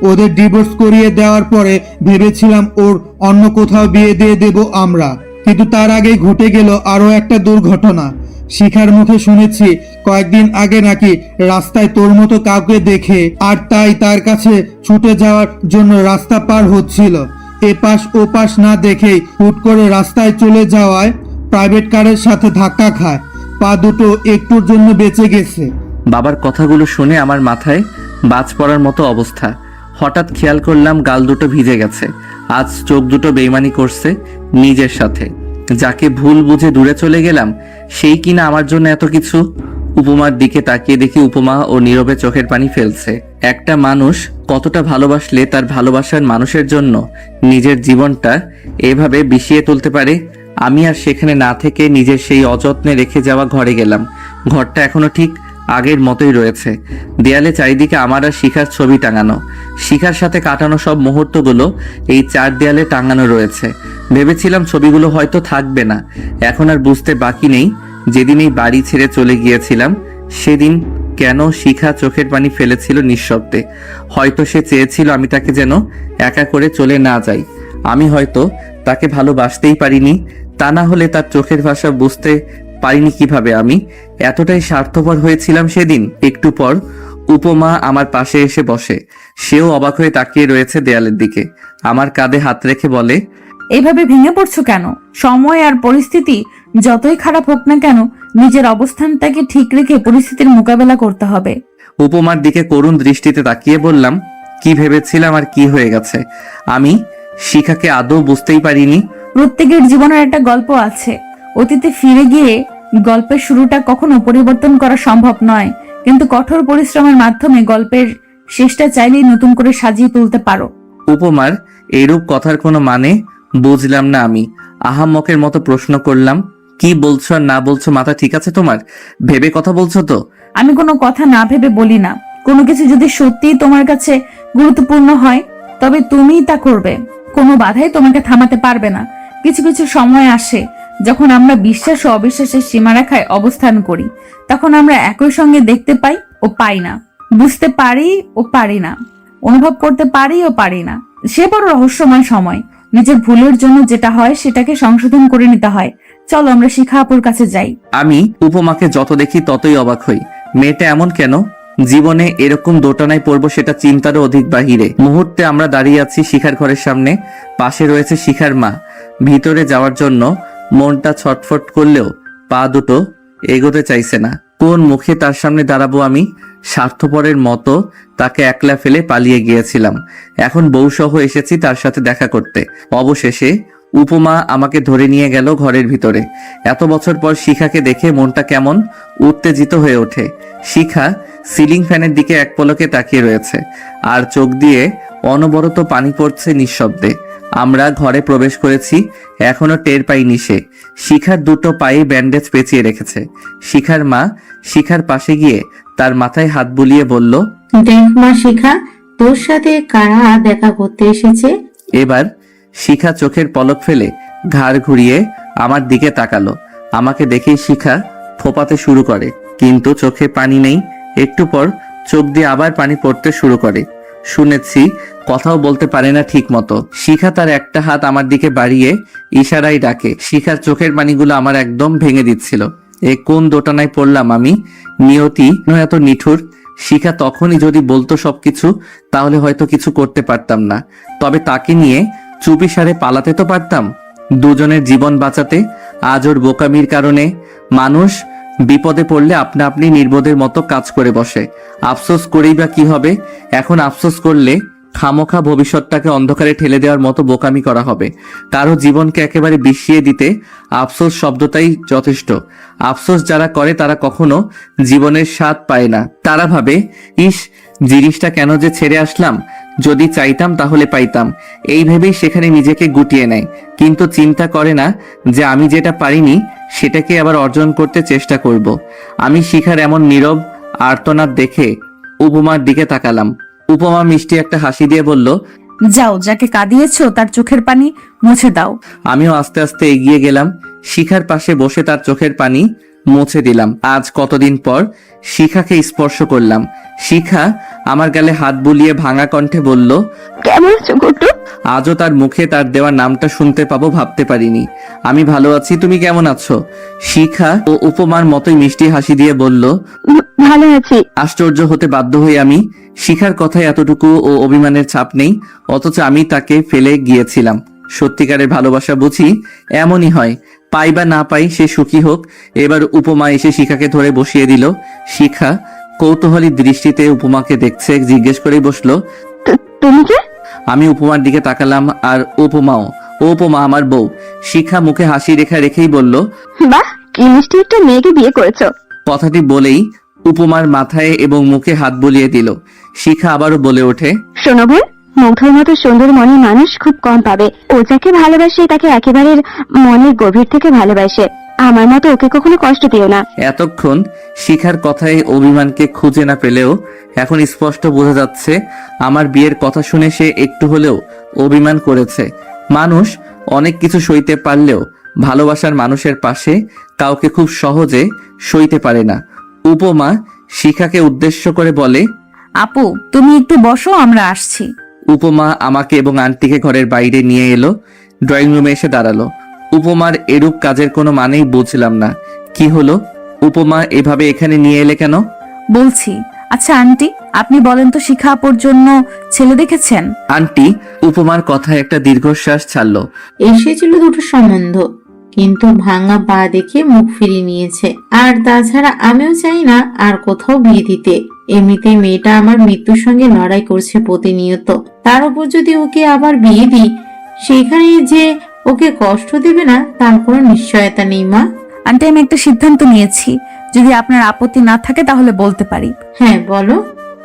Speaker 3: ওদের ডিভোর্স করিয়ে দেওয়ার পরে ভেবেছিলাম ওর অন্য কোথাও বিয়ে দিয়ে দেব আমরা, কিন্তু তার আগেই ঘটে গেল আরো একটা দুর্ঘটনা। শিখার মুখে শুনেছি কয়েকদিন আগে নাকি রাস্তায় তোর মতো কাউকে দেখে, আর তাই তার কাছে ছুটে যাওয়ার জন্য রাস্তা পার হচ্ছিল। এপাশ ওপাশ না দেখেই হুট করে রাস্তায় চলে যাওয়ায় প্রাইভেট কারের সাথে ধাক্কা খায়। পা দুটো একটুর জন্য বেঁচে গেছে।
Speaker 1: বাবার কথাগুলো শুনে আমার মাথায় বাজ পড়ার মতো অবস্থা। হঠাৎ খেয়াল করলাম গাল দুটো ভিজে গেছে। আজ চোখ দুটো বেইমানি করছে নিজের সাথে। যাকে ভুল বুঝে দূরে চলে গেলাম সেই কিনা আমার জন্য এত কিছু। উপমার দিকে তাকিয়ে দেখি উপমা ও নীরবে চোখের পানি ফেলছে। একটা মানুষ কতটা ভালোবাসলে তার ভালোবাসার মানুষের জন্য নিজের জীবনটা এভাবে বিষিয়ে তুলতে পারে। আমি আর সেখানে না থেকে নিজের সেই অযত্নে রেখে যাওয়া ঘরে গেলাম। ঘরটা এখনো ঠিক আগের মতোই রয়েছে। দেয়ালে চারিদিকে আমার আর শিখার ছবি টাঙানো। শিখার সাথে কাটানো সব মুহূর্তগুলো এই 4 দেয়ালে টাঙানো রয়েছে। ভেবেছিলাম ছবিগুলো হয়তো থাকবে না। এখন আর বুঝতে বাকি নেই, যেদিন এই বাড়ি ছেড়ে চলে গিয়েছিলাম সেদিন কেন শিখা চোখের পানি ফেলেছিল নিঃশব্দে। হয়তো সে চেয়েছিল আমি তাকে যেন একা করে চলে না যাই। আমি হয়তো তাকে ভালোবাসতেই পারিনি, তা না হলে তার চোখের ভাষা বুঝতে পারিনি কিভাবে আমি এতটাই স্বার্থপর হয়েছিলাম সেদিন। একটু পর উপমা আমার পাশে এসে বসে। সেও অবাক হয়ে তাকিয়ে রয়েছে দেয়ালের দিকে। আমার কাঁধে হাত রেখে বলে,
Speaker 4: এইভাবে ভেঙে পড়ছো কেন? সময় আর পরিস্থিতি যতই খারাপ হোক না কেন, নিজের অবস্থানটাকে ঠিক রেখে পরিস্থিতির মোকাবেলা করতে হবে।
Speaker 1: উপমার দিকে করুণ দৃষ্টিতে তাকিয়ে বললাম, কি ভেবেছিলাম আর কি হয়ে গেছে। আমি শিখাকে আদৌ বুঝতেই পারিনি।
Speaker 4: প্রত্যেকের জীবনের একটা গল্প আছে। অতীতে ফিরে গিয়ে গল্পের শুরুটা কখনো পরিবর্তন করা সম্ভব নয়, কিন্তু কঠোর পরিশ্রমের মাধ্যমে গল্পের শেষটা চাইলেই নতুন করে সাজিয়ে তুলতে পারো।
Speaker 1: উপমার এইরূপ কথার কোনো মানে বুঝলাম না। আমি আহাম্মকের মতো প্রশ্ন করলাম, কি বলছো আর না বলছো মাথা ঠিক আছে তোমার? ভেবে কথা বলছো তো?
Speaker 4: আমি কোনো কথা না ভেবে বলি না। কোনো কিছু যদি সত্যিই তোমার কাছে গুরুত্বপূর্ণ হয় তবে তুমিই তা করবে। কোনো বাধাই তোমাকে থামাতে পারবে না। কিছু কিছু সময় আসে যখন আমরা বিশ্বাস ও অবিশ্বাসের সীমারেখায় অবস্থান করি। তখন আমরা একই সঙ্গে দেখতে পাই ও পাই না, বুঝতে পারি ও পারি না, অনুভব করতে পারি ও পারি না। সে বড় রহস্যময় সময়। নিজের ভুলের জন্য যেটা হয় সেটাকে সংশোধন করে নিতে হয়। চলো আমরা শিখা আপুর কাছে যাই।
Speaker 1: আমি উপমাকে যত দেখি ততই অবাক হই। মেয়েটা এমন কেন? জীবনে এরকম দোটানায় পড়বো সেটা চিন্তারও অধিক বাহিরে। মুহূর্তে আমরা দাঁড়িয়ে আছি শিখার ঘরের সামনে। পাশে রয়েছে শিখার মা। ভিতরে যাওয়ার জন্য মনটা ছটফট করলেও পা দুটো এগোতে চাইছে না। কোন মুখে তার সামনে দাঁড়াবো আমি? স্বার্থপরের মতো তাকে একলা ফেলে পালিয়ে গিয়েছিলাম। এখন বউসহ এসেছি তার সাথে দেখা করতে। অবশেষে উপমা আমাকে ধরে নিয়ে গেল ঘরের ভিতরে। এত বছর পর শিখাকে দেখে মনটা কেমন উত্তেজিত হয়ে ওঠে। শিখা সিলিং ফ্যানের দিকে এক পলকে তাকিয়ে রয়েছে, আর চোখ দিয়ে অনবরত পানি পড়ছে নিঃশব্দে। আমরা ঘরে প্রবেশ করেছি, এখনো টের পাইনি সে। শিখার দুটো পায়ে ব্যান্ডেজ পেঁচিয়ে রেখেছে। শিখার মা শিখার পাশে গিয়ে তার মাথায় হাত বুলিয়ে বলল,
Speaker 12: দেখ মা শিখা, তোর সাথে কারা দেখা করতে এসেছে।
Speaker 1: এবার শিখা চোখের পলক ফেলে ঘাড় ঘুরিয়ে আমার দিকে তাকালো। আমাকে দেখেই শিখা ফোপাতে শুরু করে, কিন্তু চোখে পানি নেই। একটু পর চোখ দিয়ে আবার পানি পড়তে শুরু করে। শুনেছি কথাও বলতে পারে না ঠিক মতো। শিখা তার একটা হাত আমার দিকে বাড়িয়ে ইশারায় ডাকে। শিখার চোখের পানিগুলো আমার একদম ভেঙে দিচ্ছিল। এ কোন দোটানায় পড়লাম আমি? নিয়তি এত নিঠুর। শিখা তখনই যদি বলতো সবকিছু, তাহলে হয়তো কিছু করতে পারতাম না। তবে তাকে নিয়ে চুপিসারে পালাতে তো পারতাম, দুজনের জীবন বাঁচাতে। আজ ওর বোকামির কারণে মানুষ বিপদে পড়লে আপনা আপনি নির্বোধের মতো কাজ করে বসে। আফসোস করেই বা কি হবে? এখন আফসোস করলে খামোখা ভবিষ্যৎটাকে অন্ধকারে ঠেলে দেওয়ার মতো বোকামি করা হবে। কারো জীবনকে একেবারে বিষিয়ে দিতে আফসোস শব্দটাই যথেষ্ট। আফসোস যারা করে তারা কখনো জীবনের স্বাদ পায় না। তারা ভাবে, ইস, জিনিসটা কেন যে ছেড়ে আসলাম, যদি চাইতাম তাহলে পাইতাম। এই ভেবেই সেখানে নিজেকে গুটিয়ে নেয়, কিন্তু চিন্তা করে না যে আমি যেটা পারিনি সেটাকে আবার অর্জন করতে চেষ্টা করব। আমি শিখার এমন নীরব আর্তনাদ দেখে উপমার দিকে তাকালাম। উপমা মিষ্টি একটা হাসি দিয়ে বলল,
Speaker 4: যাও, যাকে কাঁদিয়েছো তার চোখের পানি মুছে দাও।
Speaker 1: আমিও আস্তে আস্তে এগিয়ে গেলাম, শিখার পাশে বসে তার চোখের পানি মুছে দিলাম। আজ কতদিন পর শিখাকে স্পর্শ করলাম। শিখা আমার গালে হাত বুলিয়ে ভাঙা কণ্ঠে বলল,
Speaker 2: কেমন আছো গুড্ডু?
Speaker 1: আজও তার মুখে তার দেওয়া নামটা শুনতে পাবো ভাবতে পারিনি। আমি ভালো আছি, তুমি কেমন আছো? শিখা ও উপমার মতোই মিষ্টি হাসি দিয়ে বলল,
Speaker 2: ভালো আছি।
Speaker 1: আশ্চর্য হতে বাধ্য হই আমি। শিখার কথায় এতটুকু ও অভিমানের ছাপ নেই, অথচ আমি তাকে ফেলে গিয়েছিলাম। সত্যিকারের ভালোবাসা বুঝি এমনই হয়, পাই বা না পাই সে সুখী হোক। এবার উপমা এসে শিখাকে ধরে বসিয়ে দিল। শিখা কৌতূহলী দৃষ্টিতে উপমাকে দেখছে, জিজ্ঞেস করেই বসলো,
Speaker 2: তুমি কে?
Speaker 1: আমি উপমার দিকে তাকালাম, আর উপমাও। উপমা আমার বউ। শিখা মুখে হাসি রেখা রেখেই বলল,
Speaker 2: বাহ, কি মিষ্টি একটা মেয়েকে বিয়ে করেছো।
Speaker 1: কথাটি বলেই উপমার মাথায় এবং মুখে হাত বুলিয়ে দিল। শিখা আবারও বলে ওঠে,
Speaker 2: শোনো বোন, মুগ্ধর মতো সুন্দর মনের মানুষ খুব কম পাবে। ও যাকে ভালোবাসে তাকে একেবারে মনের গভীর থেকে ভালোবাসে। আমার মতো ওকে কখনো কষ্ট দিও না।
Speaker 1: এতক্ষণ শিখার কথায় অভিমানকে খুঁজে না পেলেও এখন স্পষ্ট বোঝা যাচ্ছে আমার বিয়ের কথা শুনে সে একটু হলেও অভিমান করেছে। মানুষ অনেক কিছু সইতে পারলেও ভালোবাসার মানুষের পাশে কাউকে খুব সহজে সইতে পারে না। উপমা শিখাকে উদ্দেশ্য করে বলে,
Speaker 4: আপু তুমি একটু বসো, আমরা আসছি।
Speaker 1: উপমা আমাকে এবং আন্টিকে ঘরের বাইরে নিয়ে এলো। ড্রয়িং রুমে এসে দাঁড়ালো। উপমার এরূপ কাজের কোনো মানেই বুঝলাম না। কি হলো? উপমা এভাবে এখানে নিয়ে এলে কেন?
Speaker 4: বলছি। আচ্ছা আন্টি, আপনি বলেন তো শিখা আপুর জন্য ছেলে দেখেছেন?
Speaker 1: আন্টি উপমার কথায় একটা দীর্ঘশ্বাস ছাড়লো।
Speaker 12: এসেছিল দুটো সম্বন্ধ, কিন্তু ভাঙা পা দেখে মুখ ফিরিয়ে নিয়েছে। আর তাছাড়া আমিও চাই না আর কোথাও বিয়ে দিতে। এমনিতে মেয়েটা আমার মৃত্যুর সঙ্গে লড়াই করছে প্রতিনিয়ত। তার উপর যদি ওকে আবার বিয়ে দিই, সেখানে যে ওকে কষ্ট দেবে না তার কোনো নিশ্চয়তা নেই মা।
Speaker 4: আন্টি আমি একটা সিদ্ধান্ত নিয়েছি, যদি আপনার আপত্তি না থাকে তাহলে বলতে পারি।
Speaker 12: হ্যাঁ বলো।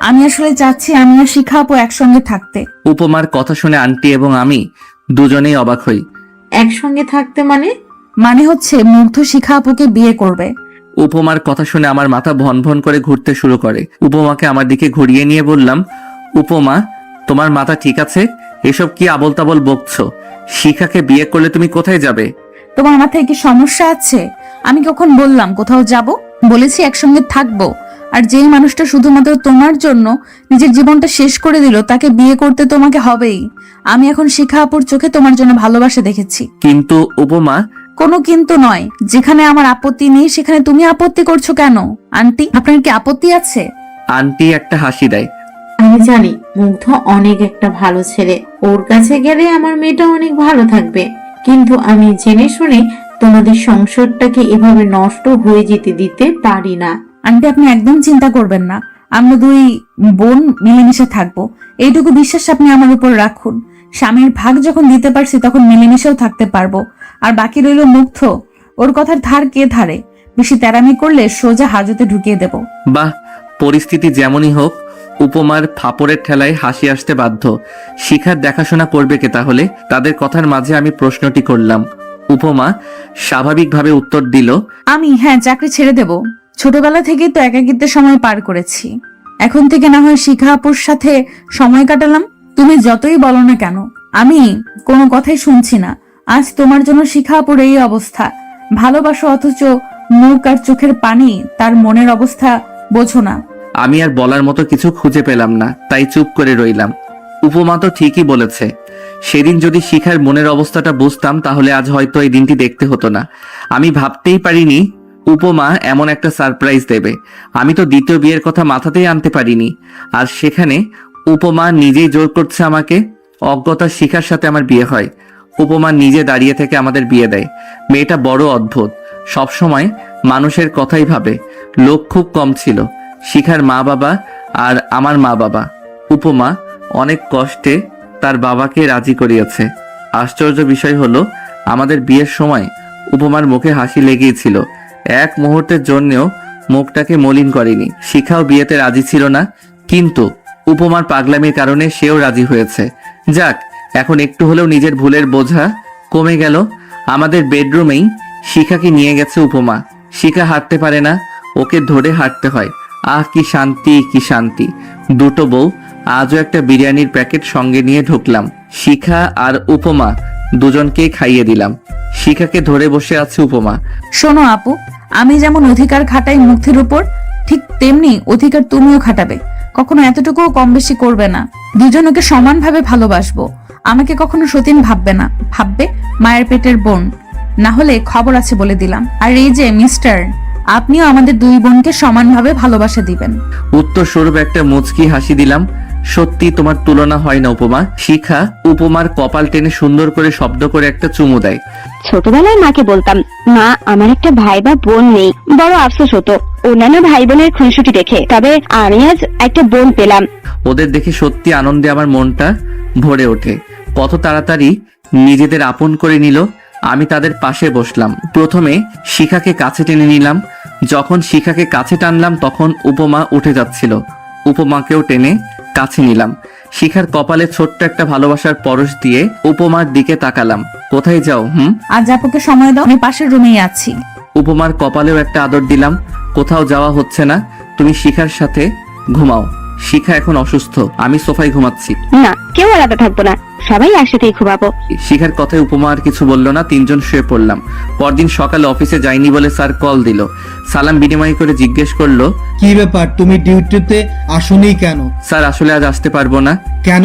Speaker 4: আমি আসলে চাচ্ছি আমি আর শিখা আপু একসঙ্গে থাকতে।
Speaker 1: উপমার কথা শুনে আন্টি এবং আমি দুজনেই অবাক হই।
Speaker 12: একসঙ্গে থাকতে মানে?
Speaker 4: মানে হচ্ছে মুগ্ধ শিখা আপুকে বিয়ে করবে।
Speaker 1: উপমার কথা শুনে আমার মাথা ভন ভন করে ঘুরতে শুরু করে। উপমাকে আমার দিকে ঘুরিয়ে নিয়ে বললাম, উপমা তোমার মাথা ঠিক আছে? এসব কি আবল তাবল বকছো? শিখাকে বিয়ে করলে তুমি কোথায় যাবে?
Speaker 4: তোমার মাথায় কি সমস্যা আছে? আমি কখন বললাম কোথাও যাব? বলেছি একসঙ্গে থাকবো। আর যেই মানুষটা শুধুমাত্র তোমার জন্য নিজের জীবনটা শেষ করে দিল, তাকে বিয়ে করতে তোমাকে হবেই। আমি এখন শিখা আপুর চোখে তোমার জন্য ভালোবাসা দেখেছি।
Speaker 1: কিন্তু উপমা।
Speaker 4: কোনো কিন্তু নয়। যেখানে আমার আপত্তি নেই সেখানে তুমি আপত্তি করছো কেন? আন্টি আপনার কি আপত্তি আছে?
Speaker 1: আন্টি একটা হাসি দেয়।
Speaker 12: আমি জানি মুগ্ধ অনেক একটা ভালো ছেলে, ওর কাছে গেলে আমার মেয়েটা অনেক ভালো থাকবে। কিন্তু আমি জেনে শুনে তোমাদের সংসারটাকে এভাবে নষ্ট হয়ে যেতে দিতে পারি না।
Speaker 4: আন্টি আপনি একদম চিন্তা করবেন না, আমরা দুই বোন মিলেমিশে থাকবো, এইটুকু বিশ্বাস আপনি আমার উপর রাখুন। স্বামীর ভাগ যখন দিতে পারছি তখন মিলেমিশেও থাকতে পারবো। আর বাকি রইল মুগ্ধ, ওর কথার ধার কে ধারে? বেশি তেরামি করলে সোজা হাজতে ঢুকিয়ে দেব।
Speaker 1: বাহ, পরিস্থিতি যেমনই হোক উপমার ফাপড়ের ঠেলায় হাসি আসতে বাধ্য। শিখার দেখাশোনা করবে কে তাহলে? তাদের কথার মাঝে আমি প্রশ্নটি করলাম। উপমা স্বাভাবিকভাবে উত্তর দিল,
Speaker 4: আমি হ্যাঁ চাকরি ছেড়ে দেব। ছোটবেলা থেকেই তো একাকিত্বের সময় পার করেছি, এখন থেকে না হয় শিখা আপুর সাথে সময় কাটালাম। তুমি যতই বলো না কেন আমি কোনো কথাই শুনছি না। আজ তোমার জন্য শিখা আপুর এই অবস্থা। ভালোবাসো অথচ মুখ আর চোখের পানি তার মনের অবস্থা বোঝো না।
Speaker 1: আমি আর বলার মতো কিছু খুঁজে পেলাম না, তাই চুপ করে রইলাম। উপমা তো ঠিকই বলেছে। সেদিন যদি শিখার মনের অবস্থাটা বুঝতাম তাহলে আজ হয়তো এই দিনটি দেখতে হতো না। আমি ভাবতেই পারিনি উপমা এমন একটা সারপ্রাইজ দেবে। আমি তো দ্বিতীয় বিয়ের কথা মাথাতেই আনতে পারিনি। আর সেখানে উপমা নিজেই জোর করছে আমাকে। অজ্ঞতা শিখার সাথে আমার বিয়ে হয়। উপমা নিজে দাঁড়িয়ে থেকে আমাদের বিয়ে দেয়। মেয়েটা বড় অদ্ভুত, সবসময় মানুষের কথাই ভাবে। লোক খুব কম ছিল, শিখার মা বাবা আর আমার মা বাবা। উপমা অনেক কষ্টে তার বাবাকে রাজি করিয়েছে। আশ্চর্য বিষয় হলো আমাদের বিয়ের সময় উপমার মুখে হাসি লেগেছিল। এক মুহূর্তের জন্যও মুখটাকে মলিন করেনি। শিখাও বিয়েতে রাজি ছিল না, কিন্তু উপমার পাগলামির কারণে সেও রাজি হয়েছে। যাক, এখন একটু হলেও নিজের ভুলের বোঝা কমে গেল। আমাদের বেডরুমেই শিখাকে নিয়ে গেছে উপমা। শিখা হাঁটতে পারে না, ওকে ধরে হাঁটতে হয়। আহ কি শান্তি, কি শান্তি। দুটো বউ, আজও একটা বিরিয়ানির প্যাকেট সঙ্গে নিয়ে ঢুকলাম। শিখা আর উপমা দুজনকেই খাইয়ে দিলাম। শিখাকে ধরে বসে আছে উপমা।
Speaker 4: শোনো আপু, আমি যেমন অধিকার খাটাই মুগ্ধের উপর, ঠিক তেমনি অধিকার তুমিও খাটাবে। কখনো এতটুকুও কম বেশি করবে না। দুজন ওকে সমানভাবে ভালোবাসবো। আমাকে কখনো সতীন ভাববে না, ভাববে মায়ের পেটের বোন। না হলে খবর আছে বলে দিলাম। আর এই যে মিস্টার, আপনিও আমাদের দুই বোনকে সমানভাবে ভালোবাসা দিবেন।
Speaker 1: উত্তর স্বরূপ একটা মুচকি হাসি দিলাম। সত্যি তোমার তুলনা হয় না উপমা। শিখা উপমার কপাল টেনে সুন্দর করে শব্দ করে একটা চুমু দেয়।
Speaker 2: ছোটবেলায় মাকে বলতাম, মা আমার একটা ভাই বা বোন নেই। বড় আফসোস হতো অন্যান্য ভাই বোনের খুনসুটি দেখে, তবে আমি আজ একটা বোন পেলাম।
Speaker 1: ওদের দেখে সত্যি আনন্দে আমার মনটা ভরে ওঠে। কত তাড়াতাড়ি নিজেদের আপন করে নিল। আমি তাদের পাশে বসলাম। প্রথমে শিখাকে কাছে টেনে নিলাম। যখন শিখাকে কাছে টানলাম তখন উপমা উঠে যাচ্ছিল। উপমাকেও টেনে কাছে নিলাম। শিখার কপালে ছোট্ট একটা ভালোবাসার পরশ দিয়ে উপমার দিকে তাকালাম। কোথায় যাও?
Speaker 4: আজ আপুকে সময় দাও, আমি পাশের রুমেই আছি।
Speaker 1: উপমার কপালেও একটা আদর দিলাম। কোথাও যাওয়া হচ্ছে না, তুমি শিখার সাথে ঘুমাও। শিখা এখন অসুস্থ, আমি সোফায় ঘুমাচ্ছি।
Speaker 2: না, কেউ আলাদা থাকবো না, সবাই একসাথেই ঘুমাবো।
Speaker 1: শিখার কথায় উপমা আর কিছু বলল না, তিনজন শুয়ে পড়লাম। পরদিন সকালে অফিসে যাইনি বলে স্যার কল দিল। সালাম বিনিময় করে জিজ্ঞেস করলো,
Speaker 3: কি ব্যাপার, তুমি ডিউটিতে আসোনি কেন?
Speaker 1: স্যার আসলে আজ আসতে পারবো না,
Speaker 3: কেন?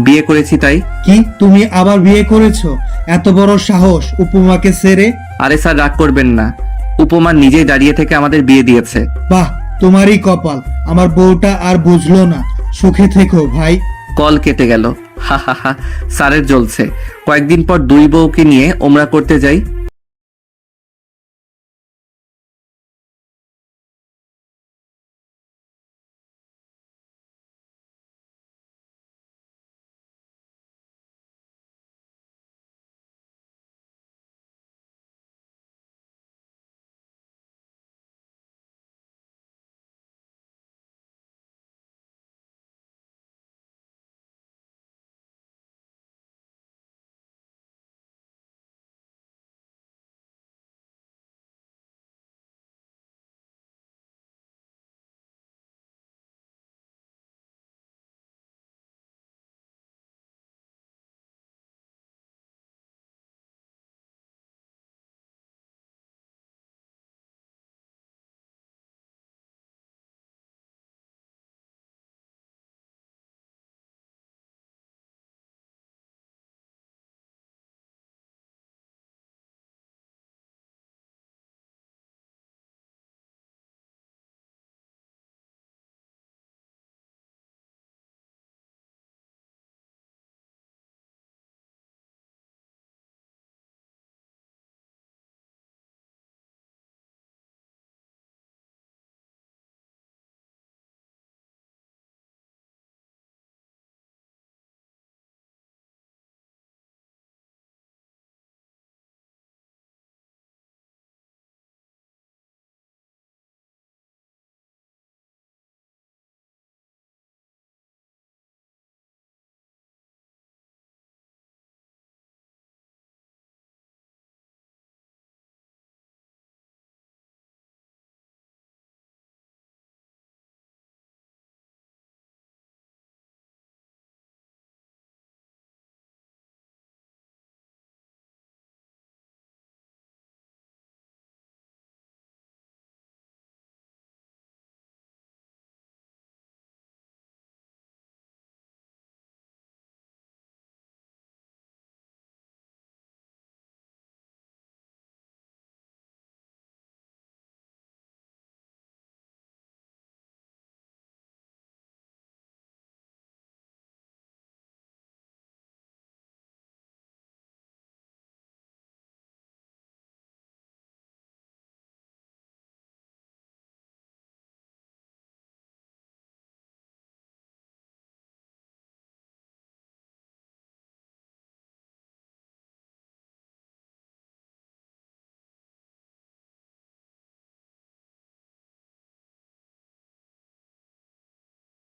Speaker 1: বিয়ে করেছি তাই।
Speaker 3: কি, তুমি আবার বিয়ে করেছো? এত বড় সাহস উপমাকে ছেড়ে?
Speaker 1: আরে স্যার রাগ করবেন না, উপমা নিজেই দাঁড়িয়ে থেকে আমাদের বিয়ে দিয়েছে।
Speaker 3: বাহ, তোমারই কপাল, আমার বউটা আর বুঝলো না। সুখে থেকো ভাই।
Speaker 1: কল কেটে গেল। হা হা হা, স্যারের জ্বলছে। কয়েকদিন পর দুই বউকে নিয়ে ওমরা করতে যাই।